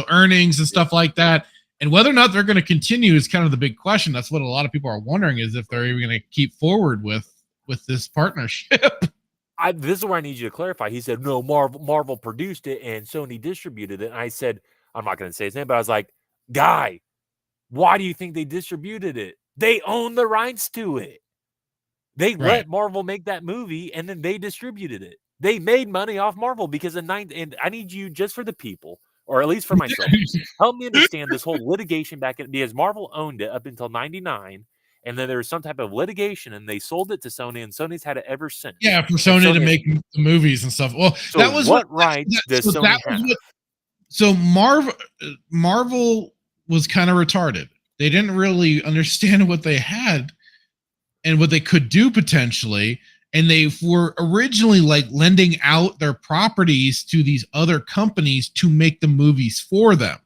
earnings and stuff like that. And whether or not they're going to continue is kind of the big question. That's what a lot of people are wondering, is if they're even going to keep forward with this partnership. This is where I need you to clarify. He said, no, Marvel produced it and Sony distributed it. And I said, I'm not going to say his name, but I was like, guy, why do you think they distributed it? They own the rights to it. They let Marvel make that movie, and then they distributed it. They made money off Marvel because and I need you, just for the people, or at least for myself, help me understand this whole litigation back in, because Marvel owned it up until 1999, and then there was some type of litigation, and they sold it to Sony, and Sony's had it ever since. Yeah, for Sony to make the movies and stuff. Well, so that was what rights does Sony have? So Marvel was kind of retarded. They didn't really understand what they had and what they could do potentially. And they were originally like lending out their properties to these other companies to make the movies for them.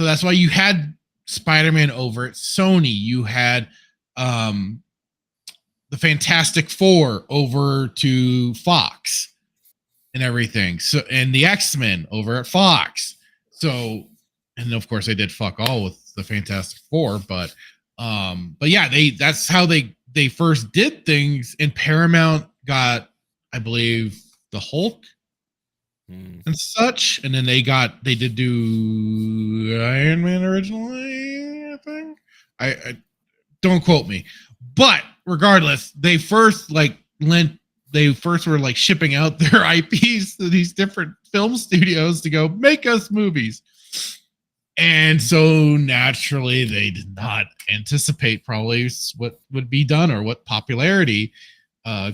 So that's why you had Spider-Man over at Sony. You had the Fantastic Four over to Fox and everything. So, and the X-Men over at Fox. So, and of course they did fuck all with the Fantastic Four, but yeah, that's how they first did things. And Paramount got, I believe, the Hulk and such, and then they did do Iron Man originally, I think. I don't quote me, but regardless, they first were like shipping out their IPs to these different film studios to go make us movies. And so naturally, they did not anticipate probably what would be done or what popularity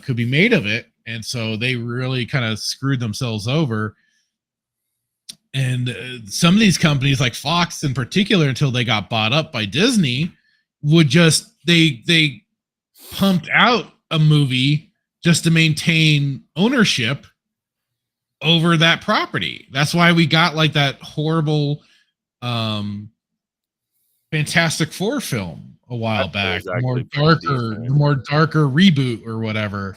could be made of it. And so they really kind of screwed themselves over. And some of these companies, like Fox in particular, until they got bought up by Disney, would just, they pumped out a movie just to maintain ownership over that property. That's why we got like that horrible Fantastic Four film a while back, the more darker reboot or whatever.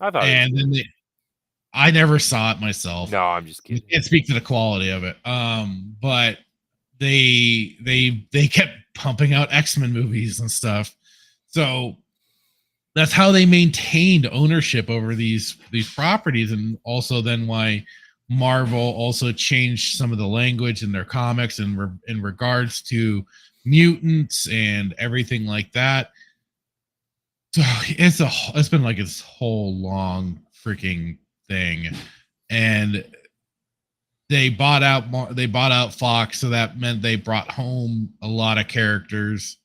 I thought and then I never saw it myself. No, I'm just kidding. I can't speak to the quality of it. But they kept pumping out X-Men movies and stuff. So that's how they maintained ownership over these properties, and also then why Marvel also changed some of the language in their comics in regards to mutants and everything like that. So it's been like this whole long freaking thing, and they bought out Fox, so that meant they brought home a lot of characters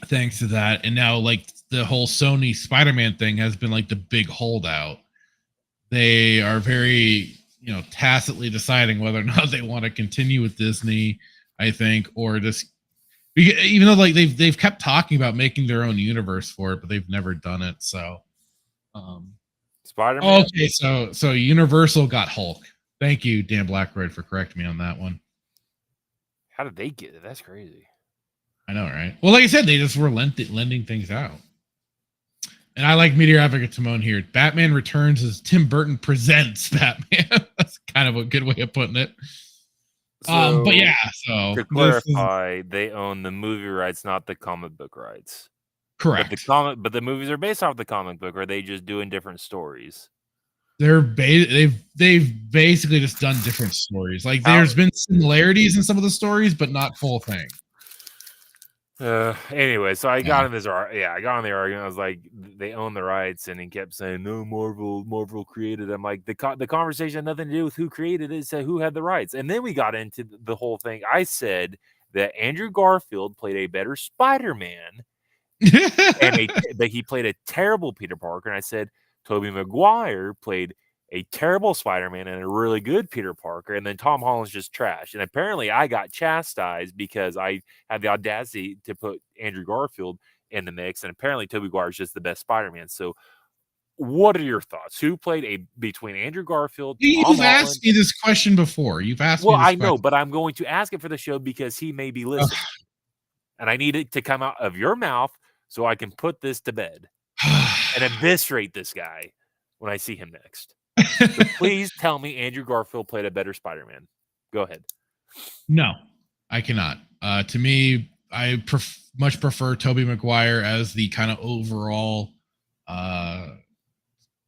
thanks to that. And now like the whole Sony Spider-Man thing has been like the big holdout. They are very, tacitly deciding whether or not they want to continue with Disney, I think, or just, even though like they've kept talking about making their own universe for it, but they've never done it. So Spider-Man. Okay, so Universal got Hulk. Thank you, Dan Blackroyd, for correcting me on that one. How did they get it? That's crazy. I know, right? Well, like I said, they just were lending things out. And I like Meteor Advocate Timon here. Batman Returns as Tim Burton presents Batman. That's kind of a good way of putting it. So, but yeah, so to clarify, they own the movie rights, not the comic book rights. Correct. But the movies are based off the comic book, or are they just doing different stories? They've basically just done different stories. Like there's been similarities in some of the stories, but not full thing. Anyway, so I got in this. Yeah, I got on the argument. I was like, they own the rights, and he kept saying, "No, Marvel created." I'm like, the conversation had nothing to do with who created it. It said who had the rights, and then we got into the whole thing. I said that Andrew Garfield played a better Spider-Man, but he played a terrible Peter Parker. And I said Tobey Maguire played a terrible Spider-Man and a really good Peter Parker, and then Tom Holland's just trash. And apparently I got chastised because I had the audacity to put Andrew Garfield in the mix, and apparently Tobey Maguire is just the best Spider-Man. So what are your thoughts? Who played between Andrew Garfield, You've asked me this question before. You've asked me this question. Know, but I'm going to ask it for the show because he may be listening. And I need it to come out of your mouth so I can put this to bed and eviscerate this guy when I see him next. So please tell me Andrew Garfield played a better Spider-Man. Go ahead. No, I cannot. To me, I much prefer Tobey Maguire as the kind of overall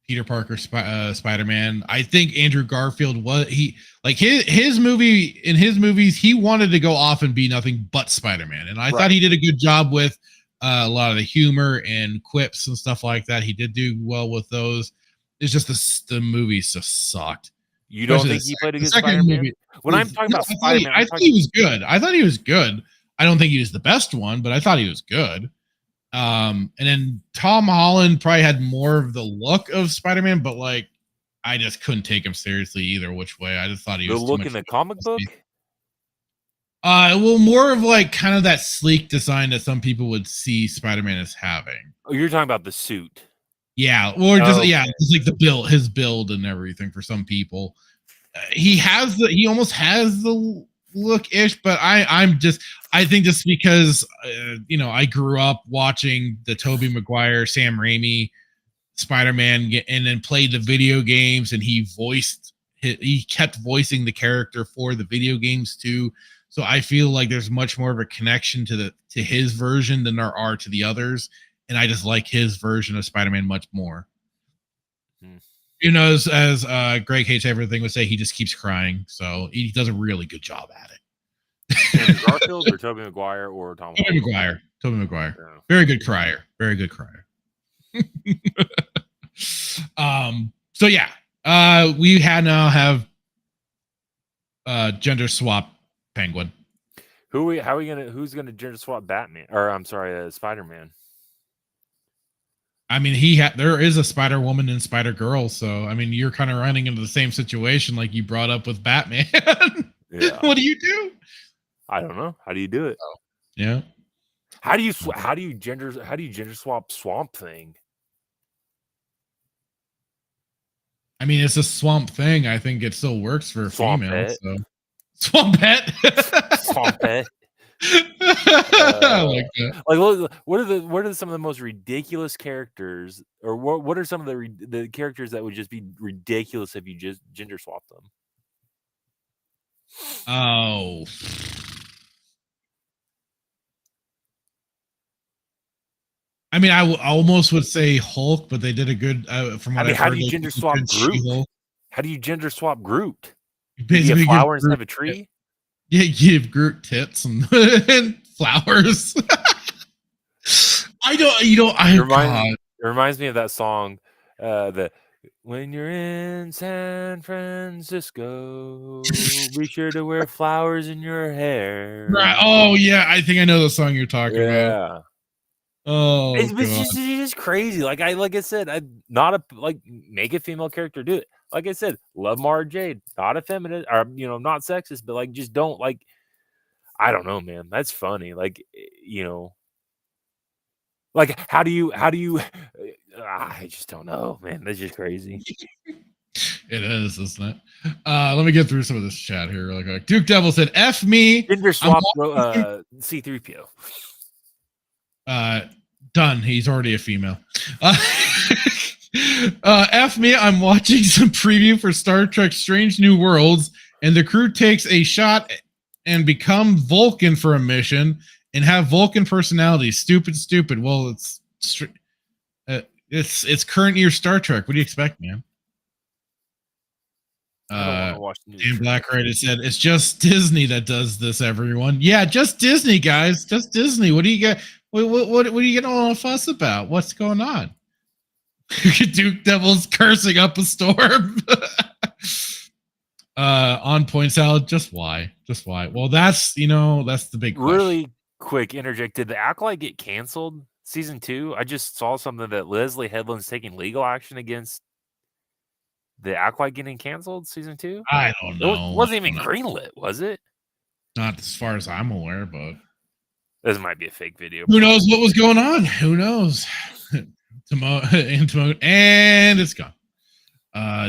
Peter Parker Spider-Man. I think Andrew Garfield was his movie in his movies. He wanted to go off and be nothing but Spider-Man, and I thought he did a good job with a lot of the humor and quips and stuff like that. He did do well with those. It's just the movies just sucked. You don't think he played a good Spider-Man? When I'm talking about Spider-Man, I thought he was good. I thought he was good. I don't think he was the best one, but I thought he was good. And then Tom Holland probably had more of the look of Spider-Man, but like I just couldn't take him seriously either which way. I just thought he was the look in the comic book. Well, more of like kind of that sleek design that some people would see Spider-Man as having. Oh, you're talking about the suit. Yeah, or just just like his build and everything. For some people, he almost has the look-ish, but I think just because I grew up watching the Tobey Maguire, Sam Raimi Spider-Man, and then played the video games, and he kept voicing the character for the video games too. So I feel like there's much more of a connection to his version than there are to the others. And I just like his version of Spider-Man much more. As Greg Hates Everything would say, he just keeps crying. So he does a really good job at it. Andrew Garfield or Tobey Maguire or Tom Holland? Tobey Maguire. Yeah. Very good crier. Very good crier. So yeah, we now have gender swap Penguin. Who's gonna gender swap Batman? Or I'm sorry, Spider-Man. I mean, there is a Spider-Woman and Spider-Girl, so I mean, you're kind of running into the same situation like you brought up with Batman. Yeah. What do you do? I don't know. How do you do it? Yeah. How do you gender swap Swamp Thing? I mean, it's a swamp thing. I think it still works for a Swamp female. pet. So. Swamp pet. Swamp pet. I like that. Like, what are some of the most ridiculous characters, or what are some of the characters that would just be ridiculous if you just gender swapped them? Oh. I mean, I almost would say Hulk, but they did a good. From what I've how heard, do you gender swap Groot? How do you gender swap Groot? Basically, a flower instead of a tree. Yeah, give Groot tits and, and flowers. It reminds me of that song, when you're in San Francisco, be sure to wear flowers in your hair. Right. Oh yeah, I think I know the song you're talking about. Oh, it's just crazy. Like I said, I'm not make a female character do it. Like I said, love Mara Jade, not a feminist, or not sexist, but like just don't like. I don't know, man. That's funny. Like like how do you? I just don't know, man. That's just crazy. It is, isn't it? Let me get through some of this chat here really quick. Duke Devil said, "F me." Gender swap C-3PO. Done. He's already a female. F me. I'm watching some preview for Star Trek Strange New Worlds, and the crew takes a shot and become Vulcan for a mission and have Vulcan personality. Stupid. Well, it's current year Star Trek. What do you expect, man? Dan Blackwright said it's just Disney that does this. Everyone, yeah, just Disney, guys, just Disney. What do you get? What are you getting all a fuss about? What's going on? Duke Devil's cursing up a storm. On point salad. Just why? Well, that's the big question. Really quick interject. Did the Acolyte get canceled season 2? I just saw something that Leslie Headland's taking legal action against the Acolyte getting canceled season 2. I don't know. It wasn't even greenlit, was it? Not as far as I'm aware, but this might be a fake video. Who knows what was going on? Who knows? And it's gone.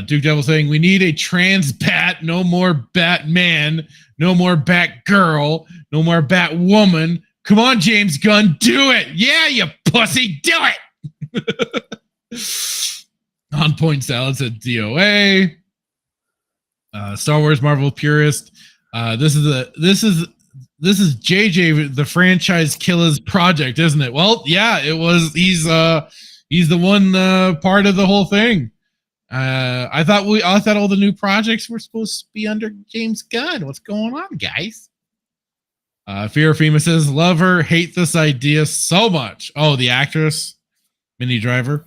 Duke Devil saying we need a trans bat, no more Batman, no more Batgirl, no more Batwoman. Come on, James Gunn, do it. Yeah, you pussy, do it. On point salad said DOA. Star Wars Marvel purist. This is JJ, the franchise killer's project, isn't it? Well, yeah, it was. He's the one part of the whole thing. I thought all the new projects were supposed to be under James Gunn. What's going on, guys? Fear Fema says, love her, hate this idea so much. Oh, the actress, Minnie Driver.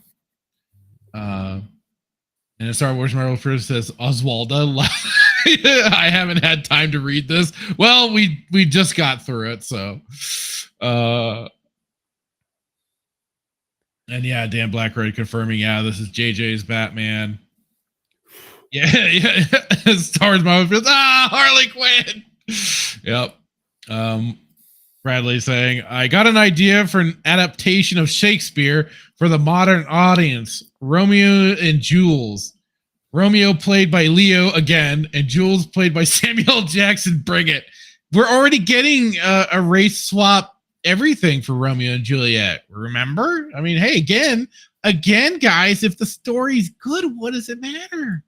And Star Wars Marvel First says, Oswalda. I haven't had time to read this. Well, we just got through it, so. And yeah, Dan Blackwright confirming, yeah, this is JJ's Batman. Yeah. Star Wars Marvel First. Harley Quinn. Yep. Bradley saying, I got an idea for an adaptation of Shakespeare for the modern audience. Romeo and Jules. Romeo played by Leo again, and Jules played by Samuel Jackson. Bring it. We're already getting a race swap everything for Romeo and Juliet. Remember? I mean, hey, again, guys, if the story's good, what does it matter?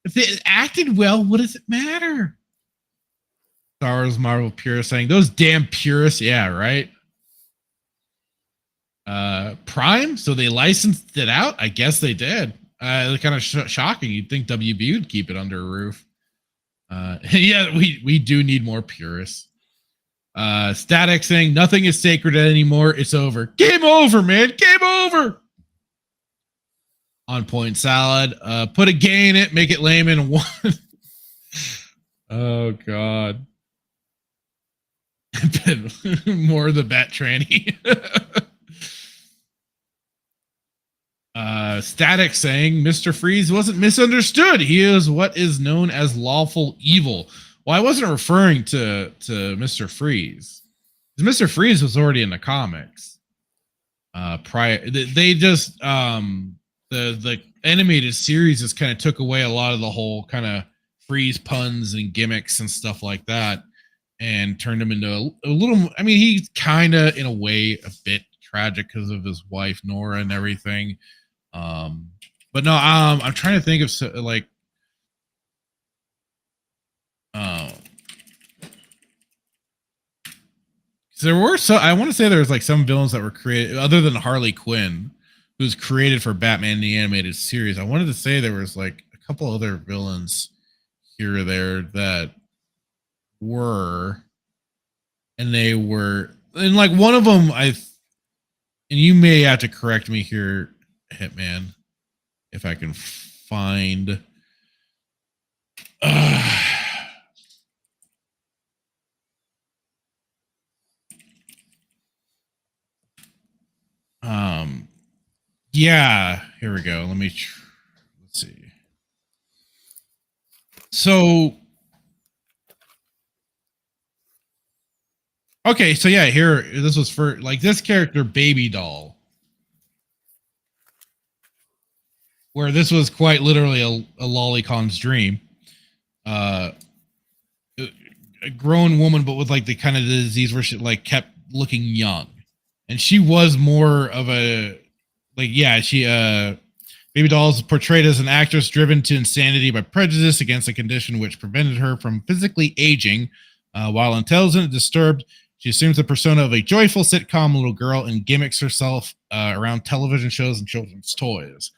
If they acted well, what does it matter? Star Wars Marvel purists saying, those damn purists, yeah, right? Prime, so they licensed it out? I guess they did. Kind of shocking. You'd think WB would keep it under a roof. Yeah, we do need more purists. Static saying, nothing is sacred anymore. It's over. Game over, man. Game over. On point salad. Put a gay in it. Make it lame in one. Oh, God. More of the bat tranny. Static saying Mr. Freeze wasn't misunderstood. He is what is known as lawful evil. Well, I wasn't referring to Mr. Freeze. Mr. Freeze was already in the comics. Prior, they just the animated series just kind of took away a lot of the whole kind of freeze puns and gimmicks and stuff like that, and turned him into a little. I mean, he's kind of in a way a bit tragic because of his wife Nora and everything. But no, I'm trying to think of like. There were I want to say there was like some villains that were created other than Harley Quinn, who's created for Batman the animated series. I wanted to say there was like a couple other villains here or there that were, and they were, and like one of them, and you may have to correct me here, Hitman, if I can find. Yeah, here we go. Let's see. So, okay, so yeah, here, this was for like this character, Baby Doll, where this was quite literally a lollicon's dream. A grown woman, but with like the kind of disease where she like kept looking young. And she was more of a, like, yeah, Baby Doll is portrayed as an actress driven to insanity by prejudice against a condition which prevented her from physically aging. While intelligent and disturbed, she assumes the persona of a joyful sitcom little girl and gimmicks herself around television shows and children's toys.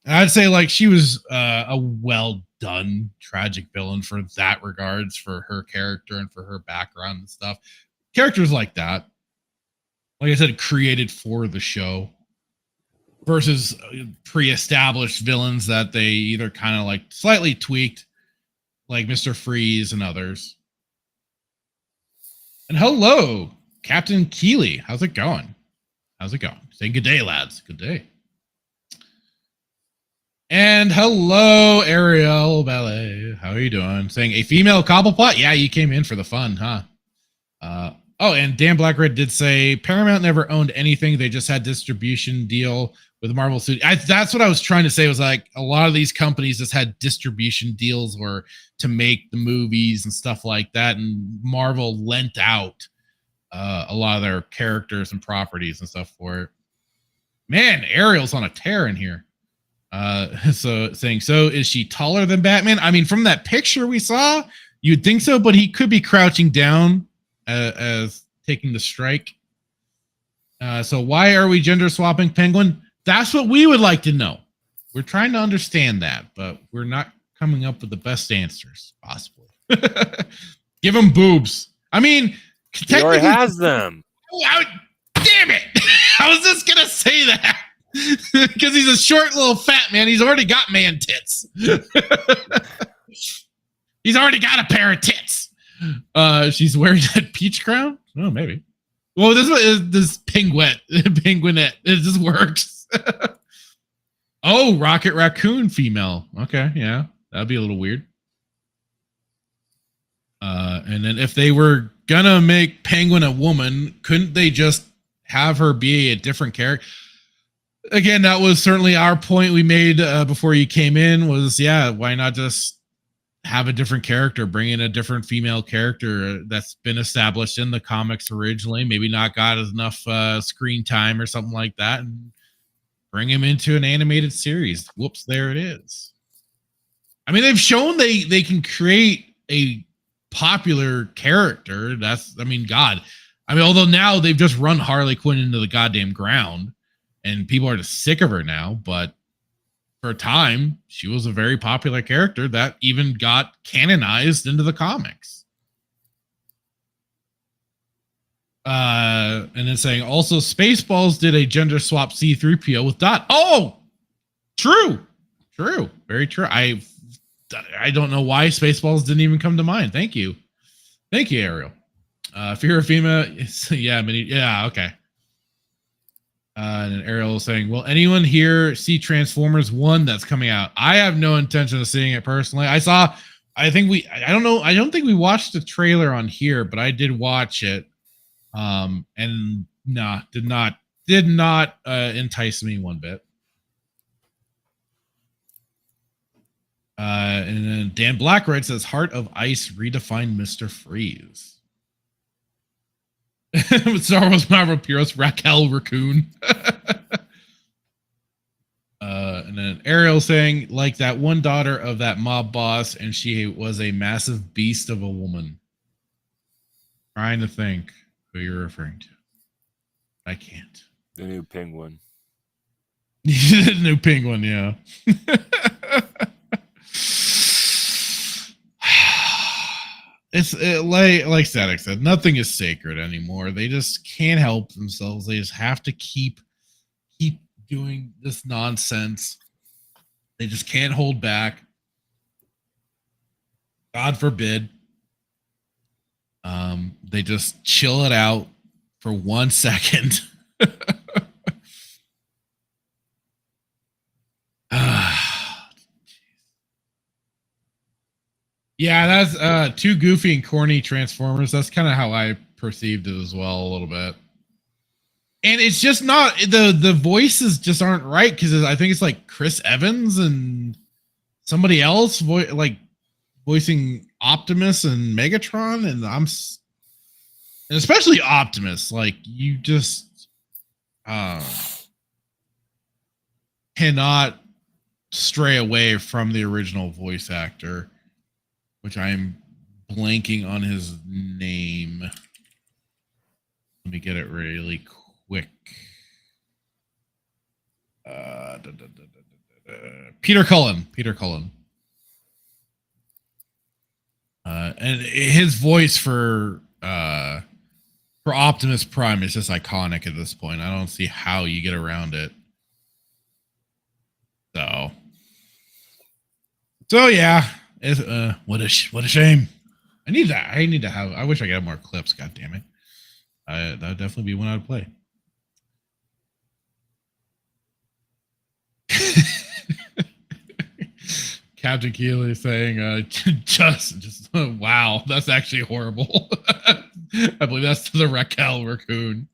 And I'd say like she was a well done tragic villain for that regards, for her character and for her background and stuff. Characters like that, like I said, created for the show versus pre-established villains that they either kind of like slightly tweaked, like Mr. Freeze and others. And hello, Captain Keeley. How's it going? How's it going? Saying good day, lads. Good day. And hello, Ariel Ballet. How are you doing? Saying a female Cobblepot? Yeah, you came in for the fun, huh? Oh, and Dan Blackred did say Paramount never owned anything. They just had distribution deal with Marvel Studios. That's what I was trying to say, was like a lot of these companies just had distribution deals where to make the movies and stuff like that. And Marvel lent out a lot of their characters and properties and stuff for it. Man, Ariel's on a tear in here. So saying, so is she taller than Batman? I mean, from that picture we saw, you'd think so, but he could be crouching down as taking the strike. So why are we gender swapping Penguin? That's what we would like to know. We're trying to understand that, but we're not coming up with the best answers possibly. Give him boobs. I mean, he already has them. Damn it! I was just gonna say that because he's a short little fat man. He's already got man tits. He's already got a pair of tits. She's wearing that peach crown. Oh, maybe. Well, this penguinette. It just works. Oh, Rocket Raccoon female. Okay, yeah, that'd be a little weird. And then if they were gonna make Penguin a woman, couldn't they just have her be a different character? Again, that was certainly our point we made before you came in. Was why not just have a different character, bring in a different female character that's been established in the comics originally, maybe not got enough screen time or something like that, and bring him into an animated series. Whoops, there it is. I mean, they've shown they can create a popular character. God. I mean, although now they've just run Harley Quinn into the goddamn ground and people are just sick of her now, but for a time, she was a very popular character that even got canonized into the comics. And then saying, also, Spaceballs did a gender swap C-3PO with Dot. Oh, true. Very true. I don't know why Spaceballs didn't even come to mind. Thank you, Ariel. Fira, yeah, okay. And Ariel is saying, will anyone here see Transformers 1 that's coming out? I have no intention of seeing it personally. I don't think we watched the trailer on here, but I did watch it. And did not entice me one bit. And then Dan Blackwright says, Heart of Ice redefined Mr. Freeze. With Star Wars Marvel Heroes, Raquel Raccoon. And then Ariel saying, like that one daughter of that mob boss, and she was a massive beast of a woman. Trying to think who you're referring to. I can't. The new penguin. The new penguin, yeah. Like Static said, nothing is sacred anymore. They just can't help themselves. They just have to keep doing this nonsense. They just can't hold back. God forbid. They just chill it out for 1 second. Yeah, that's too goofy and corny Transformers. That's kind of how I perceived it as well, a little bit. And it's just not the voices just aren't right because I think it's like Chris Evans and somebody else voicing Optimus and Megatron, and and especially Optimus. Like you just cannot stray away from the original voice actor, which I'm blanking on his name. Let me get it really quick. Peter Cullen. And his voice for Optimus Prime is just iconic at this point. I don't see how you get around it. So yeah. What a shame. I need to have. I wish I got more clips. God damn it. That would definitely be one I would play. Captain Keeley saying, just wow, that's actually horrible. I believe that's the Raquel Raccoon.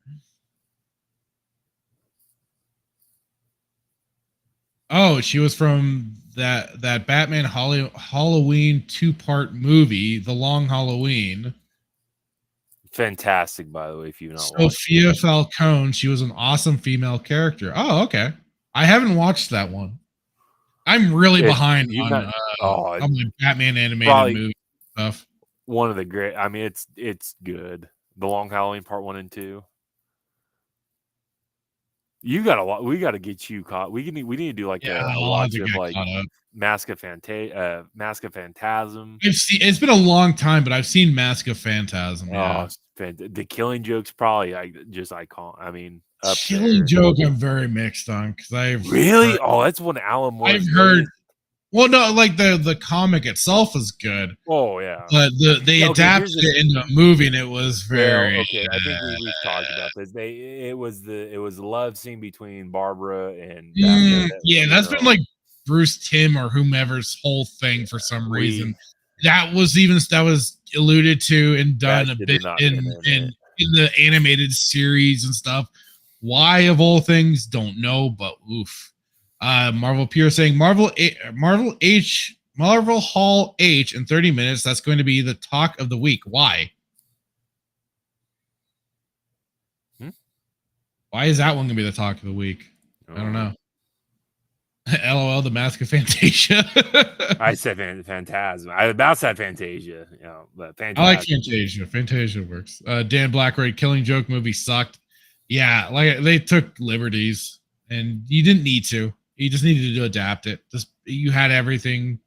Oh, she was from that Batman Halloween 2-part movie, The Long Halloween. Fantastic, by the way, if you've not Sophia Falcone, she was an awesome female character. Oh, okay. I haven't watched that one. I'm really behind on the Batman animated movie stuff. One of the great. I mean, it's good. The Long Halloween Part 1 and 2. You got a lot. We got to get you caught. We need to do like a watch of like Mask of Phantasm. It's been a long time, but I've seen Mask of Phantasm. Yeah. The Killing Joke's probably just iconic. I mean, Killing Joke, I'm very mixed on because I've really. That's one Alan Moore. I've heard. Well, no, like the comic itself is good. Oh yeah, but they adapted it into a movie, and it was very okay. I think we've talked about this. It was the love scene between Barbara and that's been like Bruce Timm or whomever's whole thing for some reason. That was alluded to and done a bit in the animated series and stuff. Why of all things, don't know, but oof. Marvel Pierre saying Marvel Hall H in 30 minutes. That's going to be the talk of the week. Why? Why is that one going to be the talk of the week? I don't know. LOL, the Mask of Fantasia. I said Phantasm. I about said Fantasia, but Phantasm. I like Fantasia. Fantasia works. Dan Blackwright, Killing Joke movie sucked. Yeah, like they took liberties, and you didn't need to. You just needed to adapt it. You had everything.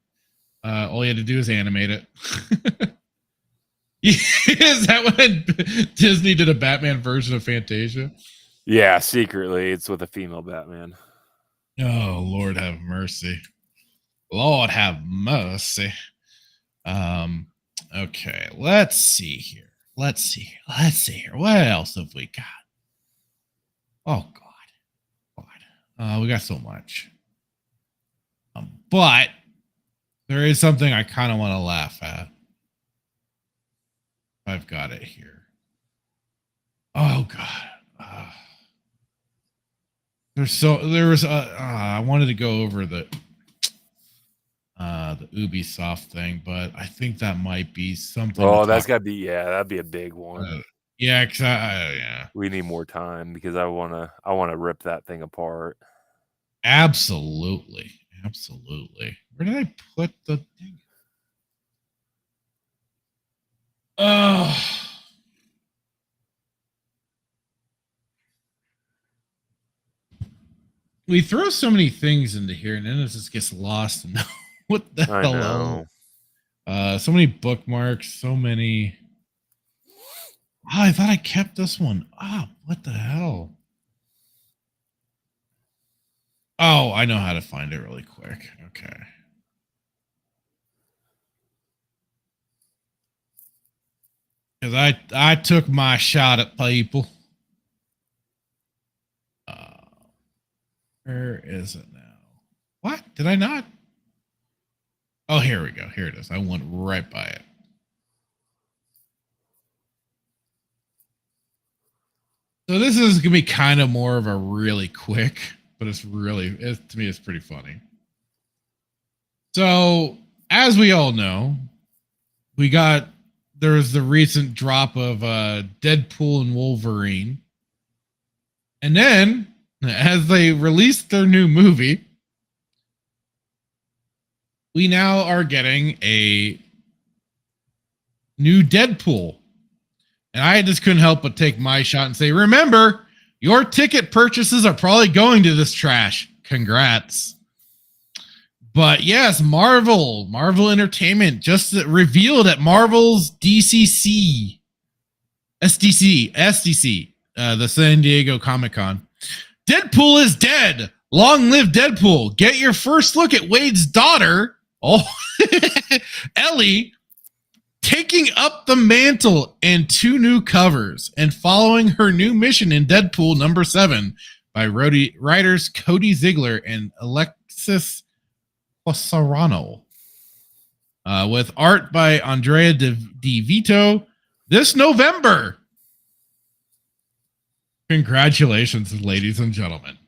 All you had to do is animate it. Is that when Disney did a Batman version of Fantasia? Yeah, secretly, it's with a female Batman. Oh, Lord have mercy. Lord have mercy. Okay, let's see here. What else have we got? Oh, God. We got so much. But there is something I kind of want to laugh at. I've got it here. Oh, God. I wanted to go over the the Ubisoft thing, but I think that might be something. Oh, that's got to be that'd be a big one. Yeah, yeah. We need more time because I wanna rip that thing apart. Absolutely. Where did I put the thing? Oh. We throw so many things into here, and then it just gets lost. And what the I hell? know. So many bookmarks, so many. Oh, I thought I kept this one up. What the hell? Oh, I know how to find it really quick. Okay. Because I took my shot at people. Where is it now? What? Did I not? Oh, here we go. Here it is. I went right by it. So this is going to be kind of more of a really quick, but to me, it's pretty funny. So, as we all know, there was the recent drop of Deadpool and Wolverine. And then, as they released their new movie, we now are getting a new Deadpool. And I just couldn't help but take my shot and say, remember, your ticket purchases are probably going to this trash. Congrats. But yes, Marvel Entertainment just revealed at Marvel's SDC, the San Diego Comic-Con. Deadpool is dead. Long live Deadpool. Get your first look at Wade's daughter, Ellie, taking up the mantle in 2 new covers and following her new mission in Deadpool #7 by writers Cody Ziegler and Alexis Posarano, with art by Andrea Di Vito this November. Congratulations, ladies and gentlemen.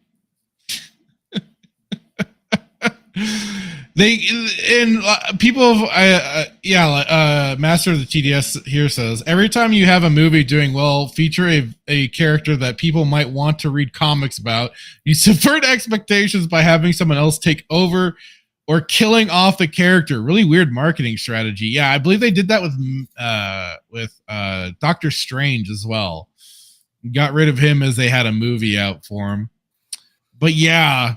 Master of the TDS here says, every time you have a movie doing well, feature a character that people might want to read comics about, you subvert expectations by having someone else take over or killing off the character. Really weird marketing strategy. Yeah, I believe they did that with Doctor Strange as well. Got rid of him as they had a movie out for him. But yeah,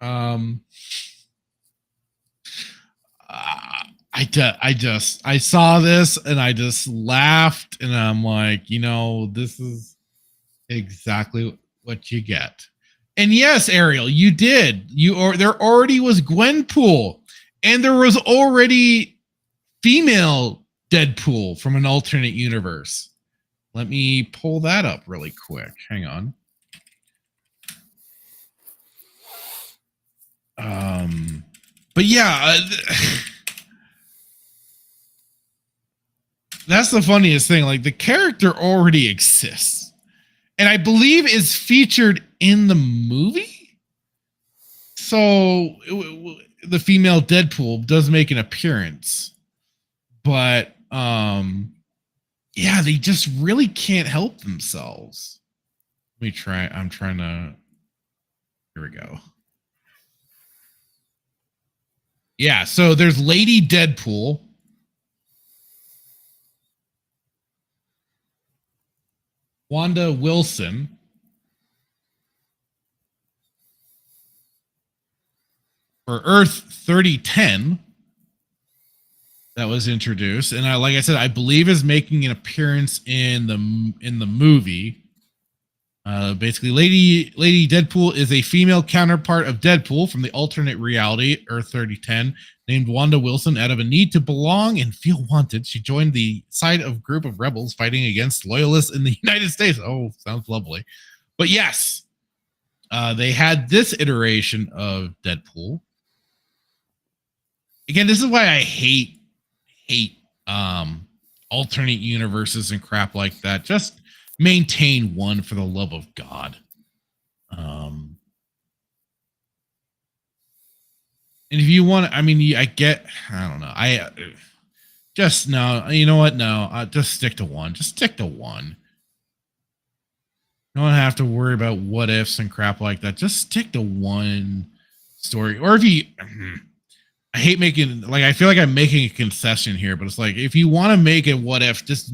I saw this and I just laughed and I'm like, this is exactly what you get. And yes, Ariel, you did. There already was Gwenpool, and there was already female Deadpool from an alternate universe. Let me pull that up really quick. Hang on. But yeah, that's the funniest thing. Like, the character already exists, and I believe is featured in the movie. So the female Deadpool does make an appearance, but yeah, they just really can't help themselves. Let me try. I'm trying to. Here we go. Yeah, so there's Lady Deadpool. Wanda Wilson. For Earth 3010. That was introduced. And like I said, I believe is making an appearance in the movie. Basically, Lady Deadpool is a female counterpart of Deadpool from the alternate reality, Earth 3010, named Wanda Wilson. Out of a need to belong and feel wanted, she joined the side of a group of rebels fighting against loyalists in the United States. Oh, sounds lovely. But yes, they had this iteration of Deadpool. Again, this is why I hate alternate universes and crap like that. Just maintain one, for the love of God. And And if you want, I mean, I don't know. Just no. You know what? No, just stick to one. Just stick to one. You don't have to worry about what ifs and crap like that. Just stick to one story. Or if you, I hate making, like, I feel like I'm making a concession here, but it's like, if you want to make it what if, just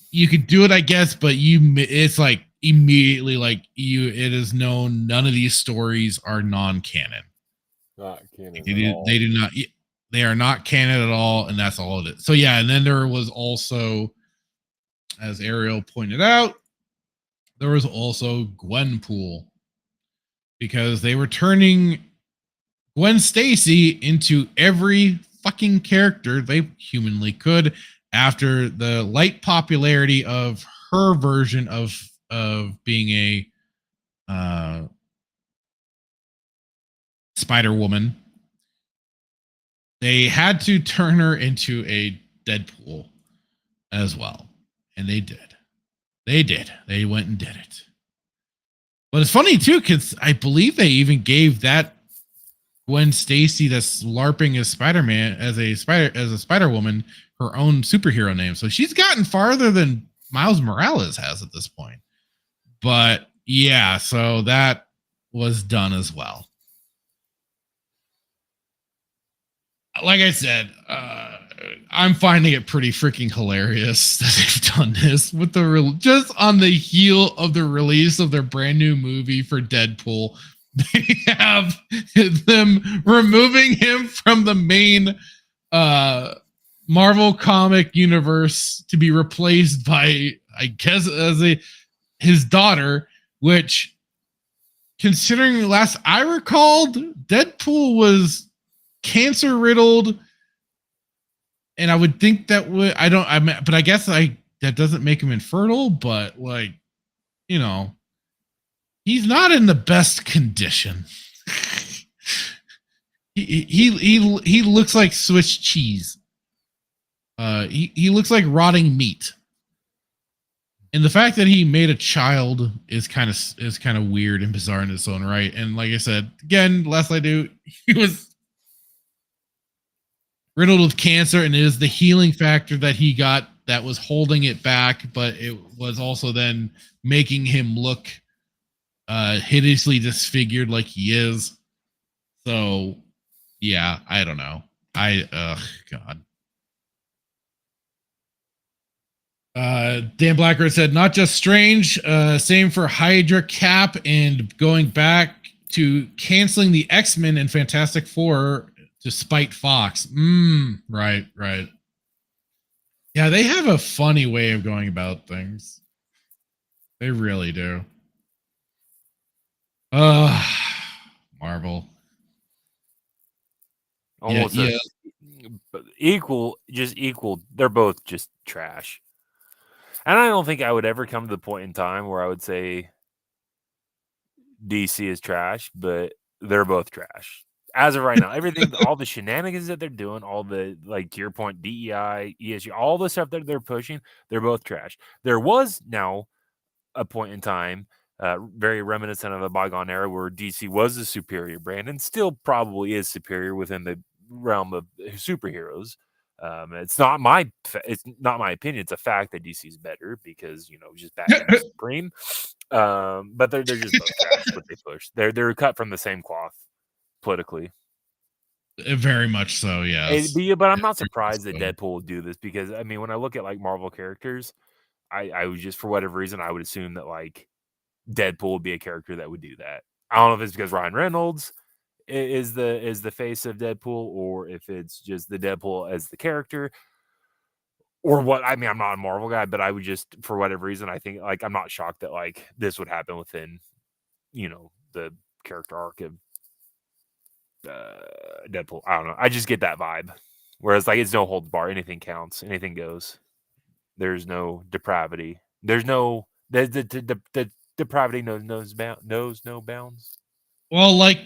you could do it, I guess, but it's like immediately, like, it is known none of these stories are non-canon. Not canon They do not, they are not canon at all, and that's all it is. So yeah, and then there was also, as Ariel pointed out, there was also Gwenpool, because they were turning Gwen Stacy into every fucking character they humanly could after the light popularity of her version of being a Spider-Woman. They had to turn her into a Deadpool as well, and they did. They went and did it. But it's funny too, because I believe they even gave that Gwen Stacy that's LARPing as Spider-Man, as a Spider-Woman, her own superhero name. So she's gotten farther than Miles Morales has at this point. But yeah, so that was done as well. Like I said, I'm finding it pretty freaking hilarious that they've done this with just on the heel of the release of their brand new movie for Deadpool. They have them removing him from the main Marvel comic universe to be replaced by, I guess, his daughter, which, considering last I recalled, Deadpool was cancer riddled, and I would think that but I guess that doesn't make him infertile, but, like, you know, he's not in the best condition. he looks like Swiss cheese. He looks like rotting meat. And the fact that he made a child is kind of weird and bizarre in its own right. And like I said, again, last I knew, he was riddled with cancer, and it is the healing factor that he got that was holding it back, but it was also then making him look hideously disfigured like he is. So yeah, I don't know. God. Dan Blackbird said, not just Strange, same for Hydra, Cap, and going back to canceling the X-Men and Fantastic Four to spite Fox. Right. Yeah, they have a funny way of going about things. They really do. Marvel. Almost equal. They're both just trash. And I don't think I would ever come to the point in time where I would say DC is trash, but they're both trash. As of right now, everything, all the shenanigans that they're doing, all the, like, to your point, DEI, ESG, all the stuff that they're pushing, they're both trash. There was now a point in time, very reminiscent of a bygone era, where DC was a superior brand and still probably is superior within the realm of superheroes. It's not my opinion. It's a fact that DC is better because, you know, just Batman is supreme. But they're just both trash. What they push, they're cut from the same cloth politically. Very much so, yes. But I'm not surprised that Deadpool would do this, because I mean, when I look at, like, Marvel characters, I would just, for whatever reason, I would assume that, like, Deadpool would be a character that would do that. I don't know if it's because Ryan Reynolds is the face of Deadpool, or if it's just the Deadpool as the character, or what. I mean, I'm not a Marvel guy, but I would just, for whatever reason, I think, like, I'm not shocked that, like, this would happen within, you know, the character arc of Deadpool. I don't know. I just get that vibe. Whereas, like, it's no holds bar. Anything counts. Anything goes. There's no depravity. There's no the depravity knows no bounds. Well, like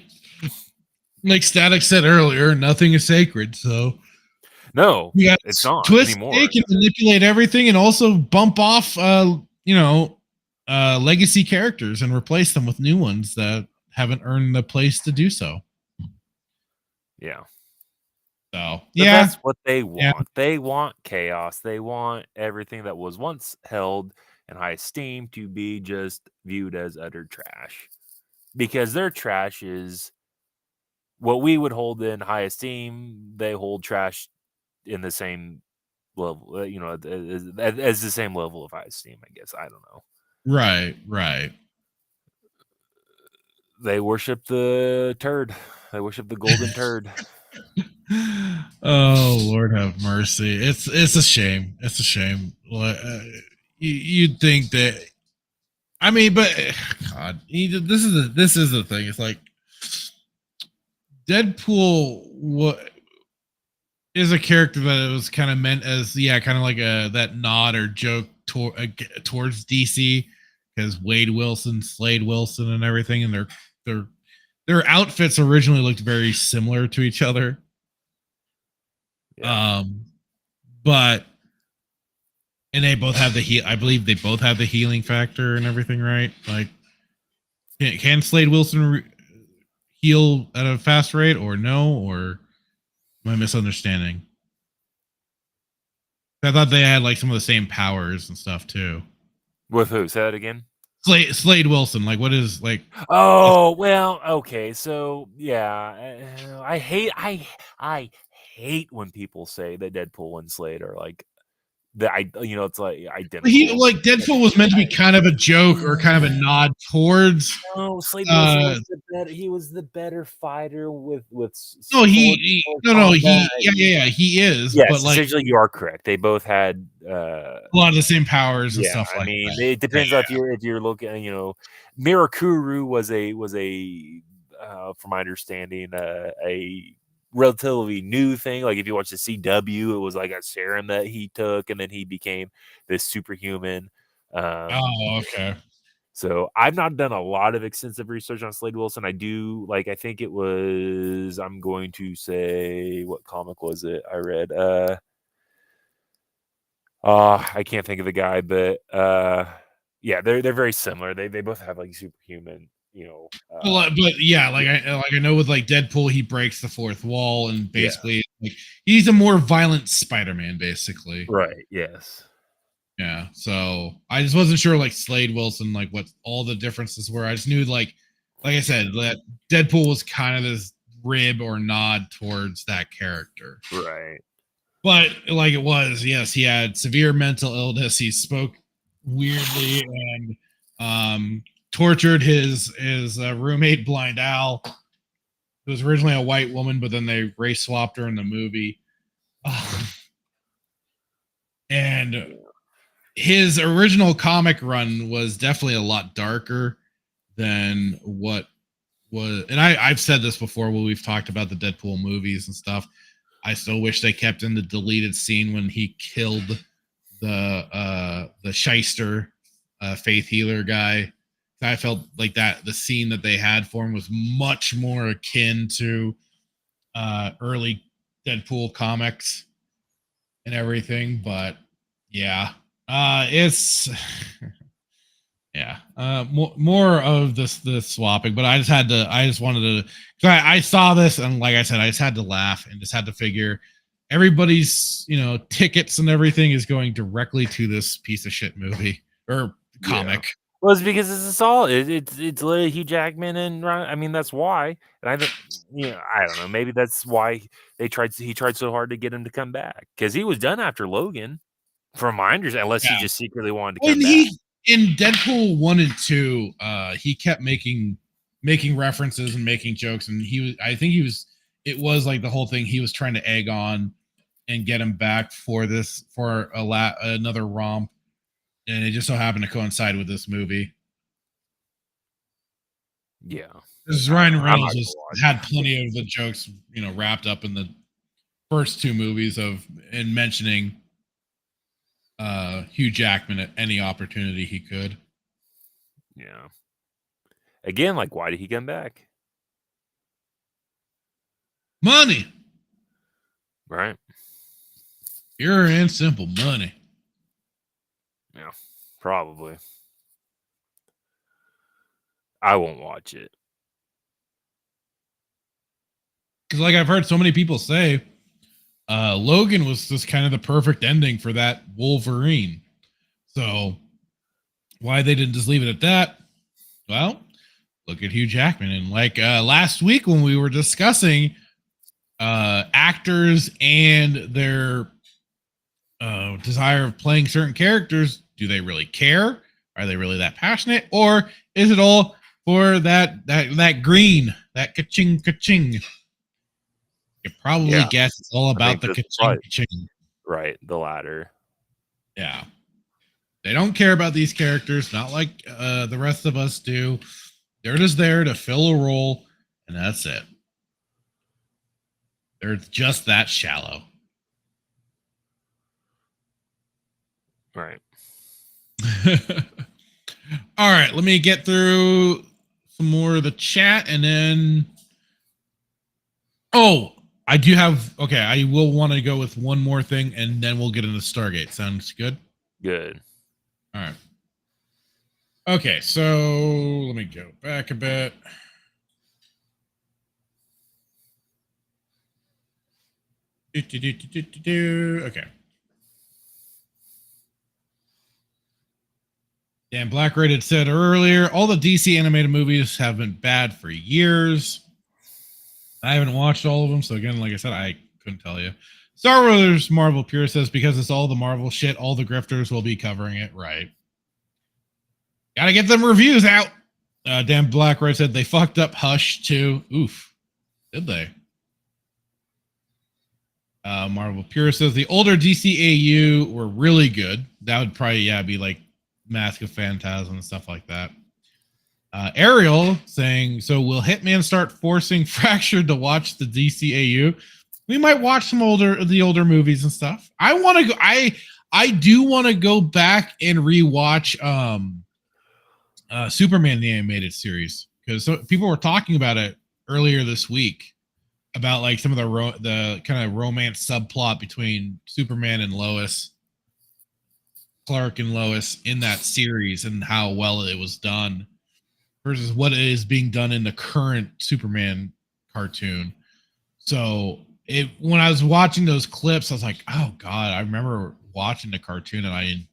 Static said earlier, nothing is sacred. So no, you got it's not twist, anymore. They can manipulate everything and also bump off, legacy characters and replace them with new ones that haven't earned the place to do so. Yeah. So But yeah, that's what they want. yeah, They want chaos. They want everything that was once held in high esteem to be just viewed as utter trash. Because their trash is what we would hold in high esteem. They hold trash in the same level, as the same level of high esteem, I guess. I don't know. right. They worship the turd. They worship the golden turd. Oh Lord have mercy. It's a shame. It's a shame. You'd think that. I mean, but God, this is the thing. It's like Deadpool. What is a character that it was kind of meant as kind of like that nod or joke towards DC because Wade Wilson, Slade Wilson, and everything, and their their outfits originally looked very similar to each other. Yeah. But and they both have the heal. I believe they both have the healing factor and everything, right? Like, can Slade Wilson heal at a fast rate, or no? Or am I misunderstanding? I thought they had like some of the same powers and stuff too. With who? Say that again. Slade Wilson, like what is like? Oh, well, okay. So, yeah, I hate when people say that Deadpool and Slade are like it's like He identical. like Deadpool was meant to be kind of a joke or kind of a nod towards. No, Slade Wilson was the better. He was the better fighter with No, sword combat. he is. Yes, But like essentially, you are correct. They both had a lot of the same powers and yeah. stuff I like mean, that. it depends if you're looking. Mirakuru was a from my understanding a relatively new thing. Like if you watch the CW, it was like a serum that he took, and then he became this superhuman. Oh, okay. So I've not done a lot of extensive research on Slade Wilson. I do I think it was I'm going to say what comic was it I read? I can't think of the guy, but yeah, they're very similar. They both have like superhuman, But yeah, I know with like Deadpool, he breaks the fourth wall and yeah. basically like he's a more violent Spider-Man, basically. Right, yes. Yeah. So I just wasn't sure like Slade Wilson, like what all the differences were. I just knew like I said, that Deadpool was kind of this rib or nod towards that character. Right. But like it was, yes, he had severe mental illness. He spoke weirdly and tortured his roommate Blind Al. It was originally a white woman, but then they race swapped her in the movie. And his original comic run was definitely a lot darker than what was. And I've said this before when we've talked about the Deadpool movies and stuff. I still wish they kept in the deleted scene when he killed the shyster faith healer guy. I felt like that the scene that they had for him was much more akin to early Deadpool comics and everything. But yeah, it's yeah, more of this swapping. But I just wanted to. I saw this and like I said, I just had to laugh and just had to figure everybody's tickets and everything is going directly to this piece of shit movie or comic. Yeah. Well, it's because it's all it's literally Hugh Jackman and Ryan. I mean, that's why. And I think I don't know. Maybe that's why he tried so hard to get him to come back because he was done after Logan, from my understanding. Unless he Yeah. just secretly wanted to When come back. in Deadpool 1 and 2, he kept making references and making jokes, and it was like the whole thing he was trying to egg on and get him back for another romp, and it just so happened to coincide with this movie. Yeah, Because Ryan Reynolds had plenty of the jokes, wrapped up in the first two movies and mentioning Hugh Jackman at any opportunity he could. Yeah. Again, like, why did he come back? Money. Right. Pure and simple money. Yeah, probably. I won't watch it. Because like I've heard so many people say, Logan was just kind of the perfect ending for that Wolverine. So why they didn't just leave it at that? Well, look at Hugh Jackman. And like last week when we were discussing actors and their desire of playing certain characters, do they really care? Are they really that passionate? Or is it all for that green, that ka-ching, ka-ching? You probably guess it's all about the ka-ching, ka-ching. Right, the latter. Yeah. They don't care about these characters, not like the rest of us do. They're just there to fill a role, and that's it. They're just that shallow. Right. All right, let me get through some more of the chat, and then... Oh, I do have... Okay, I will want to go with one more thing, and then we'll get into Stargate. Sounds good? Good. All right. Okay, so let me go back a bit. Okay. Dan Blackrated had said earlier, all the DC animated movies have been bad for years. I haven't watched all of them, so again, like I said, I couldn't tell you. Star Wars Marvel Pure says, because it's all the Marvel shit, all the grifters will be covering it. Right. Gotta get them reviews out. Dan Blackrated said they fucked up Hush too. Oof. Did they? Marvel Pure says the older DCAU were really good. That would probably, be like Mask of Phantasm and stuff like that. Ariel saying, so will Hitman start forcing Fractured to watch the DCAU? We might watch some the older movies and stuff. I want to go. I do want to go back and rewatch Superman the animated series, because people were talking about it earlier this week about like some of the kind of romance subplot between Superman and Lois, Clark and Lois in that series, and how well it was done versus what is being done in the current Superman cartoon. So when I was watching those clips, I was like, oh God, I remember watching the cartoon, and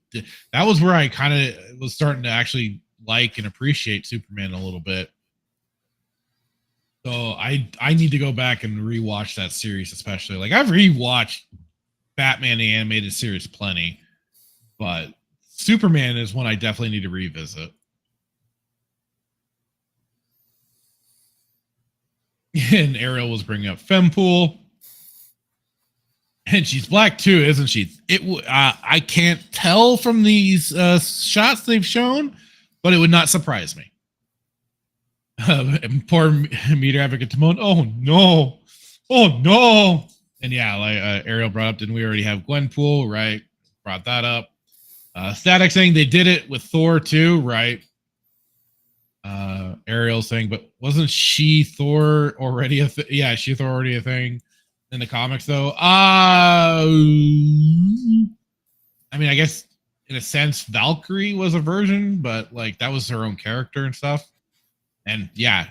that was where I kind of was starting to actually like and appreciate Superman a little bit. So I need to go back and rewatch that series, especially. Like, I've rewatched Batman the animated series plenty, but Superman is one I definitely need to revisit. And Ariel was bringing up Fempool. And she's black too, isn't she? I can't tell from these shots they've shown, but it would not surprise me. Poor Meter Advocate Timon. Oh no. And yeah, like Ariel brought up, didn't we already have Gwenpool? Right. Brought that up. Static saying they did it with Thor too, right? Ariel saying, but wasn't she Thor already a thing? Yeah, she Thor already a thing in the comics though. I mean, I guess in a sense Valkyrie was a version, but like that was her own character and stuff. And yeah,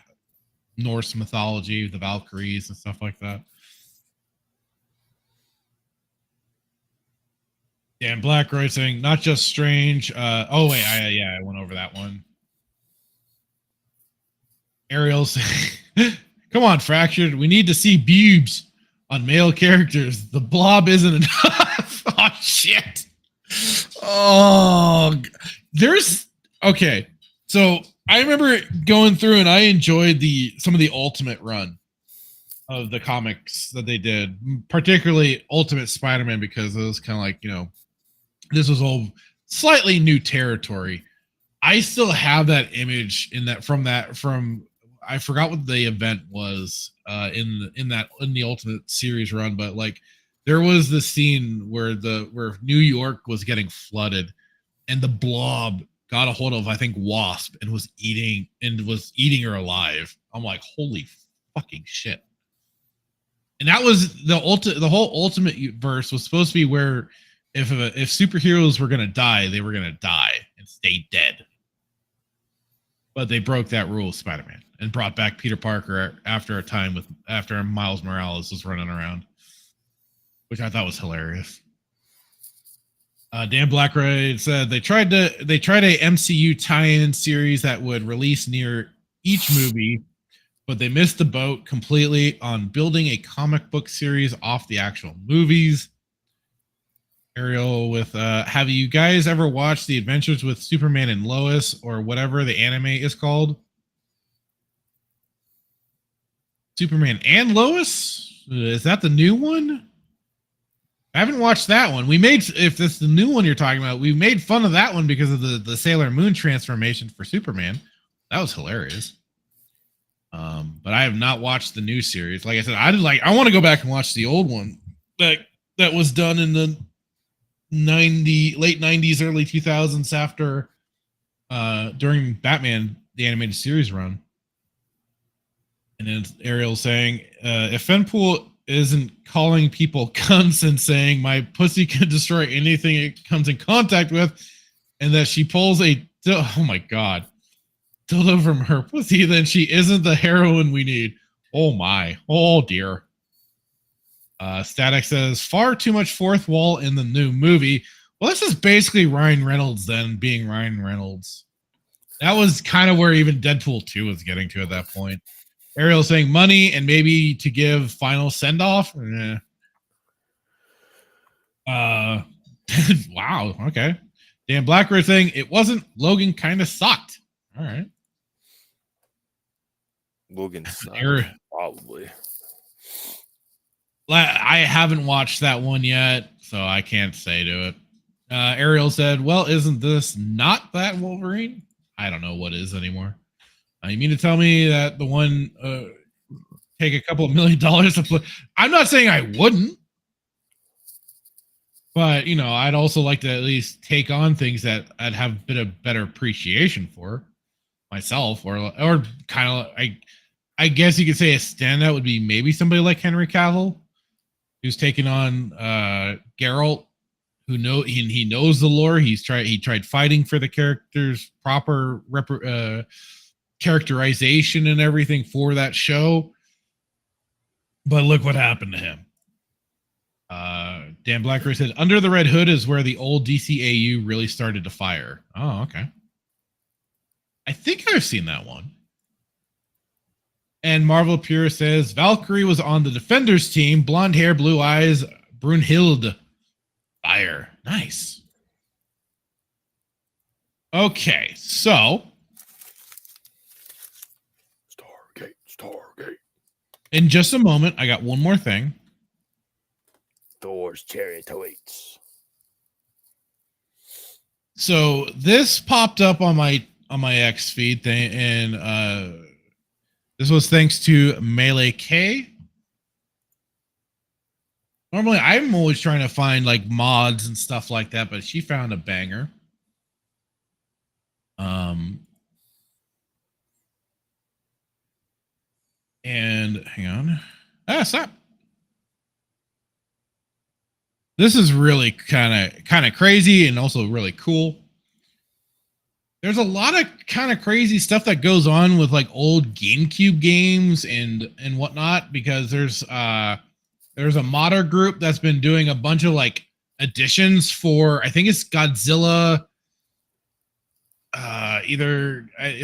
Norse mythology, the Valkyries and stuff like that. Dan Blackroyd saying, not just Strange. Oh wait, I went over that one. Ariel saying, come on, Fractured. We need to see boobs on male characters. The blob isn't enough. Oh shit. Oh, okay. So I remember going through and I enjoyed some of the Ultimate run of the comics that they did, particularly Ultimate Spider-Man, because it was kind of like, this was all slightly new territory. I still have that image from I forgot what the event was in the Ultimate series run, but like there was the scene where New York was getting flooded and the blob got a hold of, I think, Wasp and was eating her alive. I'm like, holy fucking shit. And that was the whole Ultimate verse was supposed to be where if superheroes were going to die, they were going to die and stay dead. but they broke that rule, Spider-Man, and brought back Peter Parker after Miles Morales was running around, which I thought was hilarious. Dan Blackroyd said they tried a MCU tie-in series that would release near each movie, but they missed the boat completely on building a comic book series off the actual movies. Ariel with have you guys ever watched The Adventures with Superman and Lois, or whatever the anime is called? Superman and Lois? Is that the new one? I haven't watched that one. If that's the new one you're talking about, we made fun of that one because of the Sailor Moon transformation for Superman. That was hilarious. But I have not watched the new series. Like I said, I want to go back and watch the old one that was done in the late 90s, early 2000s after during Batman the animated series run. And then Ariel saying, if Fenpool isn't calling people cunts and saying my pussy can destroy anything it comes in contact with, and that she pulls oh my god, dildo from her pussy, then she isn't the heroine we need. Oh my, oh dear. Static says far too much fourth wall in the new movie. Well, this is basically Ryan Reynolds then being Ryan Reynolds. That was kind of where even Deadpool 2 was getting to at that point. Ariel saying money and maybe to give final send off. Wow. Okay. Dan Blackbird saying it wasn't. Logan kind of sucked. All right. Logan sucked, probably. I haven't watched that one yet, so I can't say to it. Ariel said, well, isn't this not that Wolverine? I don't know what is anymore. You mean to tell me that the one take a couple of $1 million to play? I'm not saying I wouldn't, but I'd also like to at least take on things that I'd have a bit of better appreciation for myself, or kind of I guess you could say a standout would be maybe somebody like Henry Cavill, who's taking on Geralt, who he knows the lore. He tried fighting for the character's proper characterization and everything for that show, but look what happened to him. Dan Blacker said Under the Red Hood is where the old DCAU really started to fire. Oh, okay. I think I've seen that one. And Marvel Pure says Valkyrie was on the Defenders team. Blonde hair, blue eyes, Brunhilde. Fire. Nice. Okay, so Stargate. In just a moment, I got one more thing. Thor's chariot awaits. So this popped up on my X feed thing, and this was thanks to Melee K. Normally, I'm always trying to find like mods and stuff like that, but she found a banger. And hang on. Stop. This is really kind of crazy and also really cool. There's a lot of kind of crazy stuff that goes on with like old GameCube games and whatnot, because there's a modder group that's been doing a bunch of like additions for, I think it's Godzilla. I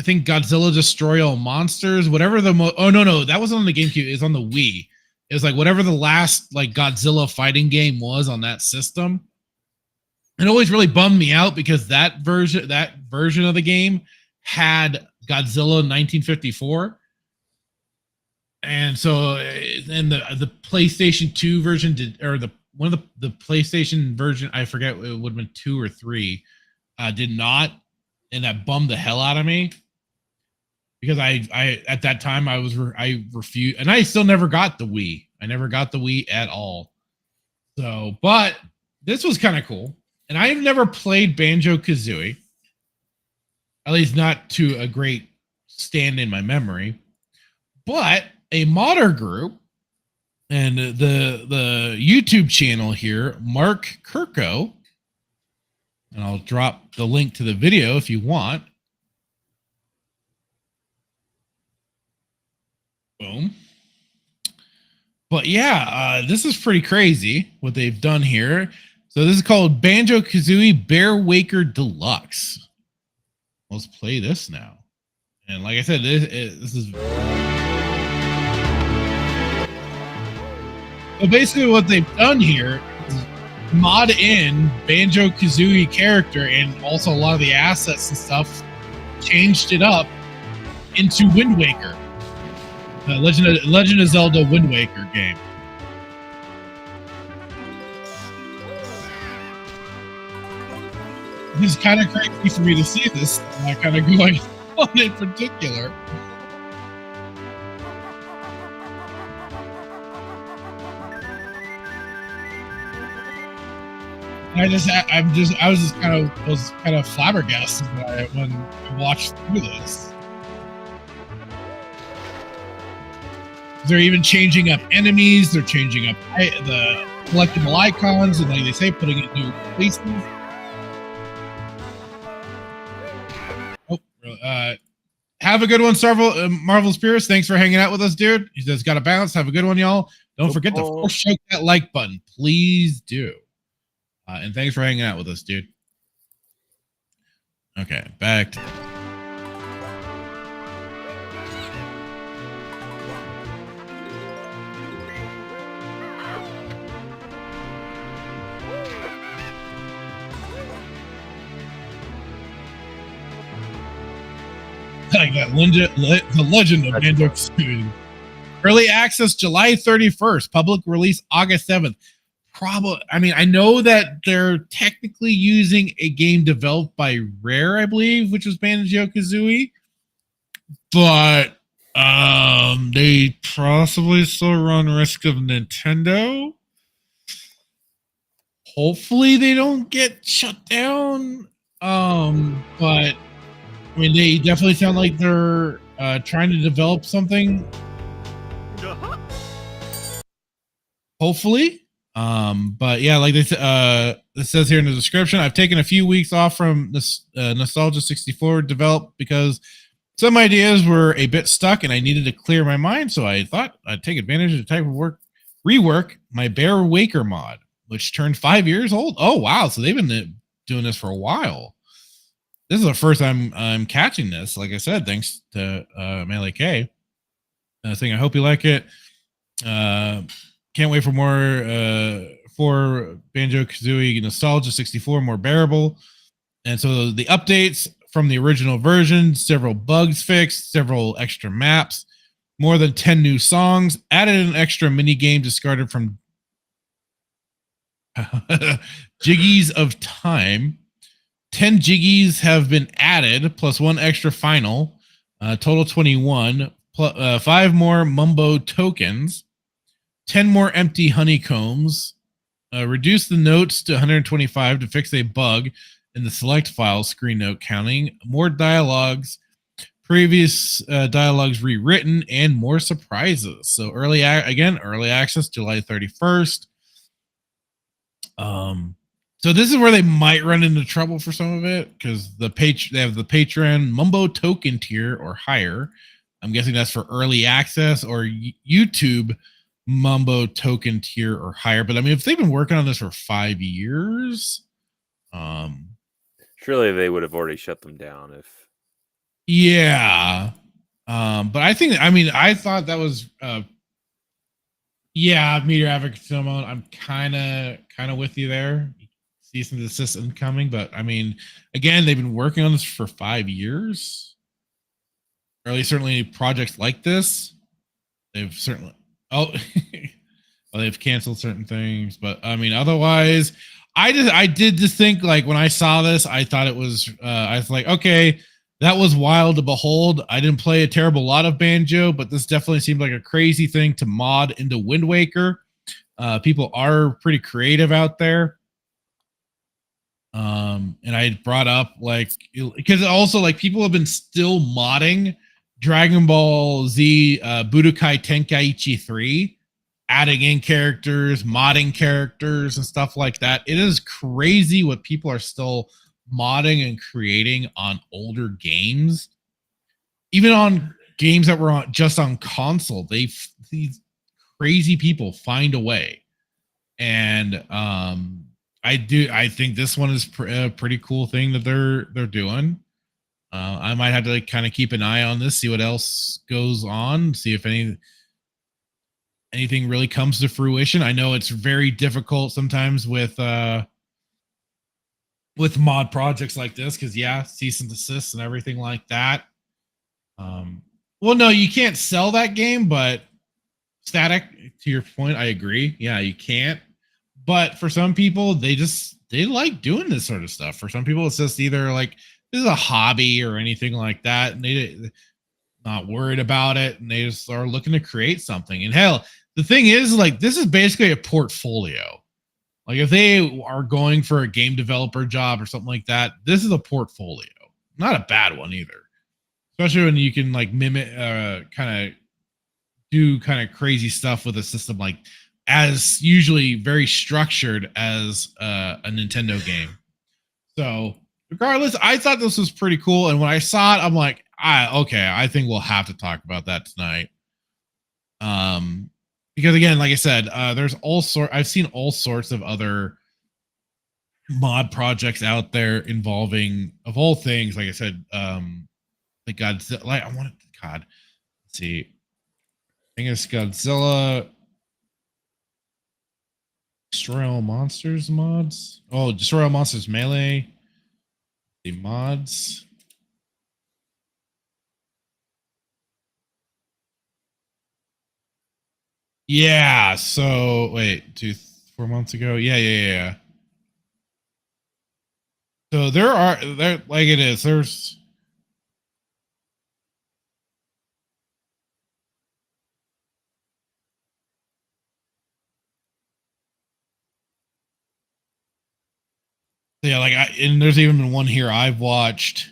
think Godzilla Destroy All Monsters, whatever no, that wasn't on the GameCube. It's on the Wii. It was like whatever the last like Godzilla fighting game was on that system. It always really bummed me out because that version of the game had Godzilla 1954. And so, and the PlayStation 2 version one of the PlayStation version, I forget, it would have been 2 or 3, did not, and that bummed the hell out of me because I at that time I refused, and I still never got the Wii. I never got the Wii at all. So, but this was kind of cool, and I have never played Banjo-Kazooie, at least not to a great stand in my memory, but a modder group and the YouTube channel here, Mark Kirko, and I'll drop the link to the video if you want. Boom. But yeah, this is pretty crazy what they've done here. So this is called Banjo-Kazooie Bear Waker Deluxe. Let's play this now. And like I said, this is... So basically what they've done here is mod in Banjo-Kazooie character and also a lot of the assets and stuff, changed it up into Wind Waker. Legend of Zelda Wind Waker game. It's kind of crazy for me to see this kind of going on in particular. I was kind of flabbergasted when I watched through this. They're even changing up enemies. They're changing up the collectible icons, and like they say, putting it in new places. Oh, have a good one, Marvel Spirits. Thanks for hanging out with us, dude. He says, "Got to bounce. Have a good one, y'all. Don't forget to force choke that like button, please do." And thanks for hanging out with us, dude. Okay, back to... like that the legend of Banjo-Kazooie. Early access July 31st, public release August 7th. Probably, I mean, I know that they're technically using a game developed by Rare, I believe, which was Banjo-Kazooie, but they possibly still run risk of Nintendo. Hopefully they don't get shut down. But I mean, they definitely sound like they're trying to develop something. Hopefully. But yeah, like this says here in the description, I've taken a few weeks off from this Nostalgia 64 develop because some ideas were a bit stuck and I needed to clear my mind. So I thought I'd take advantage of the type of rework my Bear Waker mod, which turned 5 years old. Oh, wow. So they've been doing this for a while. This is the first time I'm catching this. Like I said, thanks to Melee K. Saying I hope you like it. Can't wait for more for Banjo-Kazooie Nostalgia 64, more bearable. And so the updates from the original version, several bugs fixed, several extra maps, more than 10 new songs, added an extra mini game discarded from Jiggies of Time. 10 Jiggies have been added, plus one extra final, total 21, 5 more Mumbo tokens, 10 more empty honeycombs, reduce the notes to 125 to fix a bug in the select file screen note counting, more dialogues, previous dialogues rewritten, and more surprises. So early access July 31st. So this is where they might run into trouble for some of it because they have the Patreon Mumbo token tier or higher. I'm guessing that's for early access, or YouTube Mumbo token tier or higher. But I mean, if they've been working on this for 5 years, surely they would have already shut them down. If yeah, but I think I thought that was Meteor Advocate Simone. I'm kind of with you there. Cease and desist incoming, but I mean, again, they've been working on this for 5 years. Or at least certainly projects like this, they've certainly they've canceled certain things, but I mean, otherwise, I did just think, like, when I saw this, I thought it was I was like, okay, that was wild to behold. I didn't play a terrible lot of Banjo, but this definitely seemed like a crazy thing to mod into Wind Waker. People are pretty creative out there. And I brought up, like, because also, like, people have been still modding Dragon Ball Z Budokai Tenkaichi 3, adding in characters, modding characters, and stuff like that. It is crazy what people are still modding and creating on older games. Even on games that were just on console, these crazy people find a way. And I think this one is a pretty cool thing that they're doing. I might have to kind of keep an eye on this, see what else goes on, see if anything really comes to fruition. I know it's very difficult sometimes with mod projects like this, because cease and desist and everything like that. Well, no, you can't sell that game, but static, to your point, I agree. Yeah, you can't. But for some people, they like doing this sort of stuff. For some people, it's just either like this is a hobby or anything like that, and they're not worried about it, and they just are looking to create something. And hell, the thing is, like, this is basically a portfolio. Like, if they are going for a game developer job or something like that, this is a portfolio. Not a bad one either. Especially when you can like mimic, kind of do kind of crazy stuff with a system like as usually very structured as a Nintendo game. So regardless, I thought this was pretty cool. And when I saw it, I'm like, okay, I think we'll have to talk about that tonight. Because again, like I said, there's I've seen all sorts of other mod projects out there involving, of all things, like I said, like Godzilla. Like, I wanted God. Let's see. I think it's Godzilla. Destroy All Monsters mods. Oh, Destroy All Monsters Melee. The mods. Yeah. So wait, 4 months ago. Yeah. So there like it is. There's. Yeah, like and there's even been one here I've watched.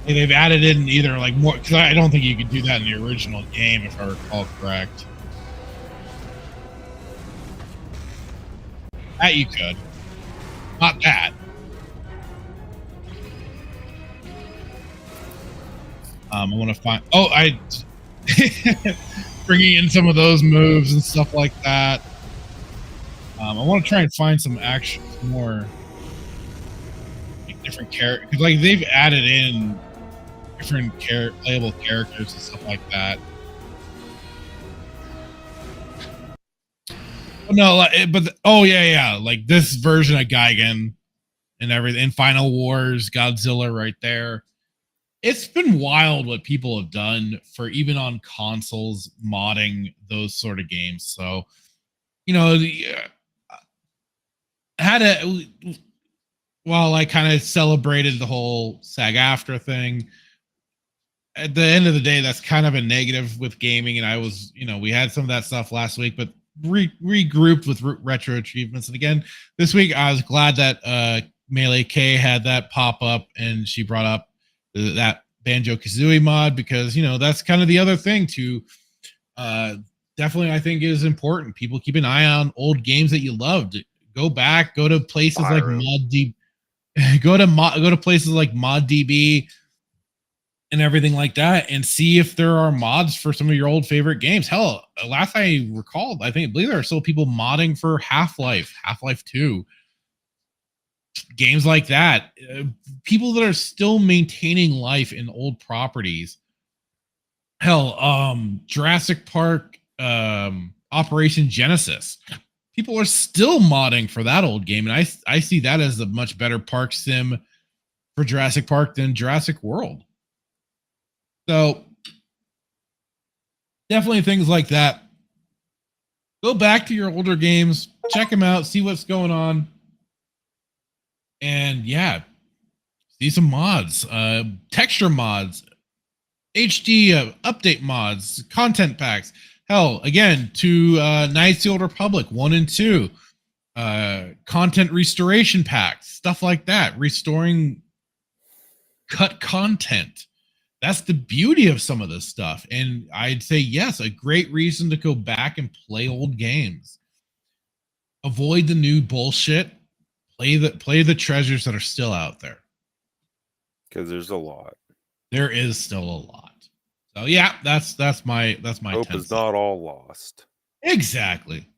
They've added in either like more, because I don't think you could do that in the original game if I recall correct. That you could, not that. I want to find. Oh, I bringing in some of those moves and stuff like that. I want to try and find some more like, different characters, because like they've added in different playable characters and stuff like that. No, but yeah, like this version of Gigan and everything, and Final Wars, Godzilla, right there. It's been wild what people have done for even on consoles modding those sort of games. So, you know, while I kind of celebrated the whole sag-aftra thing, at the end of the day, that's kind of a negative with gaming. And I was, we had some of that stuff last week, but regrouped with retro achievements. And again, this week, I was glad that Melee K had that pop up, and she brought up that Banjo-Kazooie mod, because that's kind of the other thing to definitely I think is important. People keep an eye on old games that you loved. Go back, go to places like ModDB, go to places like ModDB and everything like that, and see if there are mods for some of your old favorite games. Hell, last I recalled, I believe there are still people modding for Half-Life 2. Games like that, people that are still maintaining life in old properties. Hell, Jurassic Park, Operation Genesis, people are still modding for that old game, and I see that as a much better park sim for Jurassic Park than Jurassic World. So definitely things like that. Go back to your older games, check them out, see what's going on. And yeah, see some mods, texture mods, HD update mods, content packs. Hell, again, to Knights of the Old Republic 1 and 2, content restoration packs, stuff like that, restoring cut content. That's the beauty of some of this stuff. And I'd say, yes, a great reason to go back and play old games. avoid the new bullshit. Play the treasures that are still out there. Because there's a lot. There is still a lot. So yeah, that's my Hope is not all lost. Exactly.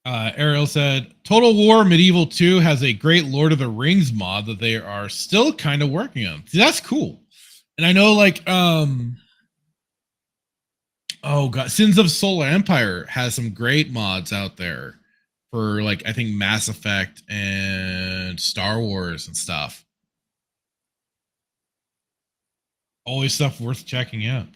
Ariel said, Total War Medieval 2 has a great Lord of the Rings mod that they are still kind of working on. See, that's cool. And I know, like, oh god, Sins of Solar Empire has some great mods out there for, like, I think Mass Effect and Star Wars and stuff. Always stuff worth checking out.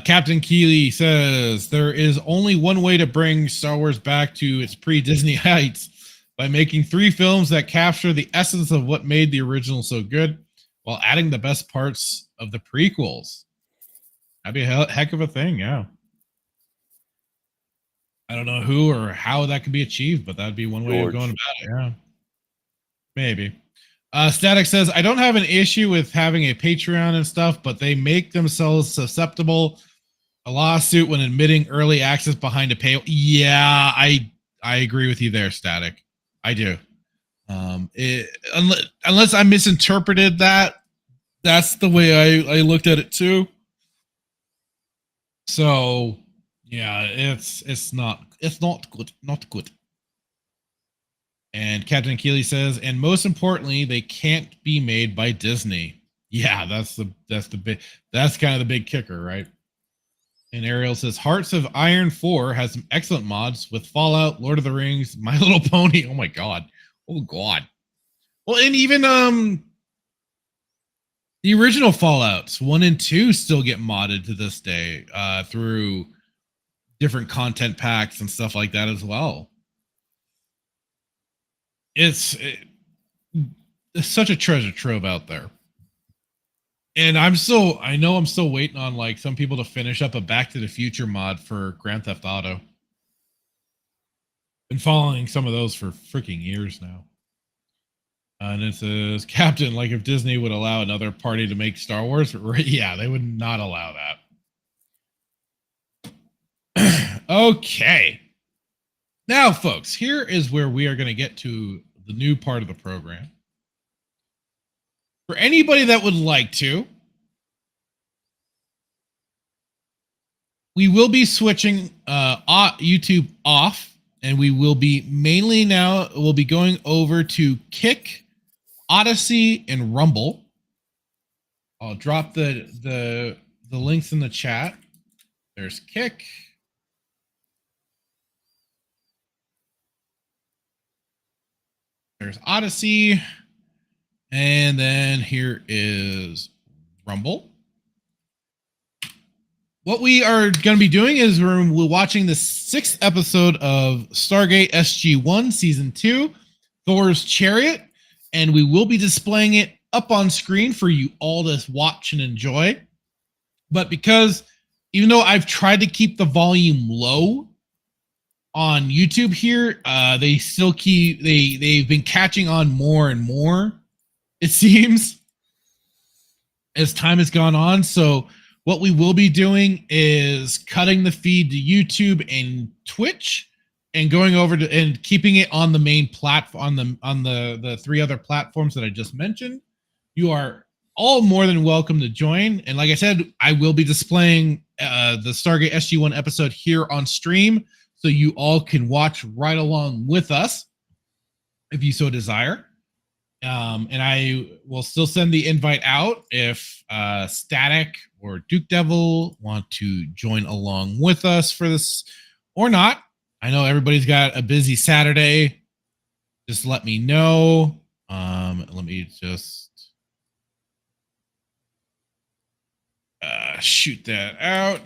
Captain Keeley says there is only one way to bring Star Wars back to its pre-Disney heights, by making 3 films that capture the essence of what made the original so good, while adding the best parts of the prequels. That'd be a heck of a thing, yeah. I don't know who or how that could be achieved, but that'd be one way of going about it, yeah. Maybe. Static says, I don't have an issue with having a Patreon and stuff, but they make themselves susceptible a lawsuit when admitting early access behind a paywall. Yeah, I agree with you there, Static. I do. Unless I misinterpreted that, that's the way I looked at it too. So yeah, it's not good, not good. And Captain Keeley says, and most importantly, they can't be made by Disney. Yeah, that's kind of the big kicker, right? And Ariel says, Hearts of Iron 4 has some excellent mods with Fallout, Lord of the Rings, My Little Pony. Oh my god. Oh god. Well, and even the original Fallouts 1 and 2 still get modded to this day through different content packs and stuff like that as well. It's such a treasure trove out there. And I know I'm still waiting on, like, some people to finish up a Back to the Future mod for Grand Theft Auto. Been following some of those for freaking years now. And it says, Captain, like, if Disney would allow another party to make Star Wars, yeah, they would not allow that. Okay. Now, folks, here is where we are going to get to the new part of the program. For anybody that would like to, we will be switching YouTube off, and we will be we'll be going over to Kick, Odyssey, and Rumble. I'll drop the links in the chat. There's Kick. There's Odyssey. And then here is Rumble. What we are going to be doing is we're watching the 6th episode of Stargate SG-1 Season 2, Thor's Chariot, and we will be displaying it up on screen for you all to watch and enjoy. But because, even though I've tried to keep the volume low on YouTube here, they still they've been catching on more and more, it seems, as time has gone on. So what we will be doing is cutting the feed to YouTube and Twitch and going over to and keeping it on the main platform, on the 3 other platforms that I just mentioned. You are all more than welcome to join. And like I said, I will be displaying the Stargate SG-1 episode here on stream, so you all can watch right along with us if you so desire. And I will still send the invite out if Static or Duke Devil want to join along with us for this or not. I know everybody's got a busy Saturday. Just let me know. Let me just shoot that out.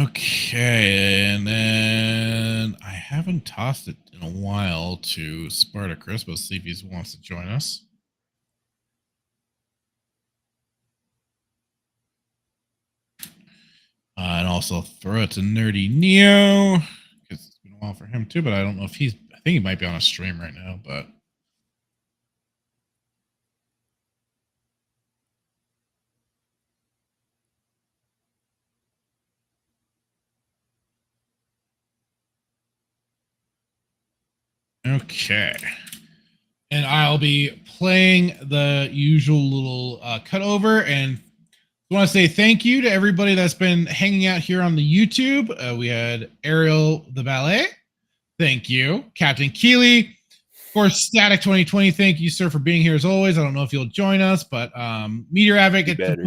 Okay, and then I haven't tossed it in a while to Sparta Christmas, see if he wants to join us. And also throw it to Nerdy Neo, because it's been a while for him too, but I don't know if I think he might be on a stream right now, but. Okay. And I'll be playing the usual little cutover. And I want to say thank you to everybody that's been hanging out here on the YouTube. We had Ariel the Ballet. Thank you. Captain Keeley. Of course, Static 2020. Thank you, sir, for being here as always. I don't know if you'll join us, but Meteor Advocate.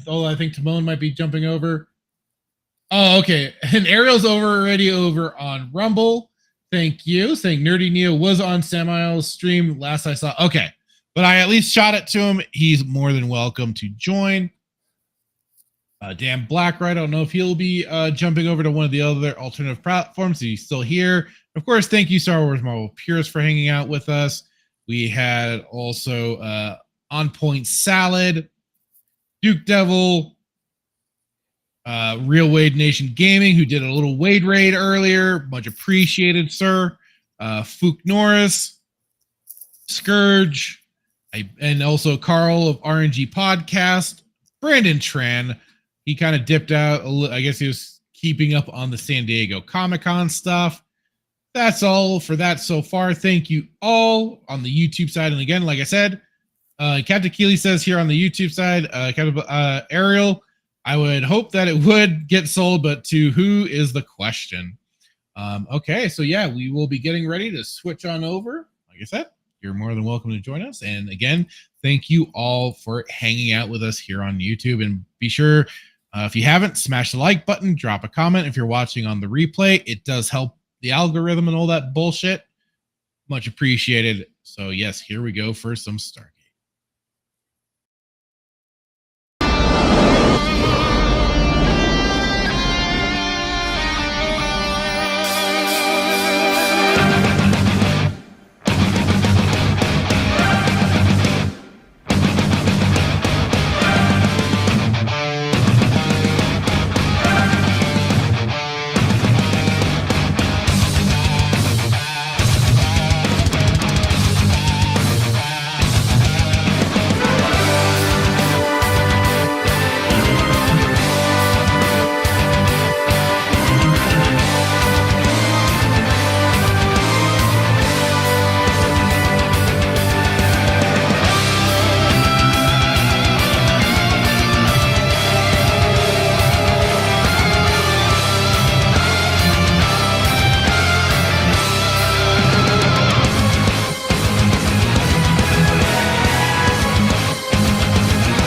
Although I think Timon might be jumping over. Oh, okay. And Ariel's already over on Rumble. Thank you. Saying Nerdy Neo was on Samael's stream last I saw. Okay. But I at least shot it to him. He's more than welcome to join. Dan Black, right? I don't know if he'll be jumping over to one of the other alternative platforms. He's still here. Of course, thank you, Star Wars Marvel Purists, for hanging out with us. We had also On Point Salad, Duke Devil, Real Wade Nation Gaming, who did a little Wade raid earlier. Much appreciated, sir. Fook Norris, Scourge, and also Carl of RNG Podcast. Brandon Tran, he kind of dipped out. I guess he was keeping up on the San Diego Comic-Con stuff. That's all for that so far. Thank you all on the YouTube side. And again, like I said, Captain Keeley says here on the YouTube side, Ariel, I would hope that it would get sold, but to who is the question? Okay, so yeah, we will be getting ready to switch on over. Like I said, you're more than welcome to join us. And again, thank you all for hanging out with us here on YouTube. And be sure, if you haven't, smash the like button, drop a comment. If you're watching on the replay, it does help the algorithm and all that bullshit. Much appreciated. So yes, here we go for some Stargate.